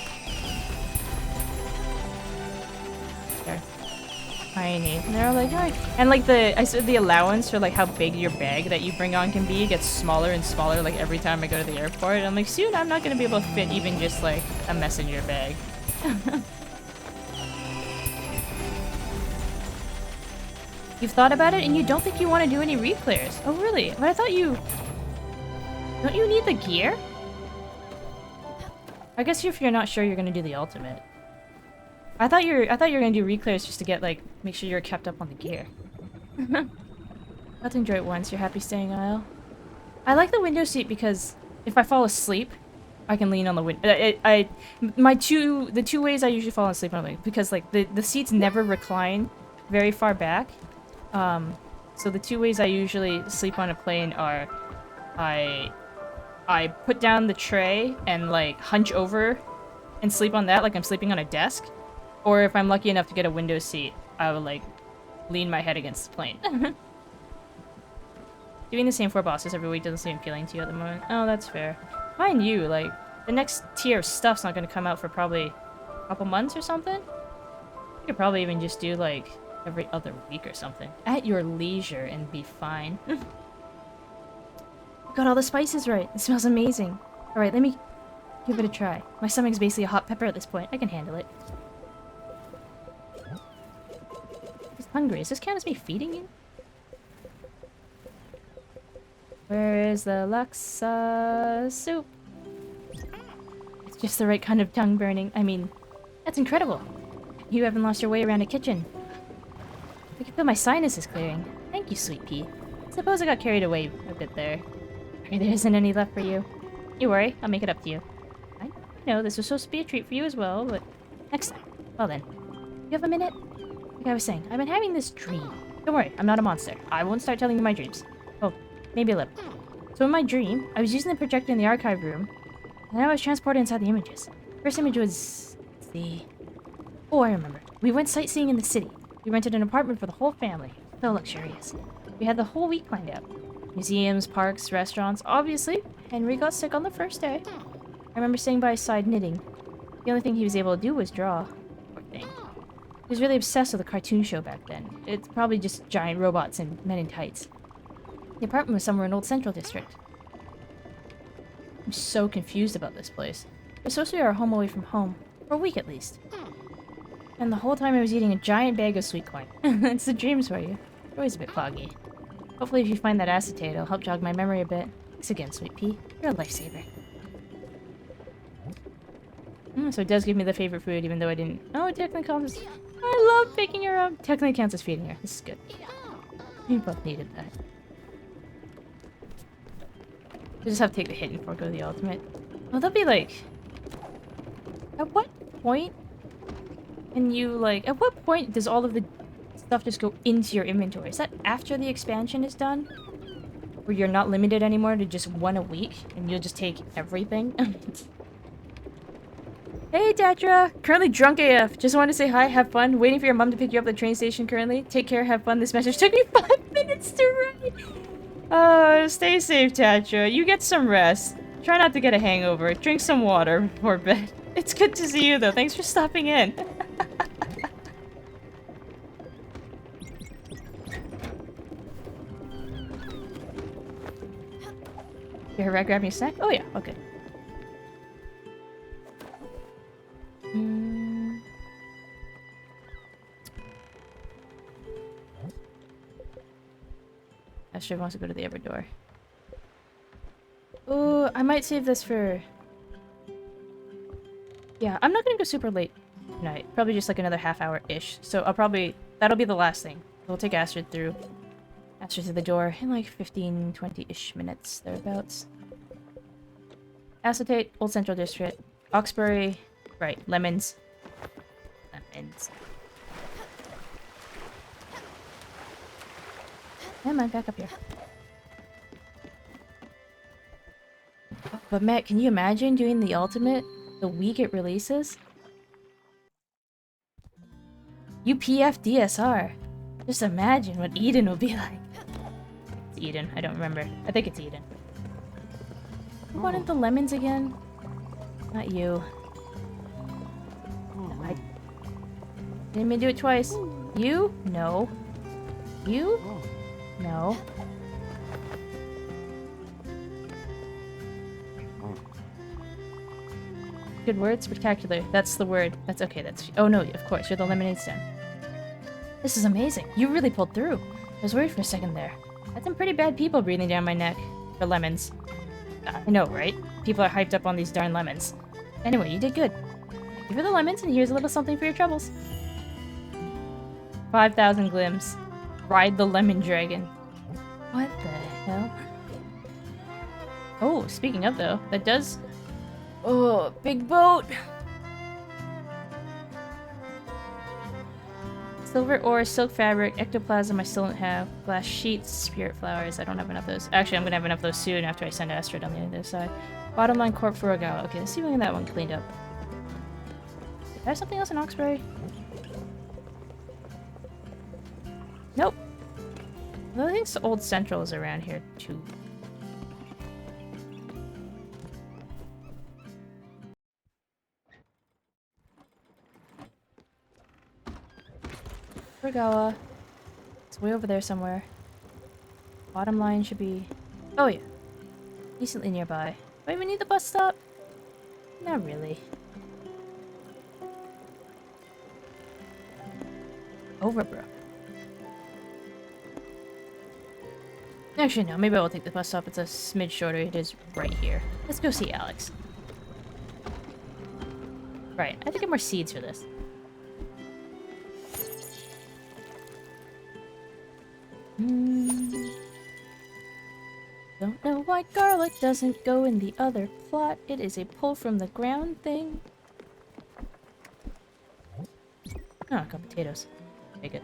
Tiny. And they're all like, alright. And like I said the allowance for like how big your bag that you bring on can be gets smaller and smaller like every time I go to the airport. I'm like, soon I'm not gonna be able to fit even just like a messenger bag. You've thought about it and you don't think you want to do any replayers. Oh really? But I thought you... Don't you need the gear? I guess if you're not sure you're gonna do the ultimate. I thought you were gonna do reclares just to get like make sure you're kept up on the gear. Got to enjoy it once. You're happy staying aisle. I like the window seat because if I fall asleep, I can lean on the window. The two ways I usually fall asleep on the because like the seats never recline very far back. So the 2 ways I usually sleep on a plane are I put down the tray and like hunch over and sleep on that like I'm sleeping on a desk. Or if I'm lucky enough to get a window seat, I will like lean my head against the plane. Doing the same 4 bosses every week doesn't seem appealing to you at the moment. Oh, that's fair. Mind you, like, the next tier of stuff's not gonna come out for probably a couple months or something. You could probably even just do like every other week or something. At your leisure and be fine. Got all the spices right. It smells amazing. Alright, let me give it a try. My stomach's basically a hot pepper at this point. I can handle it. Hungry. Is this count as me feeding you? Where is the laksa soup? It's just the right kind of tongue burning. I mean, that's incredible. You haven't lost your way around a kitchen. I can feel my sinuses clearing. Thank you, sweet pea. Suppose I got carried away a bit there. There isn't any left for you. you worry. I'll make it up to you. I know this was supposed to be a treat for you as well, but next time. Well then. You have a minute? Like I was saying, I've been having this dream. Don't worry, I'm not a monster. I won't start telling you my dreams. Oh, maybe a little. So in my dream, I was using the projector in the archive room, and I was transported inside the images. First image was... let's see... Oh, I remember. We went sightseeing in the city. We rented an apartment for the whole family. So luxurious. We had the whole week planned out. Museums, parks, restaurants. Obviously, Henry got sick on the first day. I remember staying by his side knitting. The only thing he was able to do was draw. Poor thing. He was really obsessed with a cartoon show back then. It's probably just giant robots and men in tights. The apartment was somewhere in Old Central District. I'm so confused about this place. It was supposed to be our home away from home. For a week at least. And the whole time I was eating a giant bag of sweet corn. It's the dreams for you. They're always a bit foggy. Hopefully if you find that acetate, it'll help jog my memory a bit. Thanks again, Sweet Pea. You're a lifesaver. So it does give me the favorite food, even though I didn't... Oh, it technically counts as... I love picking her up. Technically counts as feeding her. This is good. We both needed that. We just have to take the hit and forego the ultimate. Well, that'll be like... At what point... can you, like... At what point does all of the stuff just go into your inventory? Is that after the expansion is done? Where you're not limited anymore to just one a week, and you'll just take everything? Hey, Tetra! Currently drunk AF. Just wanted to say hi, have fun. Waiting for your mom to pick you up at the train station currently. Take care, have fun. This message took me 5 minutes to write. Stay safe, Tetra. You get some rest. Try not to get a hangover. Drink some water before bed. It's good to see you, though. Thanks for stopping in. You're right, grab me a snack? Oh, yeah. Okay. Astrid wants to go to the other door. Oh, I might save this for... Yeah, I'm not gonna go super late tonight. Probably just like another half hour-ish. So I'll probably... That'll be the last thing. We'll take Astrid through the door in like 15, 20-ish minutes, thereabouts. Acetate, Old Central District. Oxbury. Right, lemons. Lemons. Never mind, back up here. But Matt, can you imagine doing the ultimate the week it releases? UPF DSR. Just imagine what Eden will be like. It's Eden, I don't remember. I think it's Eden. Who wanted the lemons again? Not you. I didn't mean to do it twice. You? No. You? No. Good word? Spectacular. That's the word. That's okay, that's... Oh no, of course, you're the lemonade stand. This is amazing. You really pulled through. I was worried for a second there. That's some pretty bad people breathing down my neck. For lemons. I know, right? People are hyped up on these darn lemons. Anyway, you did good. Thank you for the lemons, and here's a little something for your troubles. 5,000 glims. Ride the lemon dragon. What the hell? Oh, speaking of though, that does... Oh, big boat! Silver ore, silk fabric, ectoplasm I still don't have. Glass sheets, spirit flowers, I don't have enough of those. Actually, I'm gonna have enough of those soon after I send Astrid on the other side. Bottom line corp for Furugawa. Okay, let's see if we can get that one cleaned up. Did I have something else in Oxbury? Nope. Well, I think Old Central is around here too. Furugawa. It's way over there somewhere. Bottom line should be... Oh yeah. Decently nearby. Wait, we need the bus stop? Not really. Overbrook. Actually, no. Maybe I will take the bus stop. It's a smidge shorter. It is right here. Let's go see Alex. Right. I have to get more seeds for this. Don't know why garlic doesn't go in the other plot. It is a pull from the ground thing. Oh, I got potatoes. Take it.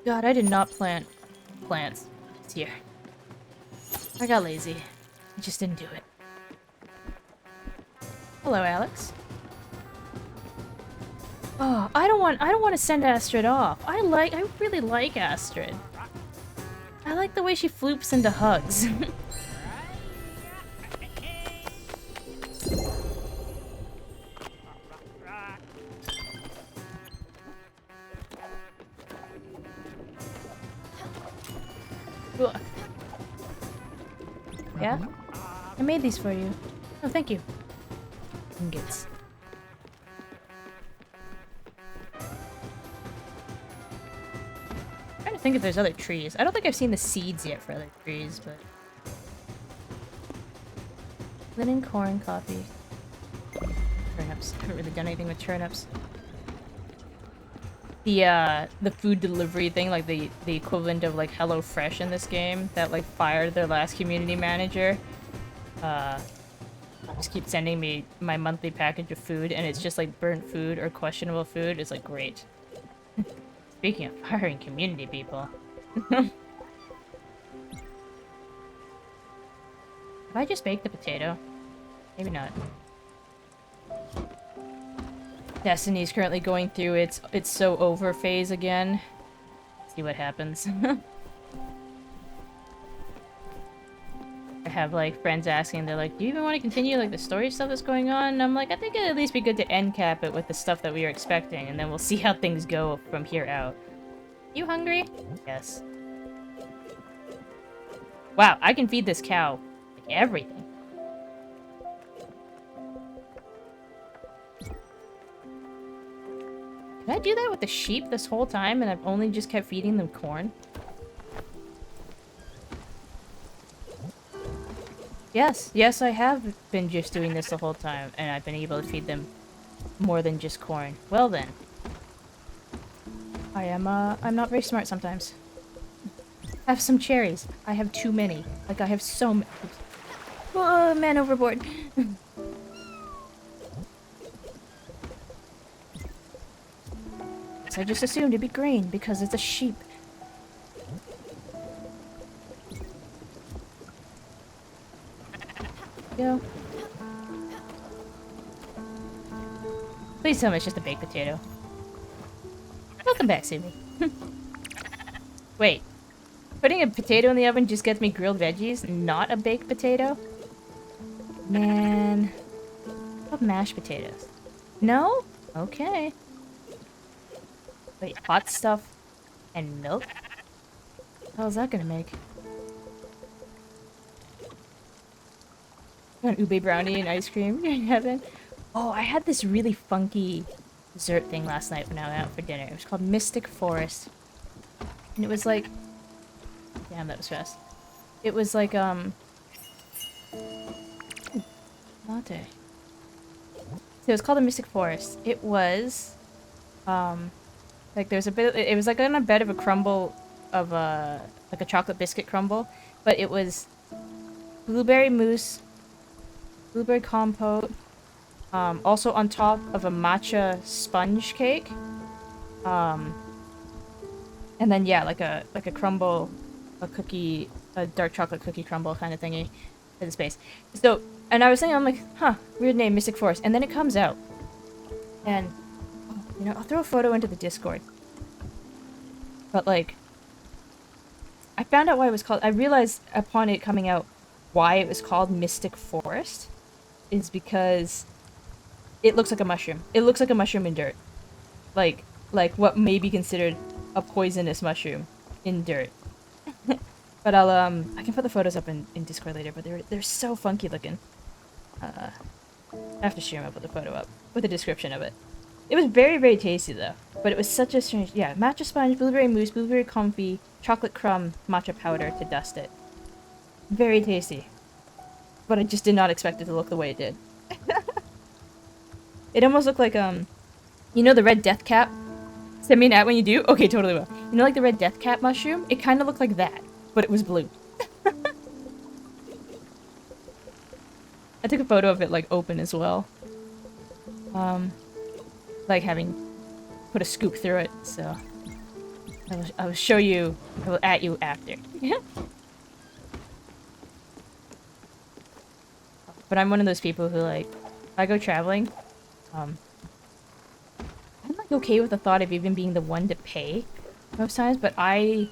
God, I did not plant plants this year. I got lazy. I just didn't do it. Hello, Alex. Oh, I don't want to send Astrid off. I really like Astrid. I like the way she floops into hugs. Yeah? I made these for you. Oh, thank you. Ingots. I'm trying to think if there's other trees. I don't think I've seen the seeds yet for other trees, but... Linen, corn, coffee. Turnips. I haven't really done anything with turnips. The food delivery thing, like the equivalent of like HelloFresh in this game, that like fired their last community manager. Just keep sending me my monthly package of food, and it's just like burnt food or questionable food. It's like great. Speaking of firing community people. Have I just baked the potato? Maybe not. Destiny's currently going through its so over phase again. See what happens. I have like friends asking, they're like, do you even want to continue like the story stuff that's going on? And I'm like, I think it'd at least be good to end cap it with the stuff that we are expecting, and then we'll see how things go from here out. You hungry? Yes. Wow, I can feed this cow like everything. Did I do that with the sheep this whole time and I've only just kept feeding them corn? Yes, yes, I have been just doing this the whole time, and I've been able to feed them more than just corn. Well then. I'm not very smart sometimes. I have some cherries. I have too many. Like, I have so many. Whoa, man overboard. I just assumed it'd be green because it's a sheep. Go. Please tell me it's just a baked potato. Welcome back, Sumi. Wait. Putting a potato in the oven just gets me grilled veggies, not a baked potato? Man. I love mashed potatoes. No? Okay. Wait, hot stuff and milk? What the hell is that gonna make? An ube brownie and ice cream in heaven. Oh, I had this really funky dessert thing last night when I went out for dinner. It was called Mystic Forest. And it was like... Damn, that was fast. It was like, latte. So it was called a Mystic Forest. It was, like there's a bit, it was like on a bed of a crumble of like a chocolate biscuit crumble, but it was blueberry mousse, blueberry compote, also on top of a matcha sponge cake, and then yeah, like a crumble, a cookie, a dark chocolate cookie crumble kind of thingy in the space. So, and I was thinking, I'm like, huh, weird name, Mystic Forest, and then it comes out, and you know, I'll throw a photo into the Discord. But like, I found out why it was called. I realized upon it coming out why it was called Mystic Forest is because it looks like a mushroom. It looks like a mushroom in dirt. Like what may be considered a poisonous mushroom in dirt. But I'll I can put the photos up in Discord later, but they're so funky looking. After stream I'll put the photo up with a description of it. It was very, very tasty though. But it was such a strange, yeah, matcha sponge, blueberry mousse, blueberry comfy, chocolate crumb, matcha powder to dust it. Very tasty. But I just did not expect it to look the way it did. It almost looked like, you know the red death cap? Send me an ad when you do? Okay, totally will. You know like the red death cap mushroom? It kind of looked like that, but it was blue. I took a photo of it like open as well. Like having put a scoop through it, so I will show you, I will at you after. But I'm one of those people who like, if I go traveling, I'm like okay with the thought of even being the one to pay most times, but I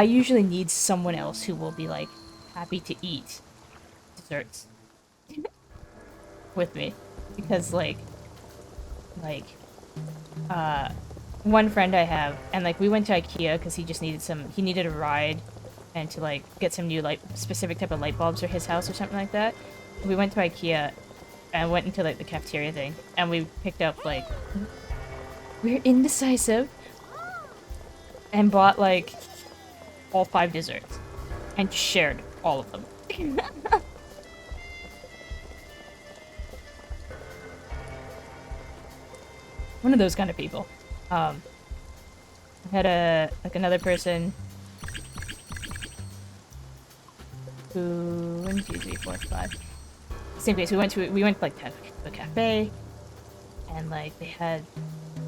usually need someone else who will be like happy to eat desserts with me, because like one friend I have, and like we went to IKEA because he needed a ride and to like get some new like specific type of light bulbs for his house or something like that. We went to IKEA and went into like the cafeteria thing, and we picked up like, we're indecisive, and bought like all 5 desserts and shared all of them. One of those kind of people. I had another person who 1, 2, 3, 4, 5. Same place. We went to like to the cafe, and like they had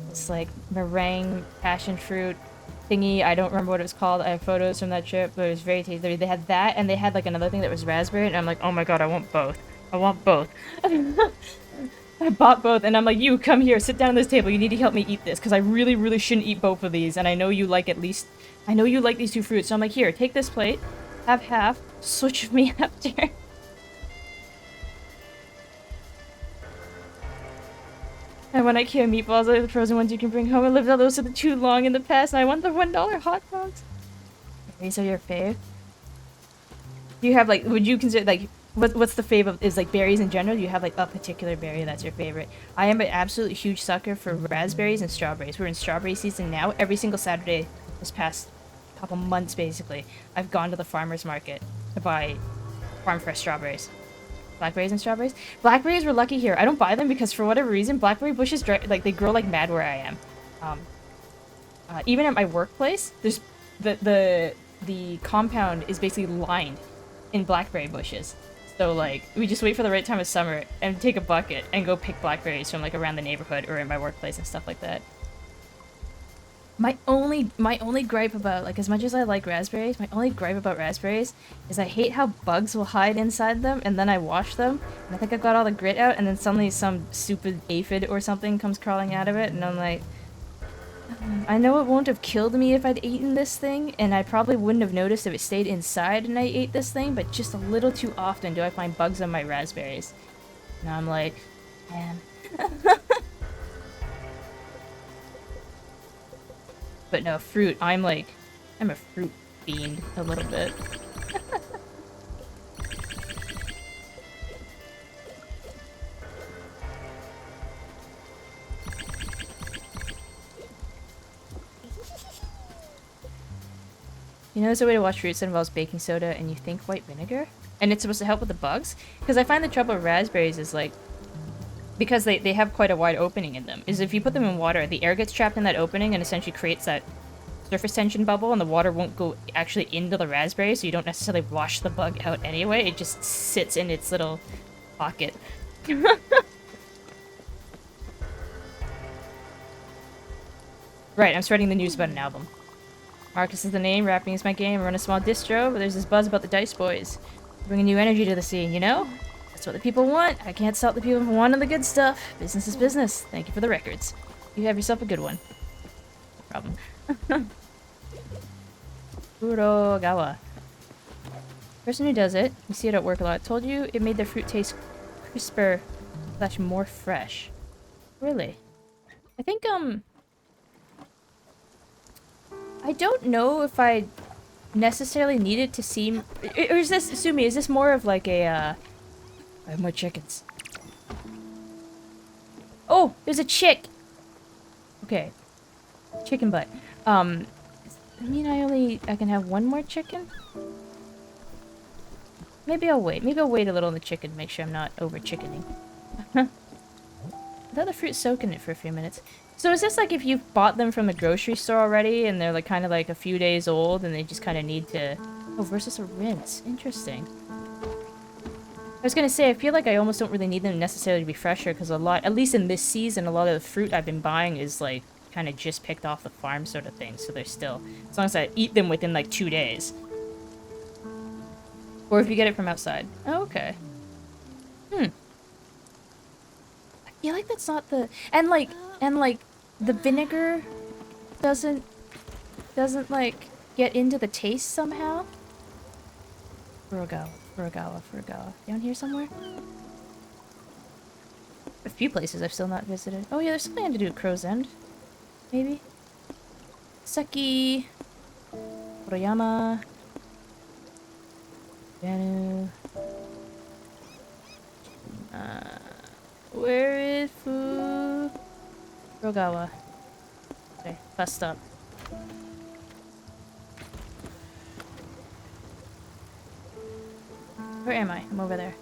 this like meringue passion fruit thingy. I don't remember what it was called. I have photos from that trip, but it was very tasty. They had that, and they had like another thing that was raspberry, and I'm like, oh my god, I want both. I want both. I bought both, and I'm like, you, come here, sit down at this table. You need to help me eat this, because I really, really shouldn't eat both of these, and I know you like I know you like these 2 fruits, so I'm like, here, take this plate, have half, switch with me after. And when IKEA meatballs are the frozen ones you can bring home, I lived on those for too long in the past, and I want the $1 hot dogs. These are your fave? Do you have, like, would you consider, like, what's the fave of, is, like, berries in general? Do you have, like, a particular berry that's your favorite? I am an absolutely huge sucker for raspberries and strawberries. We're in strawberry season now. Every single Saturday this past couple months, basically, I've gone to the farmer's market to buy farm fresh strawberries. Blackberries and strawberries. Blackberries were lucky here. I don't buy them because for whatever reason, blackberry bushes like they grow like mad where I am. Even at my workplace, there's the compound is basically lined in blackberry bushes. So like we just wait for the right time of summer and take a bucket and go pick blackberries from like around the neighborhood or in my workplace and stuff like that. My only gripe about, like, as much as I like raspberries, my only gripe about raspberries is I hate how bugs will hide inside them, and then I wash them, and I think I got all the grit out, and then suddenly some stupid aphid or something comes crawling out of it, and I'm like, I know it won't have killed me if I'd eaten this thing, and I probably wouldn't have noticed if it stayed inside and I ate this thing, but just a little too often do I find bugs on my raspberries. And I'm like, man. But no, fruit, I'm a fruit fiend a little bit. You know there's a way to wash fruits that involves baking soda and you think white vinegar? And it's supposed to help with the bugs? Because I find the trouble with raspberries is like, because they have quite a wide opening in them, is if you put them in water, the air gets trapped in that opening and essentially creates that surface tension bubble, and the water won't go actually into the raspberry, so you don't necessarily wash the bug out anyway. It just sits in its little pocket. Right, I'm spreading the news about an album. Marcus is the name, rapping is my game, I run a small distro, but there's this buzz about the Dice Boys. Bringing new energy to the scene, you know? That's what the people want. I can't stop the people from wanting the good stuff. Business is business. Thank you for the records. You have yourself a good one. No problem. Kurogawa. Person who does it, you see it at work a lot, told you it made their fruit taste crisper / more fresh. Really? I think, I don't know if I necessarily need it to seem... Or is this, Sumi, is this more of like a, I have more chickens. Oh, there's a chick! Okay. Chicken butt. I mean, I can have one more chicken? Maybe I'll wait. Maybe I'll wait a little on the chicken to make sure I'm not over-chickening. Let the fruit soak in it for a few minutes. So is this like if you've bought them from the grocery store already and they're like kind of like a few days old and they just kind of need to Oh, versus a rinse. Interesting. I was gonna say, I feel like I almost don't really need them necessarily to be fresher, because a lot, at least in this season, a lot of the fruit I've been buying is, like, kind of just picked off the farm sort of thing, so they're still, as long as I eat them within, like, 2 days. Or if you get it from outside. Oh, okay. Hmm. I feel like that's not the, and like, the vinegar doesn't, like, get into the taste somehow? Furugawa. Down here somewhere? A few places I've still not visited. Oh yeah, there's something I have to do at Crow's End. Maybe? Seki... Oroyama... Yanu... Where is Furugawa? Okay, bus stop. Where am I? I'm over there.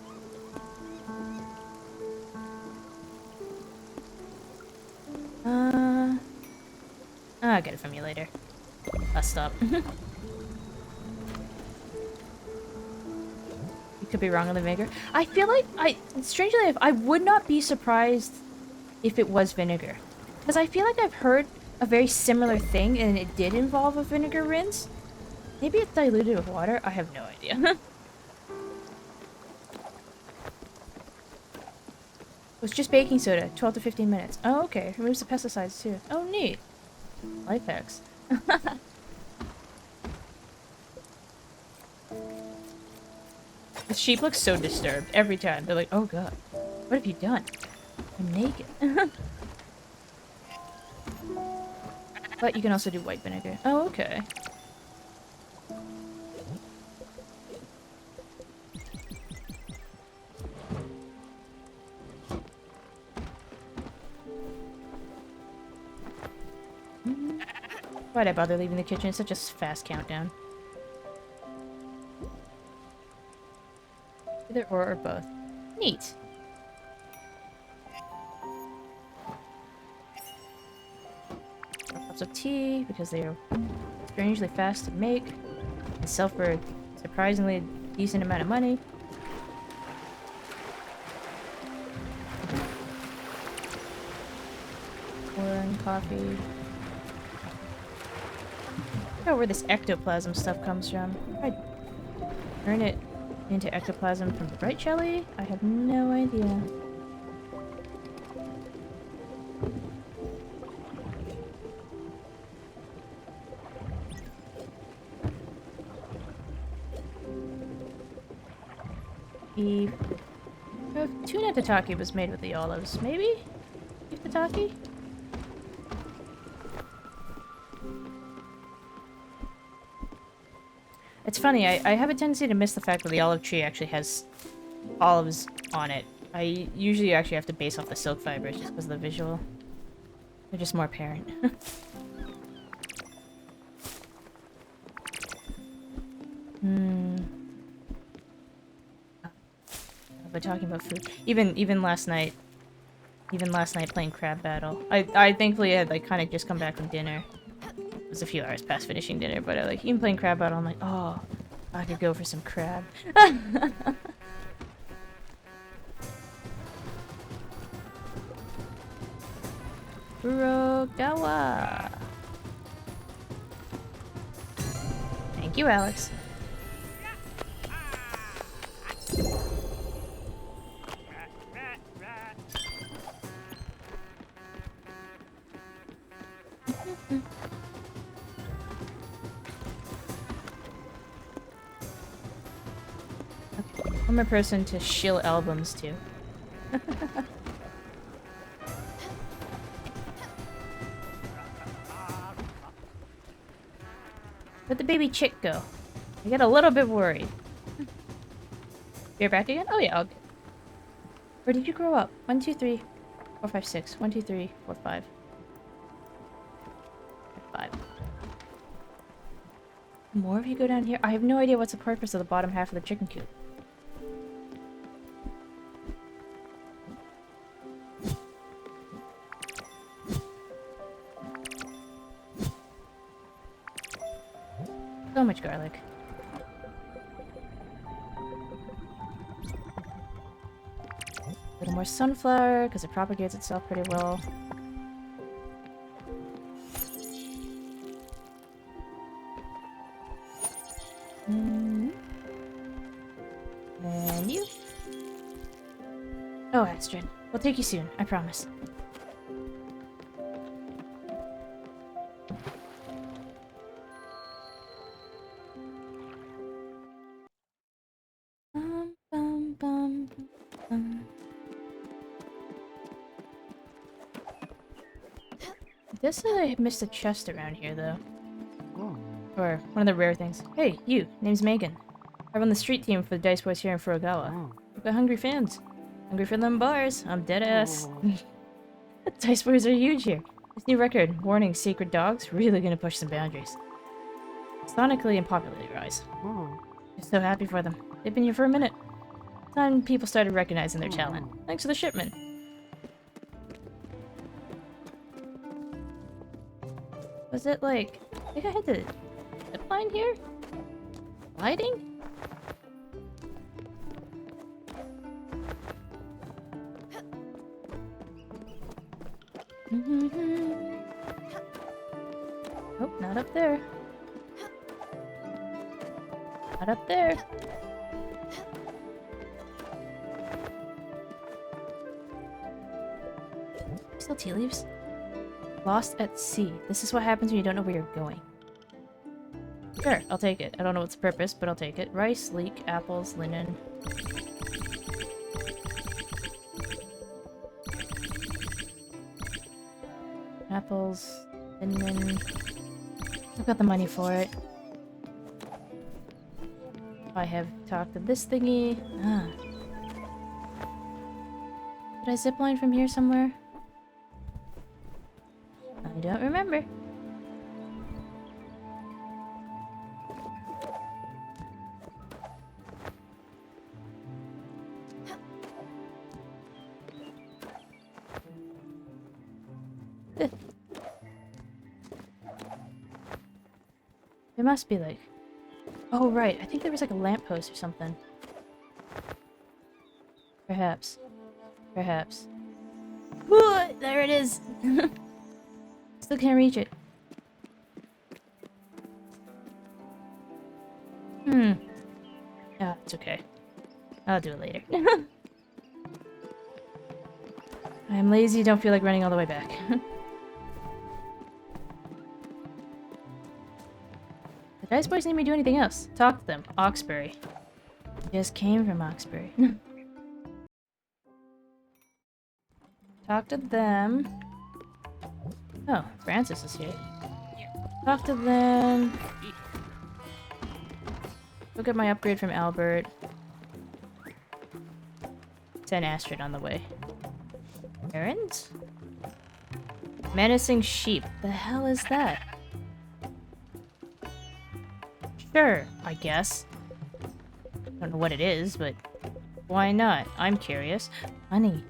I'll get it from you later. Bus stop. You could be wrong on the vinegar. I feel like strangely enough, I would not be surprised if it was vinegar. Because I feel like I've heard a very similar thing and it did involve a vinegar rinse. Maybe it's diluted with water? I have no idea. It was just baking soda, 12 to 15 minutes. Oh, okay. Removes the pesticides too. Oh, neat. Life hacks. The sheep looks so disturbed every time. They're like, oh god, what have you done? I'm naked. But you can also do white vinegar. Oh, okay. Why'd I bother leaving the kitchen? It's such a fast countdown. Either or both. Neat. Cups of tea, because they are strangely fast to make. And sell for a surprisingly decent amount of money. Corn, coffee. I don't know where this ectoplasm stuff comes from. I turn it into ectoplasm from the bright jelly? I have no idea. Beef. Oh, tuna tataki was made with the olives. Maybe? Beef tataki? It's funny, I have a tendency to miss the fact that the olive tree actually has olives on it. I usually actually have to base off the silk fibers just because of the visual. They're just more apparent. But talking about food. Even last night playing crab battle. I thankfully had like kind of just come back from dinner. It was a few hours past finishing dinner, but like even playing crab battle, I'm like, oh, I could go for some crab. Furugawa. Thank you, Alex. I'm a person to shill albums to. Where'd the baby chick go? I get a little bit worried. You're back again? Oh yeah, okay. Where did you grow up? 1, 2, 3, 4, 5, 6. 1, 2, 3, 4, 5. 5. More of you go down here? I have no idea what's the purpose of the bottom half of the chicken coop. So much garlic. little more sunflower, because it propagates itself pretty well. And you. Oh, Astrid. We'll take you soon, I promise. Bum, bum, bum. I guess I missed a chest around here, though. Or one of the rare things. Hey, you. Name's Megan. I run the street team for the Dice Boys here in Furugawa. We've got hungry fans. Hungry for them bars. I'm dead ass. The Dice Boys are huge here. This new record, Warning Sacred Dogs, really gonna push some boundaries. Sonically and popularity-wise. I'm so happy for them. They've been here for a minute. Time people started recognizing their talent. Thanks for the shipment. Was it like... I think I had to zipline here? Gliding? Oh, not up there. Not up there. Still tea leaves? Lost at sea. This is what happens when you don't know where you're going. Sure, I'll take it. I don't know what's the purpose, but I'll take it. Rice, leek, apples, linen. Apples, linen. I've got the money for it. I have talked to this thingy. Ah. Did I zipline from here somewhere? I don't remember. There must be like... Oh, right. I think there was like a lamppost or something. Perhaps. Perhaps. Ooh, there it is! Still can't reach it. Oh, it's okay. I'll do it later. I'm lazy, don't feel like running all the way back. The Dice Boys need me to do anything else. Talk to them. Oxbury. Just came from Oxbury. Talk to them. Oh, Francis is here. Talk to them. Look at my upgrade from Albert. Send Astrid on the way. Errands? Menacing sheep. The hell is that? Sure, I guess. Don't know what it is, but why not? I'm curious. Honey.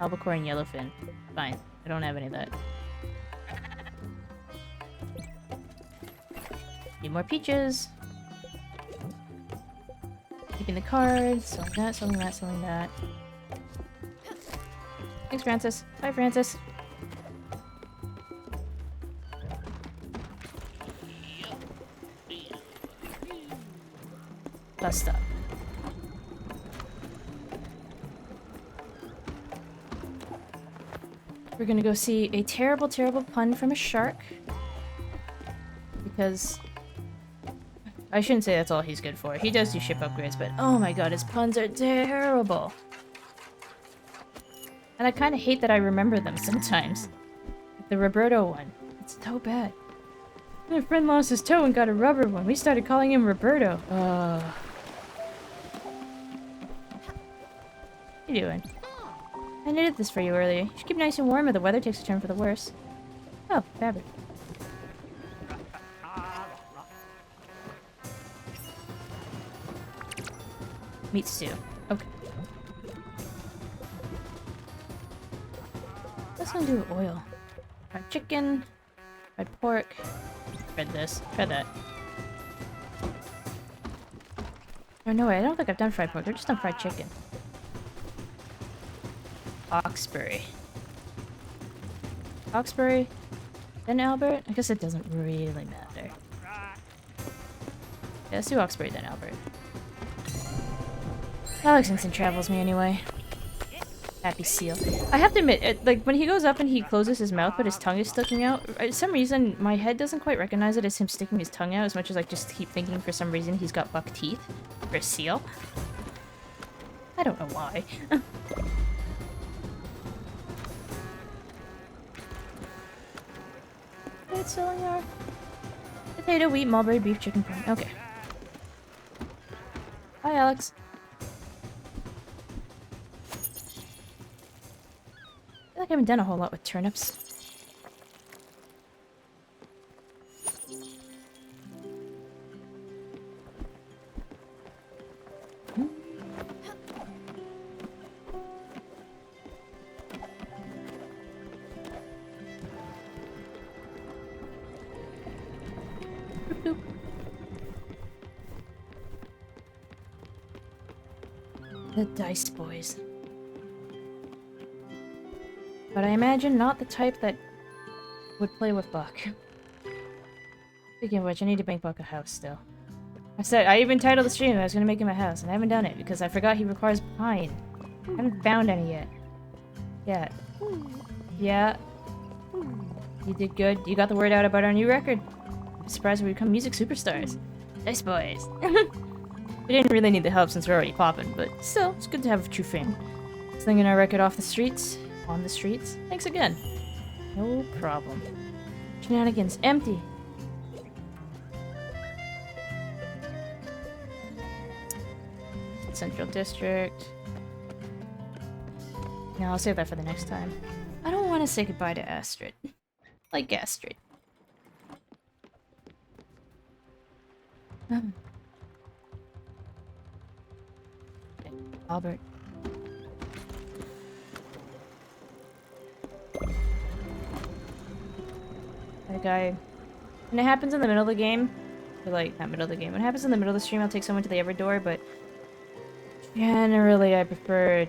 Albacore and yellowfin. Fine. I don't have any of that. Need more peaches. Keeping the cards. Selling that, selling that, selling that. Thanks, Francis. Bye, Francis. Bus stop. We're gonna go see a terrible, terrible pun from a shark. Because... I shouldn't say that's all he's good for. He does do ship upgrades, but oh my god, his puns are terrible. And I kind of hate that I remember them sometimes. Like the Roberto one. It's so bad. My friend lost his toe and got a rubber one. We started calling him Roberto. What are you doing? I knitted this for you earlier. You should keep nice and warm or the weather takes a turn for the worse. Oh, fabric. Meat stew. Okay. Let's go do oil. Fried chicken. Fried pork. Tried this. Tried that. Oh, no way. I don't think I've done fried pork. I've just done fried chicken. Hawkesbury. Hawkesbury, then Albert? I guess it doesn't really matter. Yeah, let's do Hawkesbury, then Albert. Alex instant travels me anyway. Happy seal. I have to admit, like, when he goes up and he closes his mouth but his tongue is sticking out, for some reason, my head doesn't quite recognize it as him sticking his tongue out as much as I just keep thinking for some reason he's got buck teeth for a seal. I don't know why. It's selling our potato, wheat, mulberry, beef, chicken, corn. Okay. Hi, Alex. I feel like I haven't done a whole lot with turnips. The Dice Boys. But I imagine not the type that would play with Buck. Speaking of which, I need to make Buck a house still. I even titled the stream I was gonna make him a house, and I haven't done it because I forgot he requires pine. I haven't found any yet. Yeah. Yeah. You did good. You got the word out about our new record. I'm surprised we become music superstars. Dice Boys. We didn't really need the help since we're already popping, but still, it's good to have true fame. Slinging our record off the streets. On the streets. Thanks again. No problem. Shenanigans. Empty. Central District. No, I'll save that for the next time. I don't want to say goodbye to Astrid. Like Astrid. Okay, Albert. That guy. When it happens in the middle of the game, or like, not middle of the game, when it happens in the middle of the stream, I'll take someone to the other door, but generally I prefer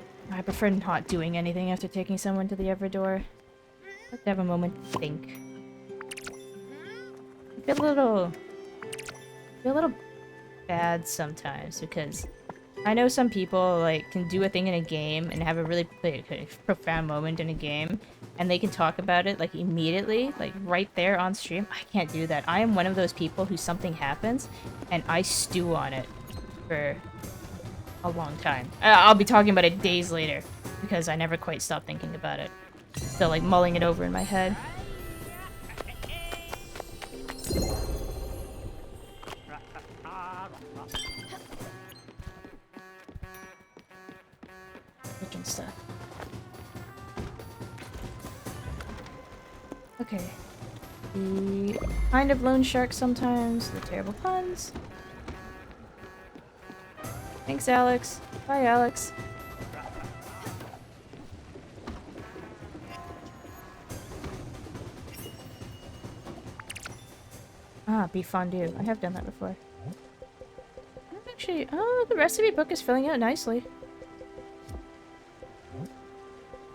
not doing anything after taking someone to the other door. I like to have a moment to think. I feel a little bad sometimes because I know some people like can do a thing in a game and have a really profound moment in a game and they can talk about it like immediately, like right there on stream. I can't do that. I am one of those people who something happens and I stew on it for a long time. I'll be talking about it days later because I never quite stop thinking about it. Still like mulling it over in my head. Kitchen stuff. Okay. The kind of loan shark sometimes, the terrible puns. Thanks, Alex. Bye, Alex. Ah, beef fondue. I have done that before. Actually, oh, the recipe book is filling out nicely.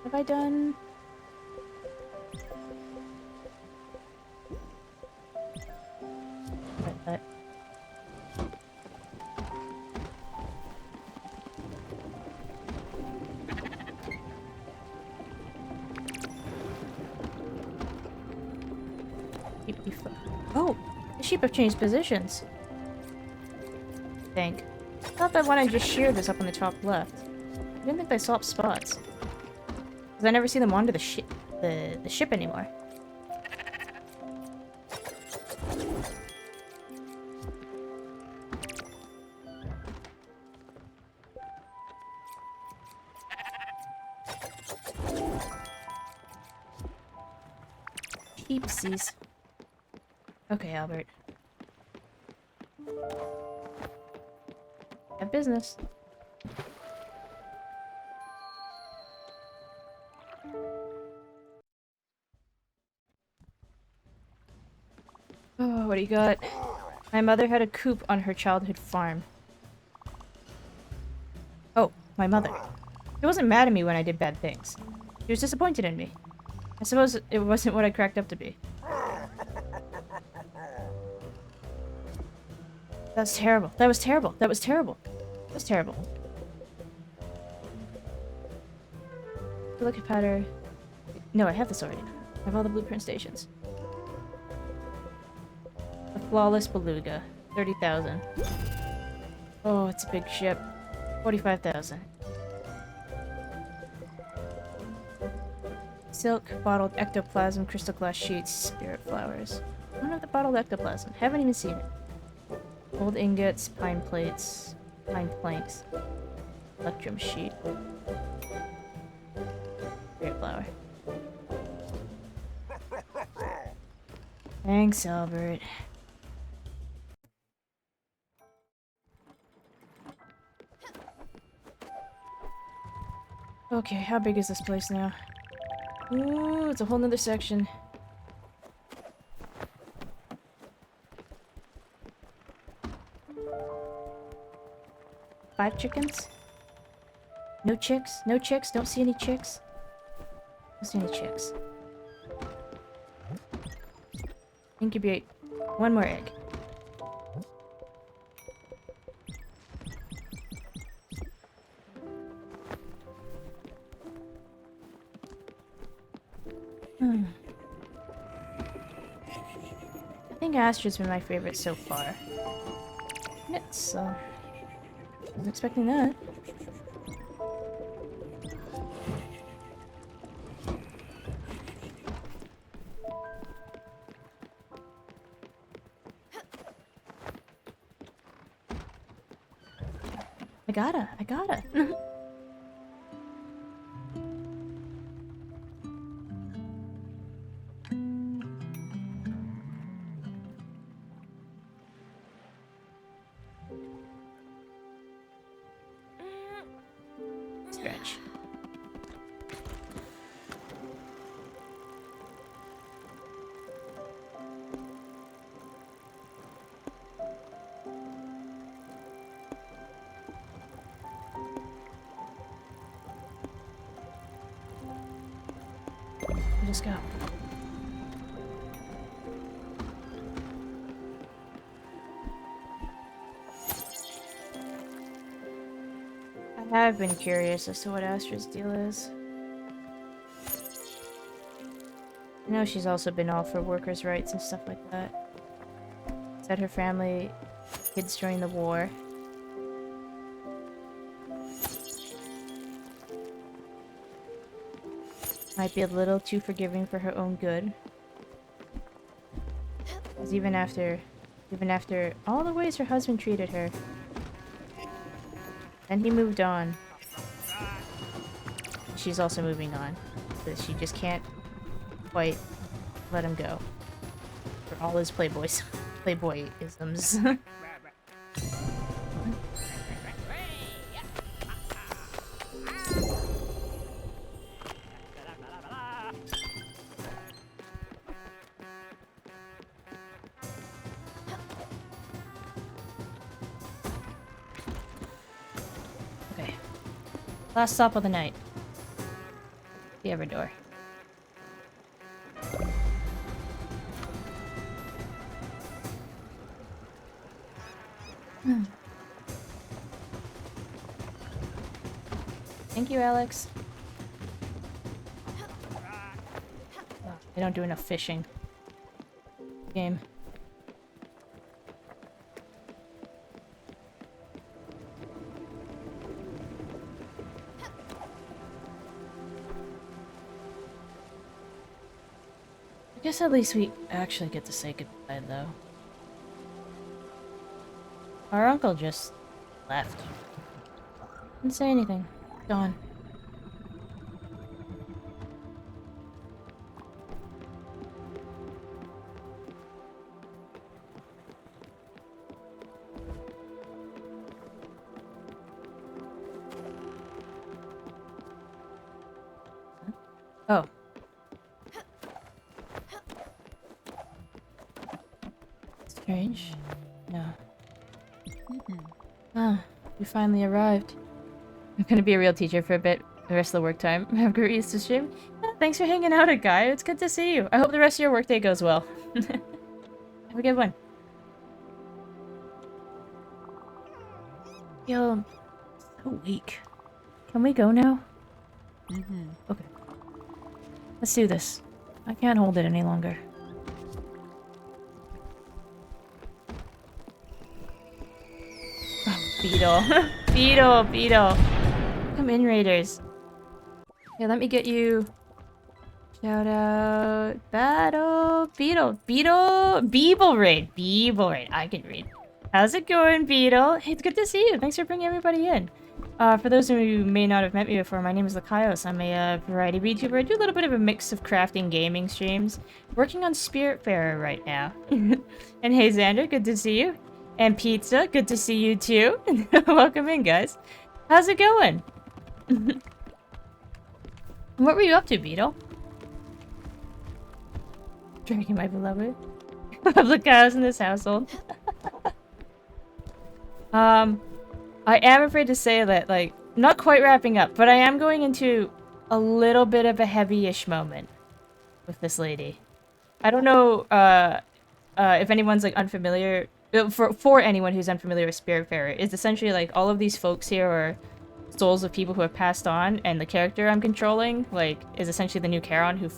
Have I done... That. Oh! The sheep have changed positions. I think. I thought that one I just sheared was up on the top left. I didn't think they swapped spots. Because I never see them onto the ship anymore. Sheepsies. Okay, Albert. Have business. Oh, what do you got? My mother had a coop on her childhood farm. Oh, my mother. She wasn't mad at me when I did bad things. She was disappointed in me. I suppose it wasn't what I cracked up to be. That was terrible. That was terrible. That was terrible. That was terrible. Look at pattern. No, I have this already. I have all the blueprint stations. The Flawless Beluga. 30,000. Oh, it's a big ship. 45,000. Silk, bottled ectoplasm, crystal glass sheets, spirit flowers. I don't have the bottled ectoplasm. Haven't even seen it. Old ingots, pine plates, pine planks, electrum sheet. Spirit flower. Thanks, Albert. Okay, how big is this place now? Ooh, it's a whole nother section. Five chickens? No chicks? No chicks? Don't see any chicks? Don't see any chicks. Incubate one more egg. I think Astra's been my favorite so far. So, wasn't expecting that. I gotta. Stretch. Just go. I have been curious as to what Astra's deal is. I know she's also been all for workers' rights and stuff like that. Said her family, kids during the war. Might be a little too forgiving for her own good. Because even after all the ways her husband treated her, then he moved on. She's also moving on. But she just can't quite let him go. For all his playboyisms. Okay. Last stop of the night. The Everdor. Thank you, Alex. Oh, they don't do enough fishing. Game. I guess at least we actually get to say goodbye, though. Our uncle just left. Didn't say anything. Gone. Oh. Strange. No. Ah, we finally arrived. I'm gonna be a real teacher for a bit. the rest of the work time. Have a great Easter stream. Yeah, thanks for hanging out, guy. It's good to see you. I hope the rest of your workday goes well. Have a good one. Yo, I'm so weak. Can we go now? Okay. Let's do this. I can't hold it any longer. Oh, Beetle. Beetle, Beetle. Come in, Raiders. Yeah, let me get you. Shout out. Battle. Beetle. Beetle. Beeble raid. Beeble raid. I can read. How's it going, Beetle? Hey, it's good to see you. Thanks for bringing everybody in. For those of you who may not have met me before, my name is L.Y.K.A.I.O.S. I'm a variety VTuber. I do a little bit of a mix of crafting gaming streams. Working on Spiritfarer right now. And hey, Xander, good to see you. And Pizza, good to see you too. Welcome in, guys. How's it going? What were you up to, Beetle? Drinking my beloved. Public cows in this household. I am afraid to say that, like, not quite wrapping up, but I am going into a little bit of a heavy-ish moment with this lady. I don't know, if anyone's, like, unfamiliar... For anyone who's unfamiliar with Spiritfarer, it's essentially, like, all of these folks here are souls of people who have passed on, and the character I'm controlling, like, is essentially the new Charon who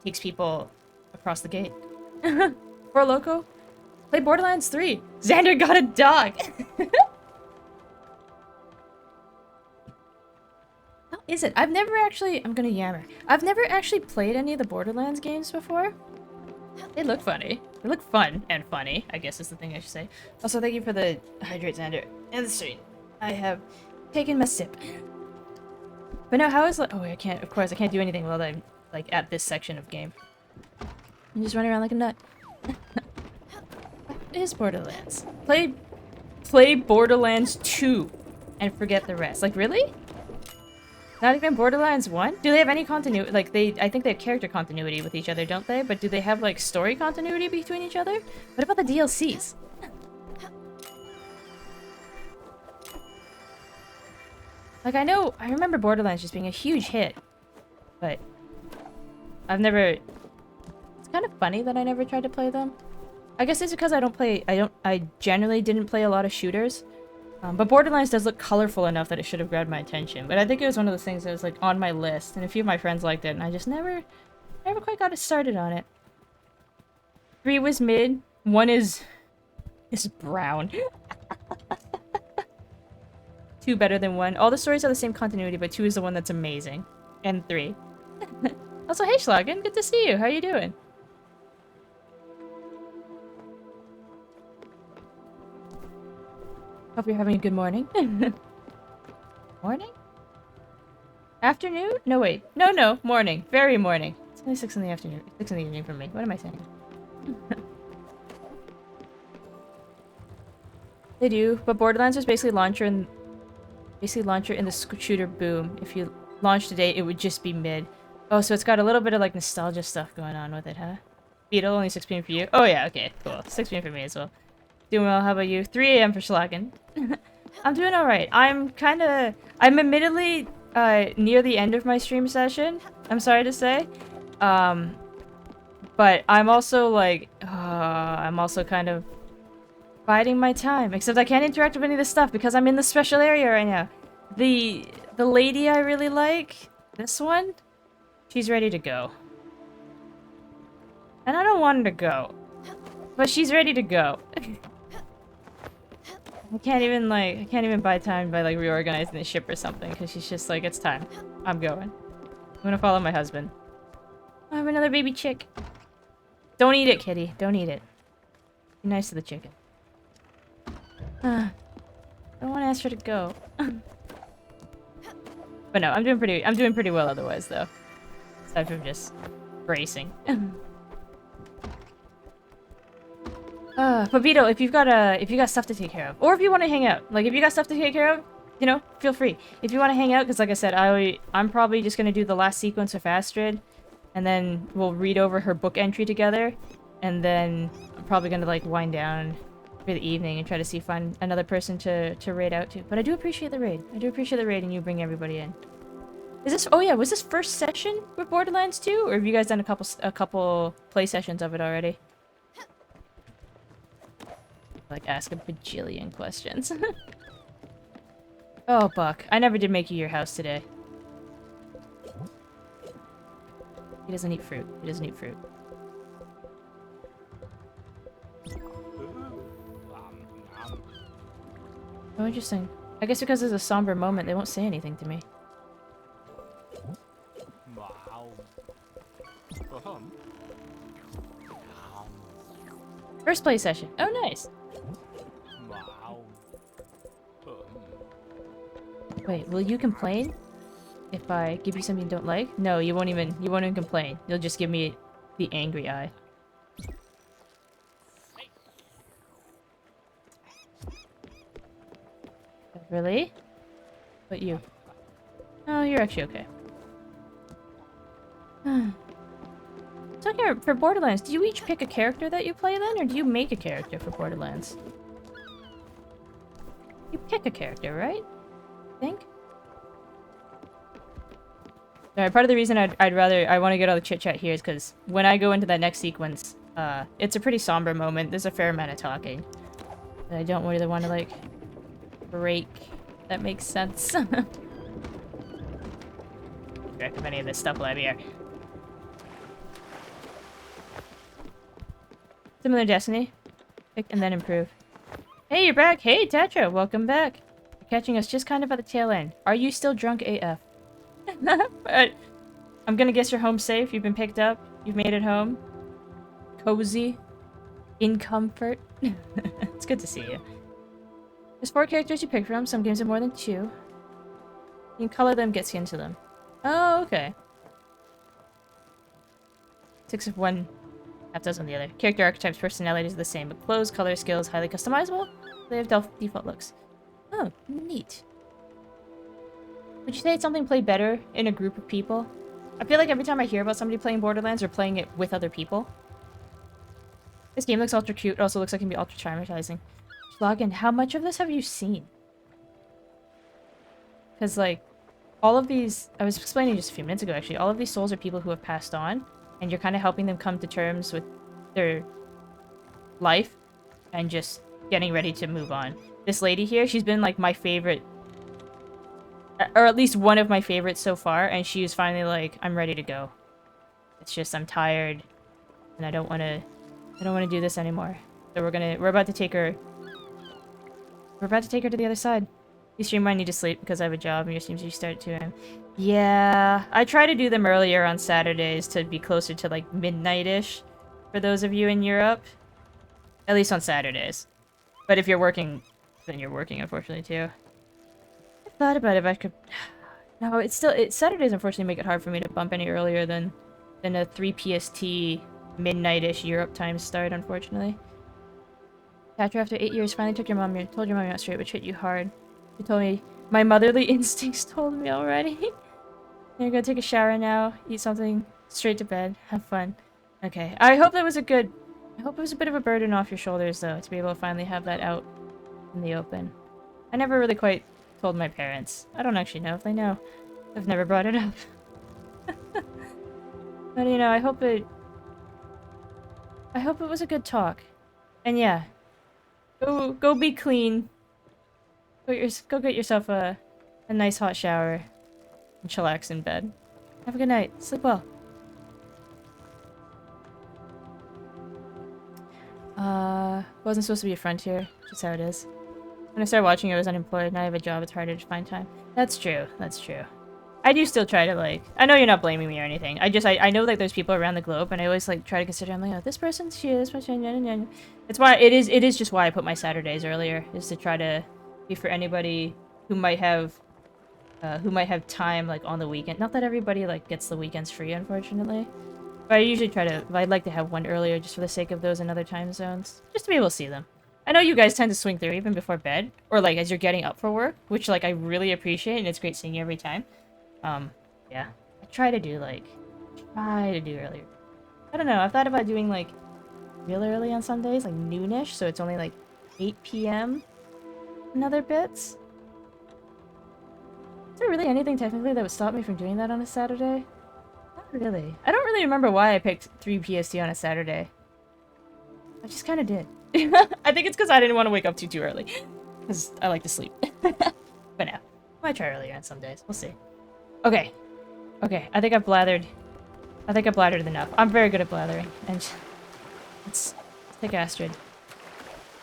takes people across the gate. For Loco? Play Borderlands 3. Xander got a dog. How is it? I've never actually... I'm gonna yammer. I've never actually played any of the Borderlands games before. They look funny. They look fun and funny, I guess is the thing I should say. Also, thank you for the hydrate, Xander. And the stream. I have taken my sip. But no, how is... Oh, I can't... Of course, I can't do anything while I'm, like, at this section of game. I'm just running around like a nut. What is Borderlands? Play Borderlands 2 and forget the rest. Like, really? Not even Borderlands 1? Do they have any continuity? Like, I think they have character continuity with each other, don't they? But do they have, like, story continuity between each other? What about the DLCs? Like, I remember Borderlands just being a huge hit. But I've never... It's kind of funny that I never tried to play them. I guess it's because I generally didn't play a lot of shooters. But Borderlands does look colorful enough that it should have grabbed my attention. But I think it was one of those things that was, like, on my list. And a few of my friends liked it, and I just never quite got it started on it. 3 was mid. 1 is brown. 2 better than 1. All the stories have the same continuity, but 2 is the one that's amazing. And 3. Also, hey Schlagen, good to see you. How you doing? Hope you're having a good morning. Morning? Afternoon? No, wait. No, morning. Very morning. It's only 6 in the afternoon. 6 in the evening for me. What am I saying? They do, but Borderlands was basically launcher in the shooter boom. If you launched today, it would just be mid. Oh, so it's got a little bit of, like, nostalgia stuff going on with it, huh? Beetle, only 6 p.m. for you. Oh yeah, okay, cool. 6 p.m. for me as well. Doing well, how about you? 3 a.m. for Schlagen. I'm doing alright. I'm admittedly near the end of my stream session, I'm sorry to say. But I'm also like, I'm also kind of biding my time. Except I can't interact with any of this stuff because I'm in the special area right now. The lady I really like, this one, she's ready to go. And I don't want her to go. But she's ready to go. I can't even buy time by, like, reorganizing the ship or something, because she's just like, it's time. I'm going. I'm gonna follow my husband. I have another baby chick. Don't eat it, kitty. Don't eat it. Be nice to the chicken. I don't want to ask her to go. But no, I'm doing pretty well otherwise, though. Aside from just bracing. But Vito, if you've got stuff to take care of, or if you want to hang out, like if you got stuff to take care of, you know, feel free. If you want to hang out, because like I said, I'm probably just gonna do the last sequence of Astrid, and then we'll read over her book entry together, and then I'm probably gonna like wind down for the evening and try to find another person to raid out to. But I do appreciate the raid. I do appreciate the raid and you bring everybody in. Is this? Oh yeah, was this first session with Borderlands 2, or have you guys done a couple play sessions of it already? Like ask a bajillion questions. Oh Buck, I never did make you your house today. He doesn't eat fruit. He doesn't eat fruit. Oh, interesting. I guess because it's a somber moment, they won't say anything to me. First play session. Oh, nice. Wait, will you complain if I give you something you don't like? No, you won't even complain. You'll just give me the angry eye. Really? But you? Oh, you're actually okay. Talking for Borderlands, do you each pick a character that you play then, or do you make a character for Borderlands? You pick a character, right? I think? Alright, part of the reason I want to get all the chit-chat here is because when I go into that next sequence, it's a pretty somber moment. There's a fair amount of talking. But I don't really want to, like, break. That makes sense. Check if any of this stuff will have here. Similar Destiny. Pick and then improve. Hey, you're back! Hey, Tetra! Welcome back! You're catching us just kind of at the tail end. Are you still drunk AF? I'm gonna guess you're home safe. You've been picked up. You've made it home. Cozy. In comfort. It's good to see you. There's 4 characters you pick from. Some games have more than 2. You can color them, get skin to them. Oh, okay. 6 of one, half dozen of the other. Character archetypes, personalities are the same, but clothes, color, skills, highly customizable. They have default looks. Oh, neat. Would you say it's something played better in a group of people? I feel like every time I hear about somebody playing Borderlands or playing it with other people. This game looks ultra cute. It also looks like it can be ultra traumatizing. Login, how much of this have you seen? Because, like, all of these... I was explaining just a few minutes ago, actually. All of these souls are people who have passed on. And you're kind of helping them come to terms with their life. And just getting ready to move on. This lady here, she's been, like, my favorite... Or at least one of my favorites so far. And she is finally like, I'm ready to go. It's just, I'm tired. And I don't want to do this anymore. So we're about to take her... We're about to take her to the other side. You stream might need to sleep because I have a job and your streams usually start at 2 a.m. Yeah, I try to do them earlier on Saturdays to be closer to like midnight-ish for those of you in Europe. At least on Saturdays. But if you're working, then you're working, unfortunately, too. I thought about if I could... No, Saturdays unfortunately make it hard for me to bump any earlier than a 3 PST midnight-ish Europe time start, unfortunately. After 8 years, finally told your mom you're not straight, which hit you hard. You told me my motherly instincts told me already. You're gonna take a shower now, eat something, straight to bed, have fun. Okay, I hope it was a bit of a burden off your shoulders, though, to be able to finally have that out in the open. I never really quite told my parents. I don't actually know if they know. I've never brought it up. But, you know, I hope it was a good talk. And yeah. Go be clean. Go get yourself a nice hot shower. And chillax in bed. Have a good night. Sleep well. Wasn't supposed to be a frontier. Just how it is. When I started watching, I was unemployed. Now I have a job. It's harder to find time. That's true. That's true. I do still try to, like... I know you're not blaming me or anything. I know, like, there's people around the globe, and I always, like, try to consider... I'm like, oh, this person's here, this person... It's why... It is just why I put my Saturdays earlier. Is to try to be for anybody who might have time, like, on the weekend. Not that everybody, like, gets the weekends free, unfortunately. But I usually try to... I'd like to have one earlier just for the sake of those in other time zones. Just to be able to see them. I know you guys tend to swing through even before bed. Or, like, as you're getting up for work. Which, like, I really appreciate, and it's great seeing you every time. Yeah. I try to do earlier. I don't know, I've thought about doing, like, real early on some days, like noonish, so it's only, like, 8 p.m. Another bits? Is there really anything technically that would stop me from doing that on a Saturday? Not really. I don't really remember why I picked 3 PST on a Saturday. I just kind of did. I think it's because I didn't want to wake up too early. Because I like to sleep. But no. I might try earlier on some days. We'll see. Okay. Okay. I think I've blathered. I think I blathered enough. I'm very good at blathering. And let's take Astrid.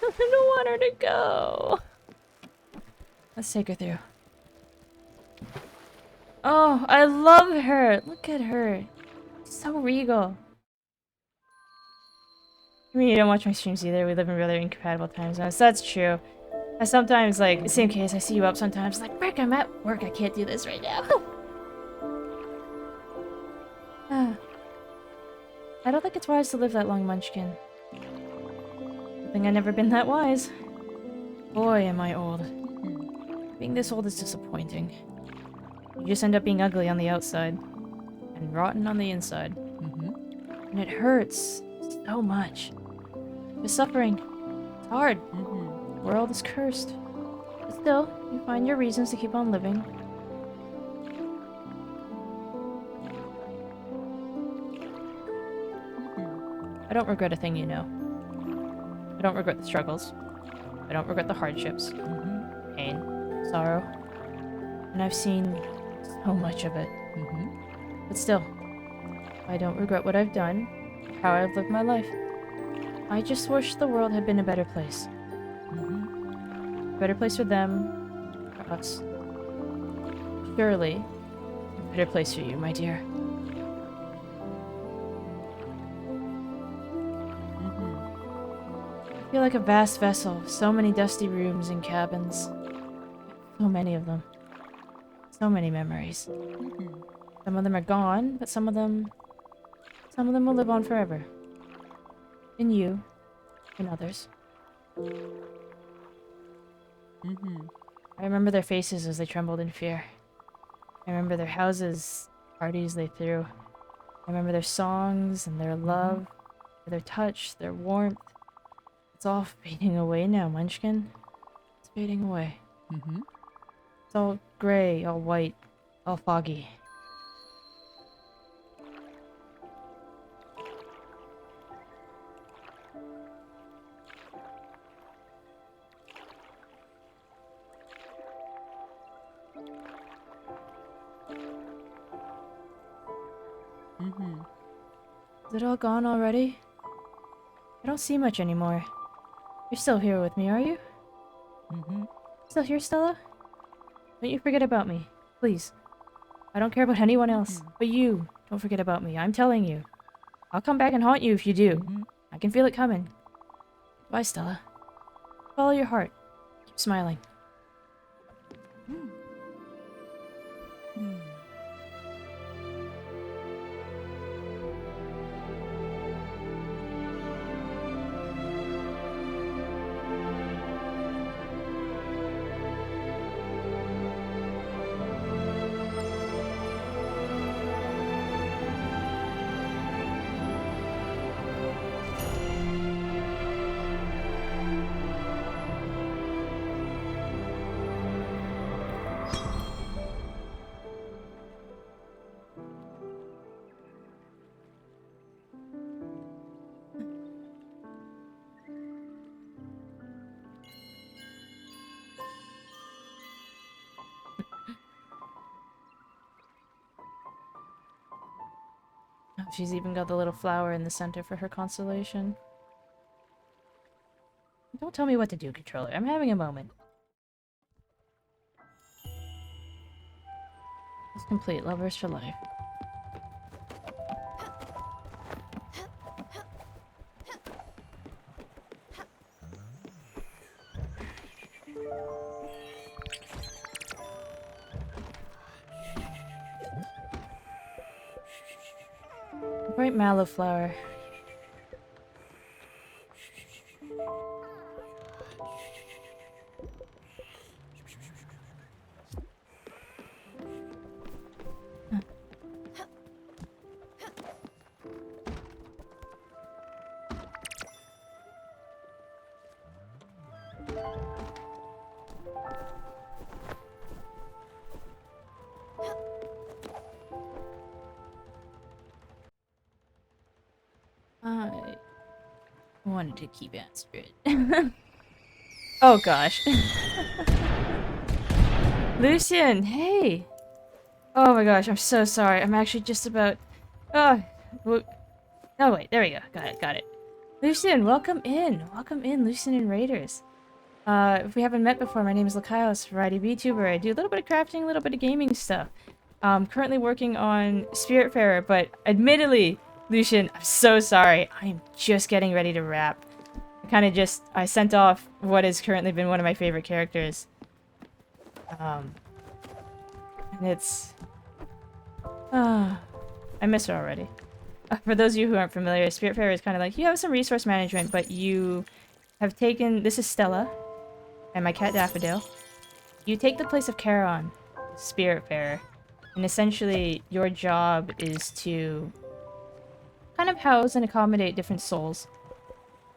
I don't want her to go. Let's take her through. Oh, I love her. Look at her. She's so regal. I mean, you don't watch my streams either. We live in really incompatible time zones. That's true. I sometimes, like, same case, I see you up sometimes. Like, Rick, I'm at work. I can't do this right now. I don't think it's wise to live that long, Munchkin. I think I've never been that wise. Boy, am I old. Being this old is disappointing. You just end up being ugly on the outside. And rotten on the inside. And it hurts so much. You're suffering. It's hard. The world is cursed. But still, you find your reasons to keep on living. I don't regret a thing, you know. I don't regret the struggles. I don't regret the hardships. Pain. Sorrow. And I've seen so much of it. But still, I don't regret what I've done, or how I've lived my life. I just wish the world had been a better place. A better place for them, for us. Surely, a better place for you, my dear. I feel like a vast vessel, so many dusty rooms and cabins. So many of them. So many memories. Some of them are gone, but some of them will live on forever. In you, and others. I remember their faces as they trembled in fear. I remember their houses, parties they threw. I remember their songs and their love, their touch, their warmth. It's all fading away now, Munchkin. It's fading away. It's all gray, all white, all foggy. Is it all gone already? I don't see much anymore. You're still here with me, are you? Still here, Stella? Don't you forget about me, please. I don't care about anyone else, but you, don't forget about me. I'm telling you. I'll come back and haunt you if you do. I can feel it coming. Bye, Stella. Follow your heart. Keep smiling. Oh, she's even got the little flower in the center for her constellation. Don't tell me what to do, controller. I'm having a moment. It's complete. Lovers for life. Bright mallow flower. I wanted to keep answering. Oh gosh. Lucian, hey! Oh my gosh, I'm so sorry. I'm actually just about... Oh, oh wait, there we go. Got it. Lucian, welcome in. Welcome in, Lucian and Raiders. If we haven't met before, my name is L.Y.K.A.I.O.S, variety VTuber. I do a little bit of crafting, a little bit of gaming stuff. I'm currently working on Spiritfarer, but admittedly, Lucian, I'm so sorry. I am just getting ready to wrap. I sent off what has currently been one of my favorite characters. And it's... I miss her already. For those of you who aren't familiar, Spiritfarer is kind of like, you have some resource management, but you have taken... This is Stella, and my cat Daffodil. You take the place of Charon, Spiritfarer, and essentially your job is to kind of house and accommodate different souls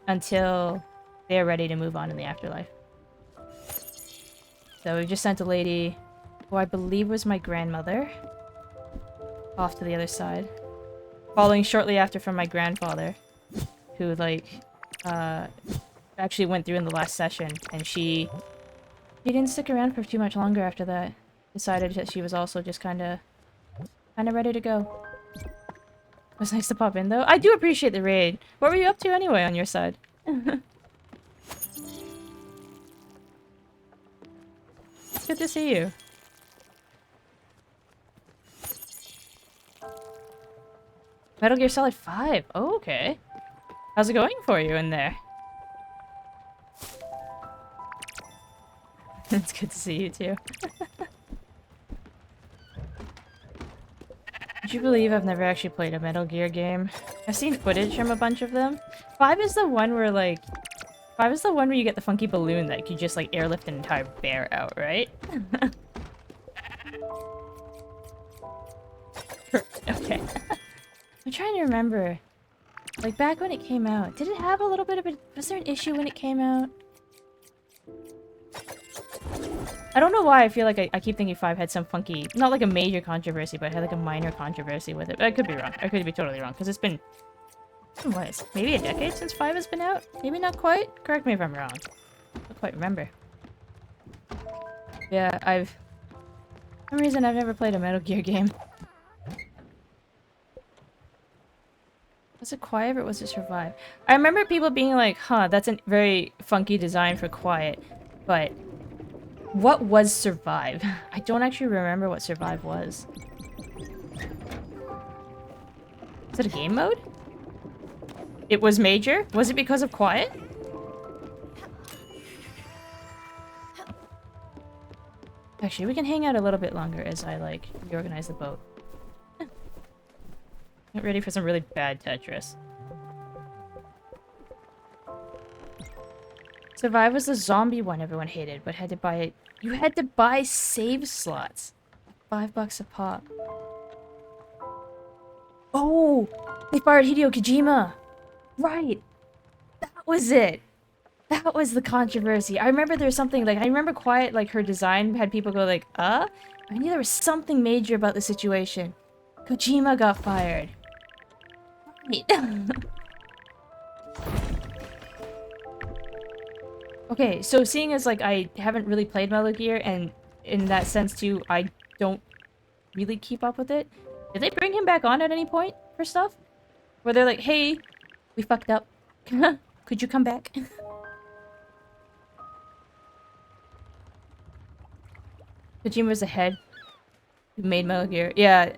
until they're ready to move on in the afterlife. So we just sent a lady, who I believe was my grandmother, off to the other side. Following shortly after from my grandfather, who, like, actually went through in the last session, and she didn't stick around for too much longer after that. Decided that she was also just kinda ready to go. It was nice to pop in, though. I do appreciate the raid. What were you up to anyway on your side? Good to see you. Metal Gear Solid 5. Oh, okay. How's it going for you in there? It's good to see you too. Would you believe I've never actually played a Metal Gear game? I've seen footage from a bunch of them. 5 is the one where, like... 5 is the one where you get the funky balloon that you just, like, airlift an entire bear out, right? Okay. I'm trying to remember. Like, back when it came out, did it have a little bit of a... Was there an issue when it came out? I don't know why I feel like I keep thinking 5 had some funky... Not like a major controversy, but it had like a minor controversy with it. But I could be wrong. I could be totally wrong, because it's been... What? Maybe a decade since 5 has been out? Maybe not quite? Correct me if I'm wrong. I don't quite remember. Yeah, for some reason I've never played a Metal Gear game. Was it Quiet or was it Survive? I remember people being like, huh, that's a very funky design for Quiet. But what was Survive? I don't actually remember what Survive was. Is it a game mode? It was major? Was it because of Quiet? Actually, we can hang out a little bit longer as I, like, reorganize the boat. Get ready for some really bad Tetris. Survive was the zombie one everyone hated, but had to buy it. You had to buy save slots. $5 a pop. Oh! They fired Hideo Kojima! Right! That was it! That was the controversy. I remember there was something, like, I remember Quiet, like, her design had people go like, I knew there was something major about the situation. Kojima got fired. Right. Okay, so seeing as, like, I haven't really played Metal Gear, and in that sense, too, I don't really keep up with it. Did they bring him back on at any point for stuff? Where they're like, hey, we fucked up. Could you come back? Kojima was the head who made Metal Gear. Yeah,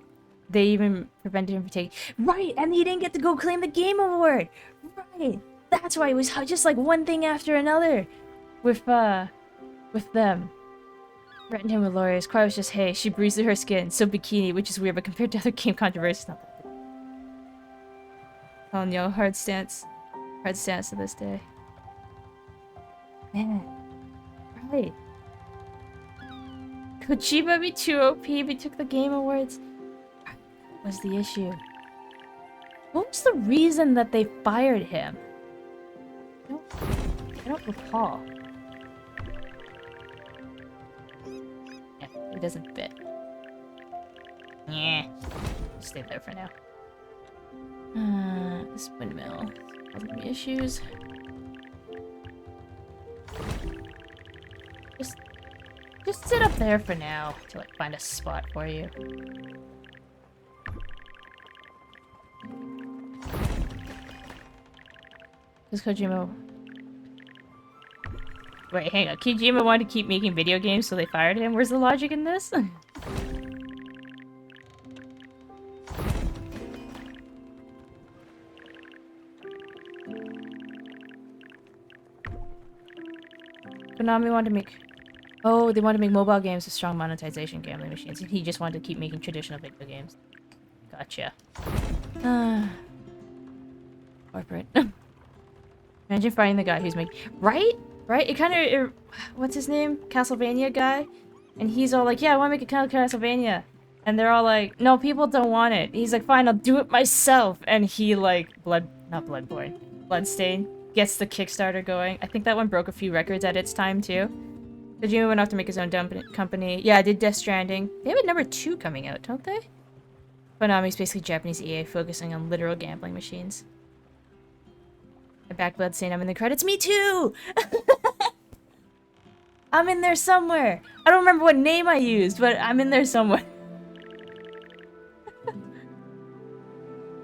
they even prevented him from taking... Right, and he didn't get to go claim the Game Award! Right! That's why it was just like one thing after another with them. Threatened him with lawyers. Quiet was just, hey, she breathes through her skin. So bikini, which is weird, but compared to other game controversies, not that big. Oh no, hard stance. Hard stance to this day. Man. Right. Kojima be too OP if he took the Game Awards? That was the issue. What was the reason that they fired him? I don't recall. it doesn't fit. Yeah. Stay there for now. This windmill causing me issues. Just sit up there for now till I find a spot for you. Does Kojima... Wait, hang on. Kojima wanted to keep making video games, so they fired him? Where's the logic in this? Konami wanted to make... Oh, they wanted to make mobile games with strong monetization gambling machines, and he just wanted to keep making traditional video games. Gotcha. Corporate. Imagine finding the guy who's making... Right? Right? It kind of... What's his name? Castlevania guy? And he's all like, yeah, I want to make a kind of Castlevania. And they're all like, no, people don't want it. He's like, fine, I'll do it myself. And he, like, not Bloodborne. Bloodstain gets the Kickstarter going. I think that one broke a few records at its time, too. Kojima went off to make his own company. Yeah, I did Death Stranding. They have a number 2 coming out, don't they? Konami's basically Japanese EA focusing on literal gambling machines. I back Bloodstain, I'm in the credits. Me too! I'm in there somewhere. I don't remember what name I used, but I'm in there somewhere.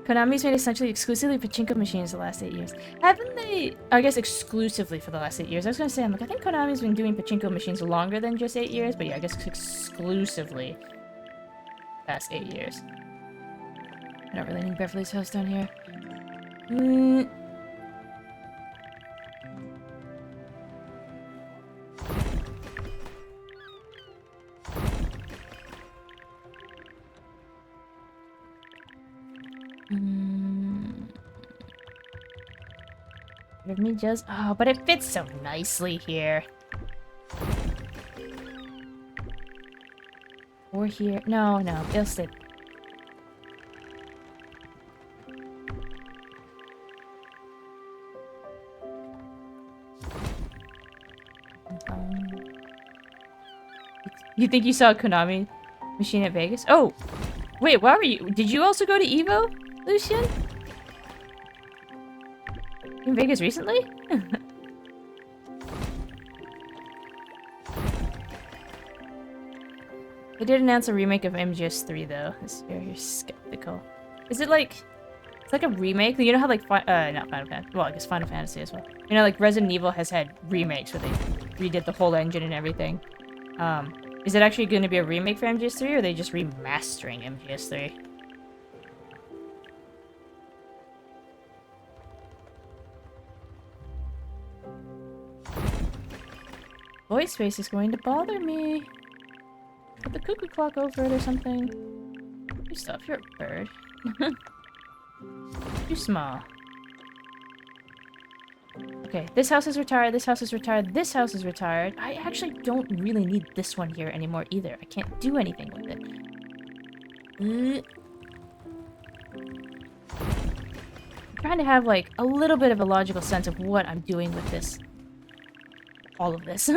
Konami's made essentially exclusively pachinko machines the last 8 years. Haven't they? I guess exclusively for the last 8 years. I was gonna say, I'm like, I think Konami's been doing pachinko machines longer than just 8 years, but yeah, I guess exclusively past 8 years. I don't really need Beverly's house down here. Let me just... Oh, but it fits so nicely here. Or here. No, it'll stay. You think you saw a Konami machine at Vegas? Oh! Wait, why were you... Did you also go to EVO, Lucian? In Vegas recently? They did announce a remake of MGS3 though. This year, you're skeptical. Is it like... It's like a remake? You know how like... not Final Fantasy. Well, I guess Final Fantasy as well. You know, like Resident Evil has had remakes where they redid the whole engine and everything. Is it actually going to be a remake for MGS3 or are they just remastering MGS3? Voice space is going to bother me. Put the cuckoo clock over it or something. You stop, you're a bird. Too small. Okay, this house is retired, this house is retired, this house is retired. I actually don't really need this one here anymore either. I can't do anything with it. I'm trying to have, like, a little bit of a logical sense of what I'm doing with this. All of this.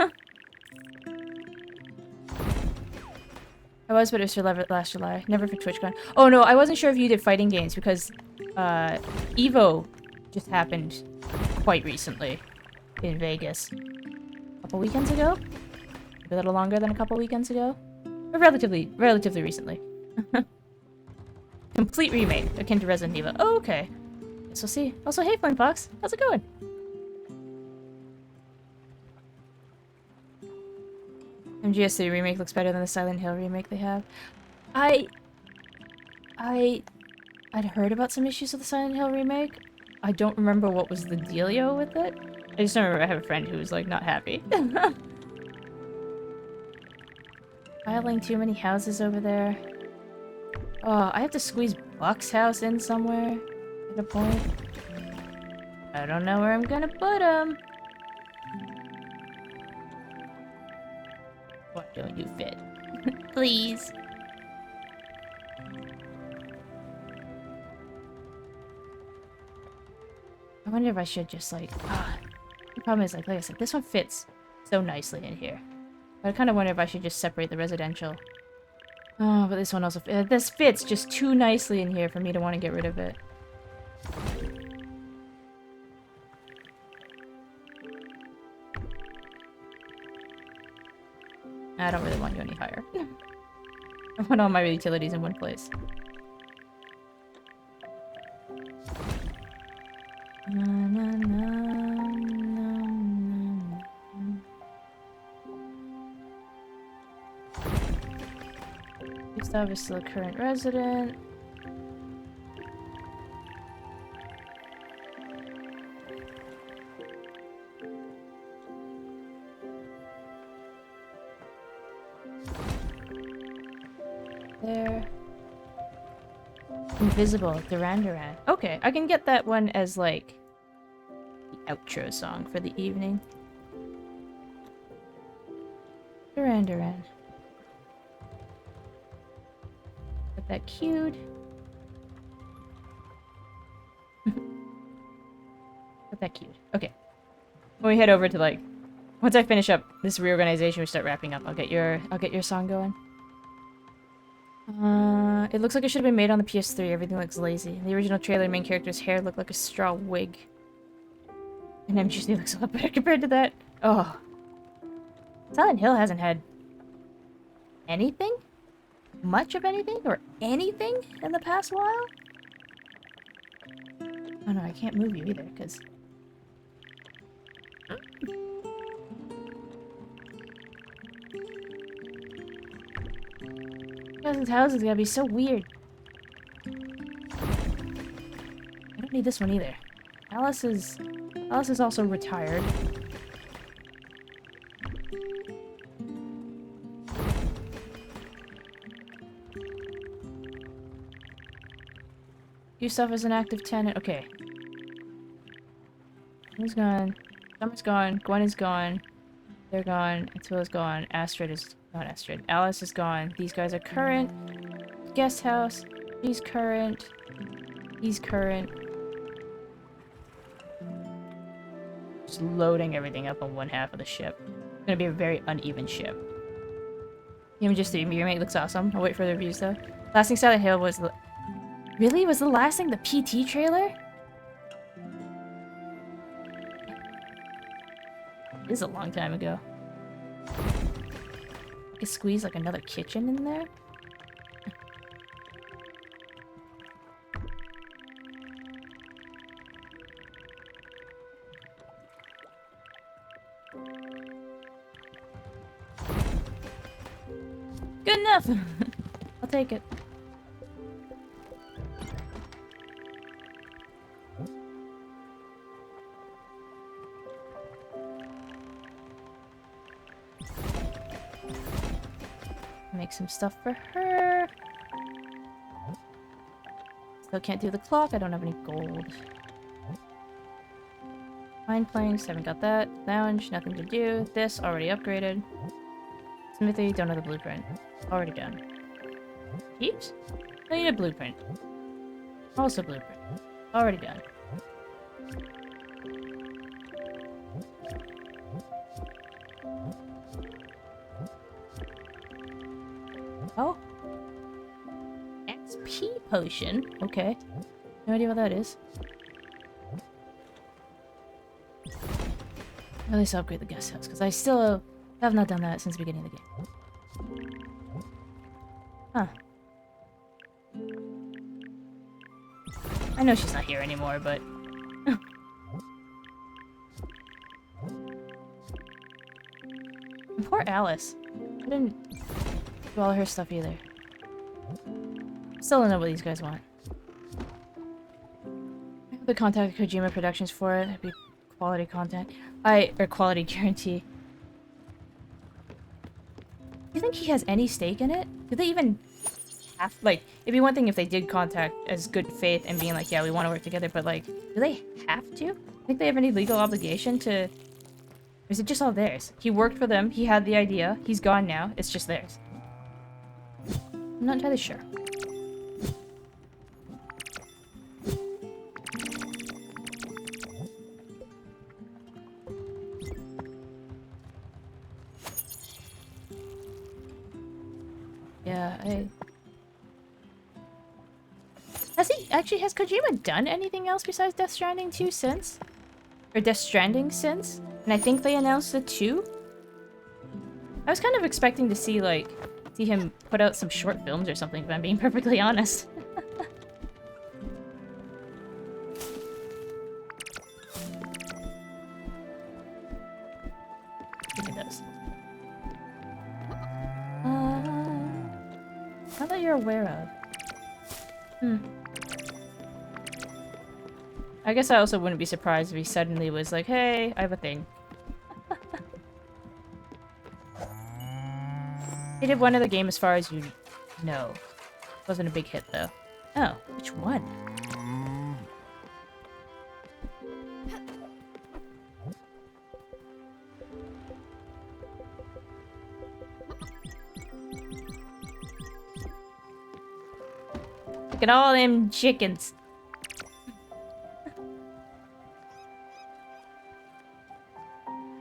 I was, but it was for last July. Never for TwitchCon. Oh no, I wasn't sure if you did fighting games because EVO just happened quite recently in Vegas. A couple weekends ago? Maybe a little longer than a couple weekends ago? Or relatively recently. Complete remake, akin to Resident Evil. Oh, okay. Guess we'll see. Also, hey Flame Fox, how's it going? MGS3 remake looks better than the Silent Hill remake they have. I'd heard about some issues with the Silent Hill remake. I don't remember what was the dealio with it. I just remember I have a friend who was, like, not happy. Piling too many houses over there. Oh, I have to squeeze Buck's house in somewhere at a point. I don't know where I'm gonna put him. Why don't you fit? Please. I wonder if I should just like... the problem is, like I said, this one fits so nicely in here. I kind of wonder if I should just separate the residential. Oh, but this one also... this fits just too nicely in here for me to want to get rid of it. I don't really want you any higher. I want all my utilities in one place. Na, na, na, na, na. Gustav is still a current resident. There. Invisible, Duran Duran. Okay, I can get that one as, like, the outro song for the evening. Duran Duran. Get that cued. Get that cued. Okay. When we head over to, like, once I finish up this reorganization, we start wrapping up. I'll get your song going. It looks like it should have been made on the PS3. Everything looks lazy. In the original trailer, main character's hair looked like a straw wig. And MGC looks a lot better compared to that. Oh. Silent Hill hasn't had anything? Much of anything? Or anything in the past while? Oh no, I can't move you either, because... Cousin's house is gonna be so weird. I don't need this one either. Alice is also retired. Gustav is an active tenant. Okay. Who's gone? Summer's gone. Gwen is gone. They're gone. Attila's gone. Astrid is... Not Astrid. Alice is gone. These guys are current. Guest house. He's current. He's current. Just loading everything up on one half of the ship. It's gonna be a very uneven ship. Images 3 remake looks awesome. I'll wait for the reviews though. Last thing Silent Hill was the... Really? Was the last thing the PT trailer? This is a long time ago. I could squeeze like another kitchen in there. Good enough! I'll take it. Make some stuff for her. Still can't do the clock. I don't have any gold. Fine planks. Haven't got that. Lounge. Nothing to do. This. Already upgraded. Smithy. Don't have the blueprint. Already done. Heaps? I need a blueprint. Also blueprint. Already done. Oh. XP potion. Okay. No idea what that is. At least I'll upgrade the guest house, because I still have not done that since the beginning of the game. Huh. I know she's not here anymore, but... And poor Alice. I didn't do all her stuff either. Still don't know what these guys want. I hope they contact Kojima Productions for it. That'd be quality content. Or quality guarantee. Do you think he has any stake in it? Do they even have, like, it'd be one thing if they did contact as good faith and being like, yeah, we want to work together, but, like, do they have to? Think they have any legal obligation to... Or is it just all theirs? He worked for them, he had the idea, he's gone now, it's just theirs. I'm not entirely sure. Yeah, has Kojima done anything else besides Death Stranding 2 since? Or Death Stranding since? And I think they announced the 2? I was kind of expecting to see, like, see him put out some short films or something, if I'm being perfectly honest. Look at those. Not that you're aware of. Hmm. I guess I also wouldn't be surprised if he suddenly was like, hey, I have a thing. He did one other game as far as you know. Wasn't a big hit, though. Oh, which one? Look at all them chickens.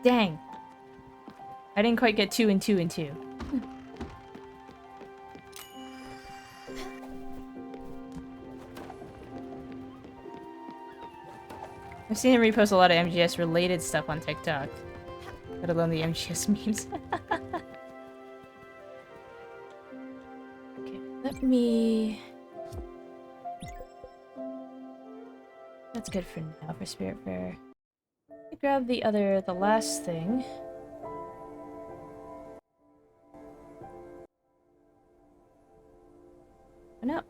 Dang. I didn't quite get 2 and 2 and 2. I've seen him repost a lot of MGS related stuff on TikTok. Let alone the MGS memes. Okay, let me... That's good for now for Spiritfarer. Let me grab the last thing. Oh no.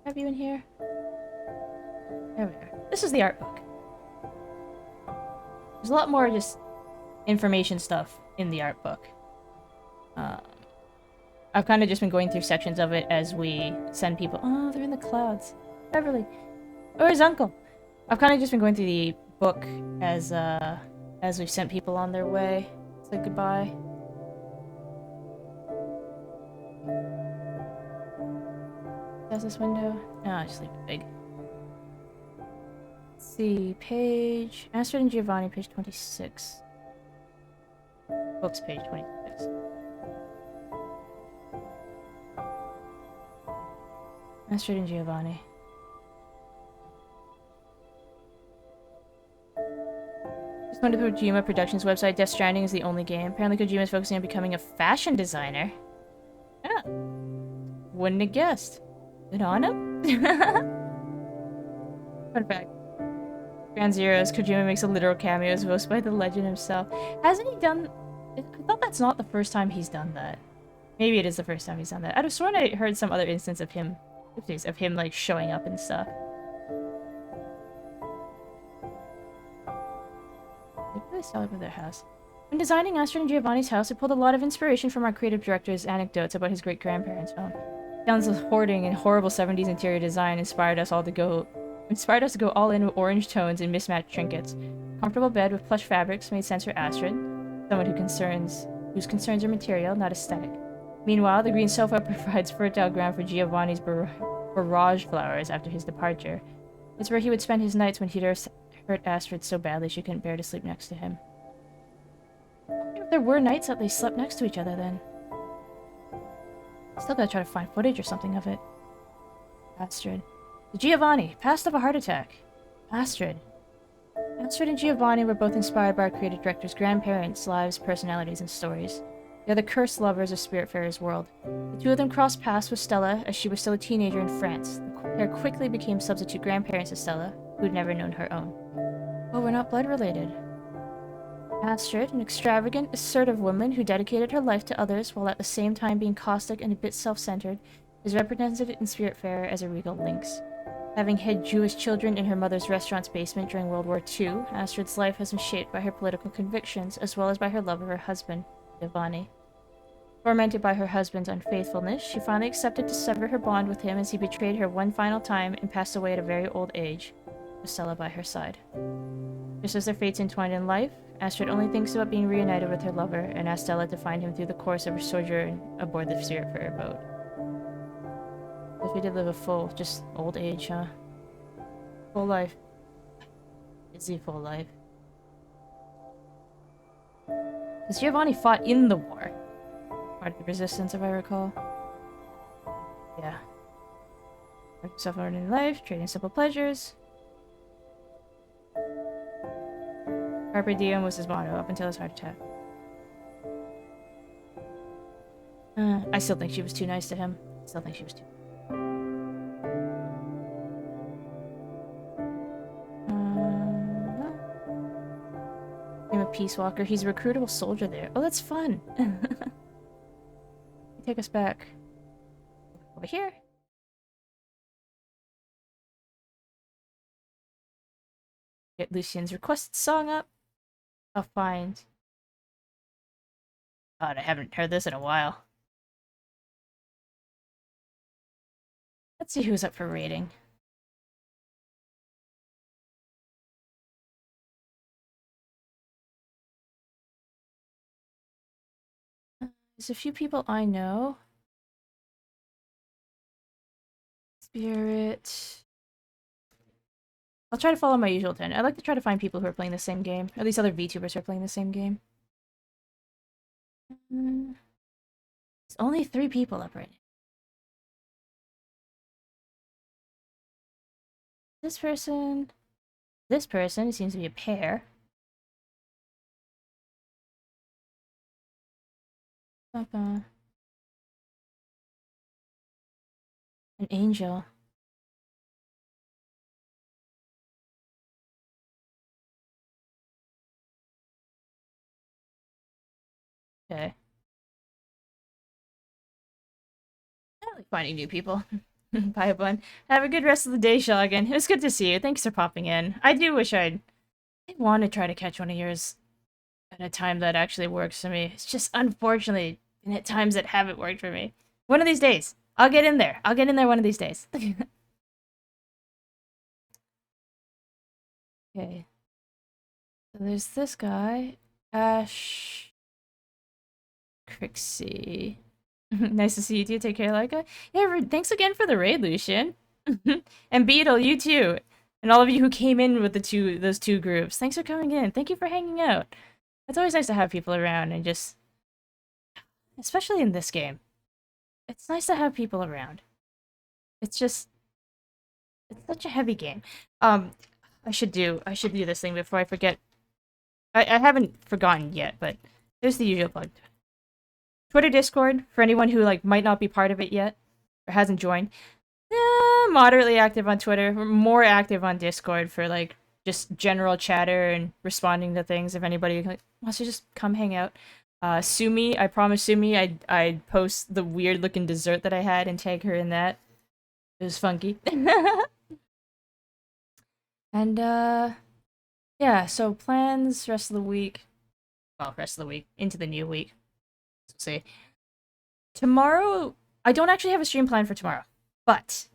Have you in here? There we are. This is the art book. There's a lot more just information stuff in the art book. I've kind of just been going through sections of it as we send people. Oh, they're in the clouds. Beverly. Where's Uncle? I've kind of just been going through the book as we've sent people on their way. Say goodbye. That's this window. No, I'll just leave it big. Let's see, page... Astrid and Giovanni, page 26. Books, page 26. Astrid and Giovanni. Just went to Kojima Productions website. Death Stranding is the only game. Apparently Kojima is focusing on becoming a fashion designer. Yeah. Wouldn't have guessed. Good on him. Fun fact. Ground Zeroes, Kojima makes a literal cameo as voiced by the legend himself. Hasn't he done... I thought that's not the first time he's done that. Maybe it is the first time he's done that. I'd have sworn I heard some other instance of him... of him, like, showing up and stuff. They really celebrate their house. When designing Astrid and Giovanni's house, it pulled a lot of inspiration from our creative director's anecdotes about his great-grandparents' home. Sounds of hoarding and horrible 70s interior design inspired us to go all in with orange tones and mismatched trinkets. Comfortable bed with plush fabrics made sense for Astrid, someone whose concerns are material, not aesthetic. Meanwhile, the green sofa provides fertile ground for Giovanni's barrage flowers after his departure. It's where he would spend his nights when he'd hurt Astrid so badly she couldn't bear to sleep next to him. I wonder if there were nights that they slept next to each other then. Still gotta try to find footage or something of it. Astrid. Giovanni, passed of a heart attack. Astrid. Astrid and Giovanni were both inspired by our creative director's grandparents' lives, personalities, and stories. They are the cursed lovers of Spiritfarer's world. The two of them crossed paths with Stella as she was still a teenager in France. The pair quickly became substitute grandparents of Stella, who'd never known her own. Oh, we're not blood related. Astrid, an extravagant, assertive woman who dedicated her life to others while at the same time being caustic and a bit self-centered, is represented in Spiritfarer as a regal lynx. Having hid Jewish children in her mother's restaurant's basement during World War II, Astrid's life has been shaped by her political convictions as well as by her love of her husband, Giovanni. Tormented by her husband's unfaithfulness, she finally accepted to sever her bond with him as he betrayed her one final time and passed away at a very old age, with Stella by her side. Just as their fates entwined in life, Astrid only thinks about being reunited with her lover and asks Stella to find him through the course of her sojourn aboard the Spiritfarer boat. If he did live a full, just old age, huh? Full life. Busy full life. Because Giovanni fought in the war. part of the resistance, if I recall. Yeah. Self-ordinary life, trading simple pleasures. Carpe diem was his motto up until his heart attack. I still think she was too nice to him. Still think she was too. I'm a Peace Walker. He's a recruitable soldier there. Oh, that's fun. Take us back over here. Get Lucian's requested song up. I'll find. God, I haven't heard this in a while. Let's see who's up for rating. There's a few people I know. Spirit. I'll try to follow my usual trend. I like to try to find people who are playing the same game. Or at least other VTubers who are playing the same game. There's only 3 people up right now. This person. This person, it seems to be a pair. An angel. Okay. I like finding new people. Bye, Bun. Have a good rest of the day, Shoggun. It was good to see you. Thanks for popping in. I do wish I want to try to catch one of yours at a time that actually works for me. It's just unfortunately and at times that haven't worked for me. One of these days. I'll get in there. I'll get in there one of these days. Okay. So there's this guy. Ash Crixie. Nice to see you too. Take care, L.Y.K.A.I.O.S. Yeah, thanks again for the raid, Lucian. And Beetle, you too. And all of you who came in with those two groups. Thanks for coming in. Thank you for hanging out. It's always nice to have people around and just... Especially in this game. It's nice to have people around. It's just... It's such a heavy game. I should do this thing before I forget. I haven't forgotten yet, but there's the usual plug. Twitter, Discord, for anyone who like might not be part of it yet or hasn't joined. Moderately active on Twitter, more active on Discord for like just general chatter and responding to things if anybody like, wants to just come hang out. Sumi, I promise Sumi I'd post the weird looking dessert that I had and tag her in that. It was funky. And yeah, so plans rest of the week. Well, rest of the week into the new week. We'll see. Tomorrow, I don't actually have a stream plan for tomorrow, but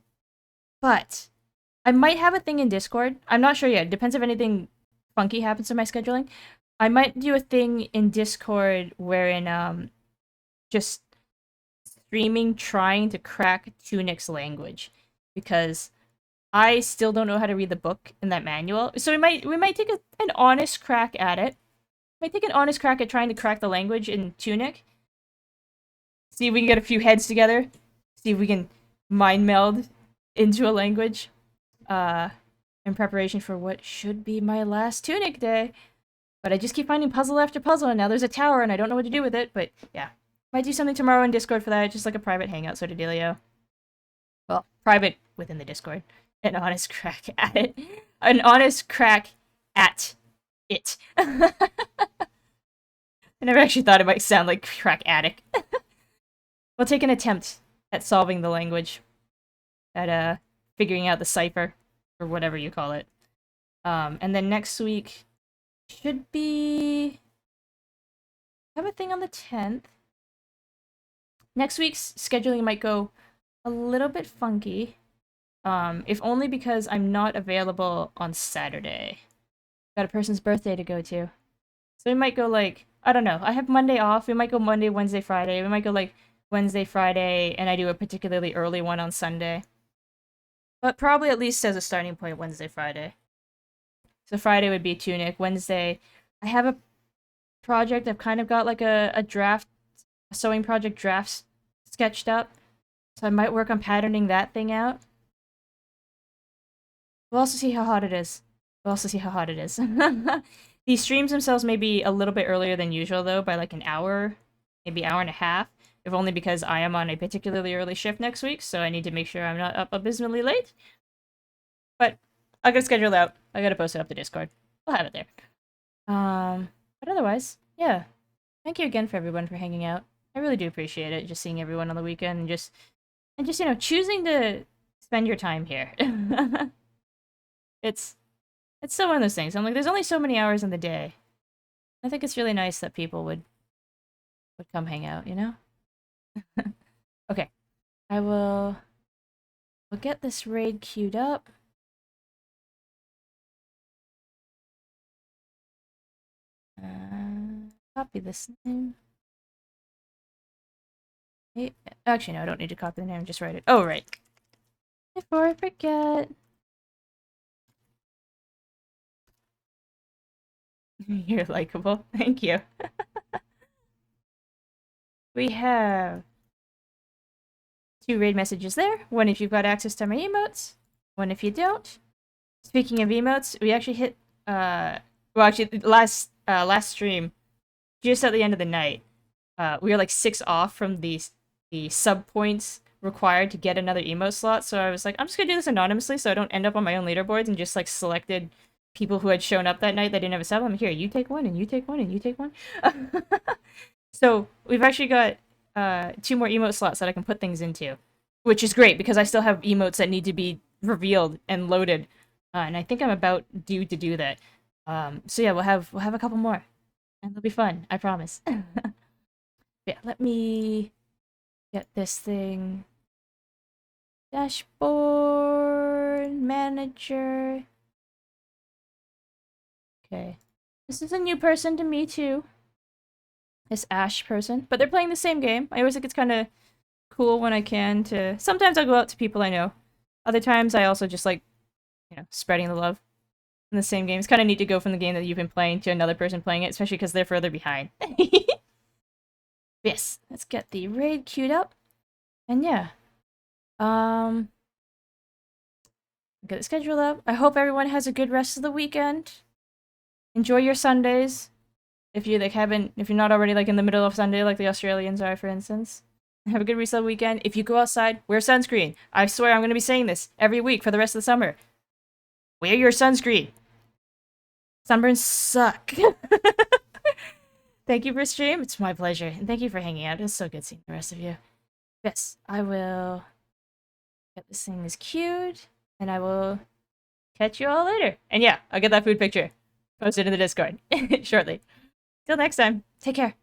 I might have a thing in Discord. I'm not sure yet. It depends if anything funky happens to my scheduling. I might do a thing in Discord wherein just streaming trying to crack Tunic's language because I still don't know how to read the book in that manual. So we might take an honest crack at it. We might take an honest crack at trying to crack the language in Tunic. See if we can get a few heads together. See if we can mind meld into a language. In preparation for what should be my last Tunic day. But I just keep finding puzzle after puzzle, and now there's a tower, and I don't know what to do with it, but yeah. Might do something tomorrow in Discord for that, just like a private hangout sort of dealio. Well, private within the Discord. An honest crack at it. An honest crack at it. I never actually thought it might sound like crack attic. We'll take an attempt at solving the language. At, figuring out the cipher. Or whatever you call it. And then next week should be... I have a thing on the 10th. Next week's scheduling might go a little bit funky. If only because I'm not available on Saturday. Got a person's birthday to go to. So we might go like, I don't know. I have Monday off. We might go Monday, Wednesday, Friday. We might go like Wednesday, Friday, and I do a particularly early one on Sunday. But probably at least as a starting point, Wednesday, Friday. So Friday would be Tunic. Wednesday, I have a project. I've kind of got like a draft sewing project drafts sketched up. So I might work on patterning that thing out. We'll also see how hot it is. We'll also see how hot it is. These streams themselves may be a little bit earlier than usual, though, by like an hour, maybe hour and a half. If only because I am on a particularly early shift next week, so I need to make sure I'm not up abysmally late. But I gotta schedule it out. I gotta post it up to Discord. We'll have it there. But otherwise, yeah. Thank you again for everyone for hanging out. I really do appreciate it, just seeing everyone on the weekend and just you know, choosing to spend your time here. it's still one of those things. I'm like, there's only so many hours in the day. I think it's really nice that people would come hang out, you know? Okay. We'll get this raid queued up. Copy this name. Hey, actually, no, I don't need to copy the name, just write it. Oh, right. Before I forget. You're likable. Thank you. We have 2 raid messages there. One if you've got access to my emotes. One if you don't. Speaking of emotes, we actually hit, well, actually, last stream, just at the end of the night, we were like 6 off from the sub points required to get another emote slot, so I was like, I'm just gonna do this anonymously so I don't end up on my own leaderboards, and just like selected people who had shown up that night that didn't have a sub. I'm here, you take one, and you take one, and you take one. So we've actually got 2 more emote slots that I can put things into, which is great because I still have emotes that need to be revealed and loaded, and I think I'm about due to do that. So yeah, we'll have a couple more, and they'll be fun, I promise. Yeah, let me get this thing. Dashboard manager. Okay, this is a new person to me too. This Ash person, but they're playing the same game. I always think it's kind of cool when I can to. Sometimes I'll go out to people I know. Other times I also just like, you know, spreading the love in the same game. It's kind of neat to go from the game that you've been playing to another person playing it, especially because they're further behind. Yes, let's get the raid queued up. And yeah. Get it scheduled up. I hope everyone has a good rest of the weekend. Enjoy your Sundays. If you like haven't, if you're not already like in the middle of Sunday like the Australians are, for instance. Have a good rest of the weekend. If you go outside, wear sunscreen. I swear I'm gonna be saying this every week for the rest of the summer. Wear your sunscreen. Sunburns suck. Thank you for stream. It's my pleasure. And thank you for hanging out. It's so good seeing the rest of you. Yes, I will get this thing is queued, and I will catch you all later. And yeah, I'll get that food picture posted in the Discord shortly. Till next time, take care.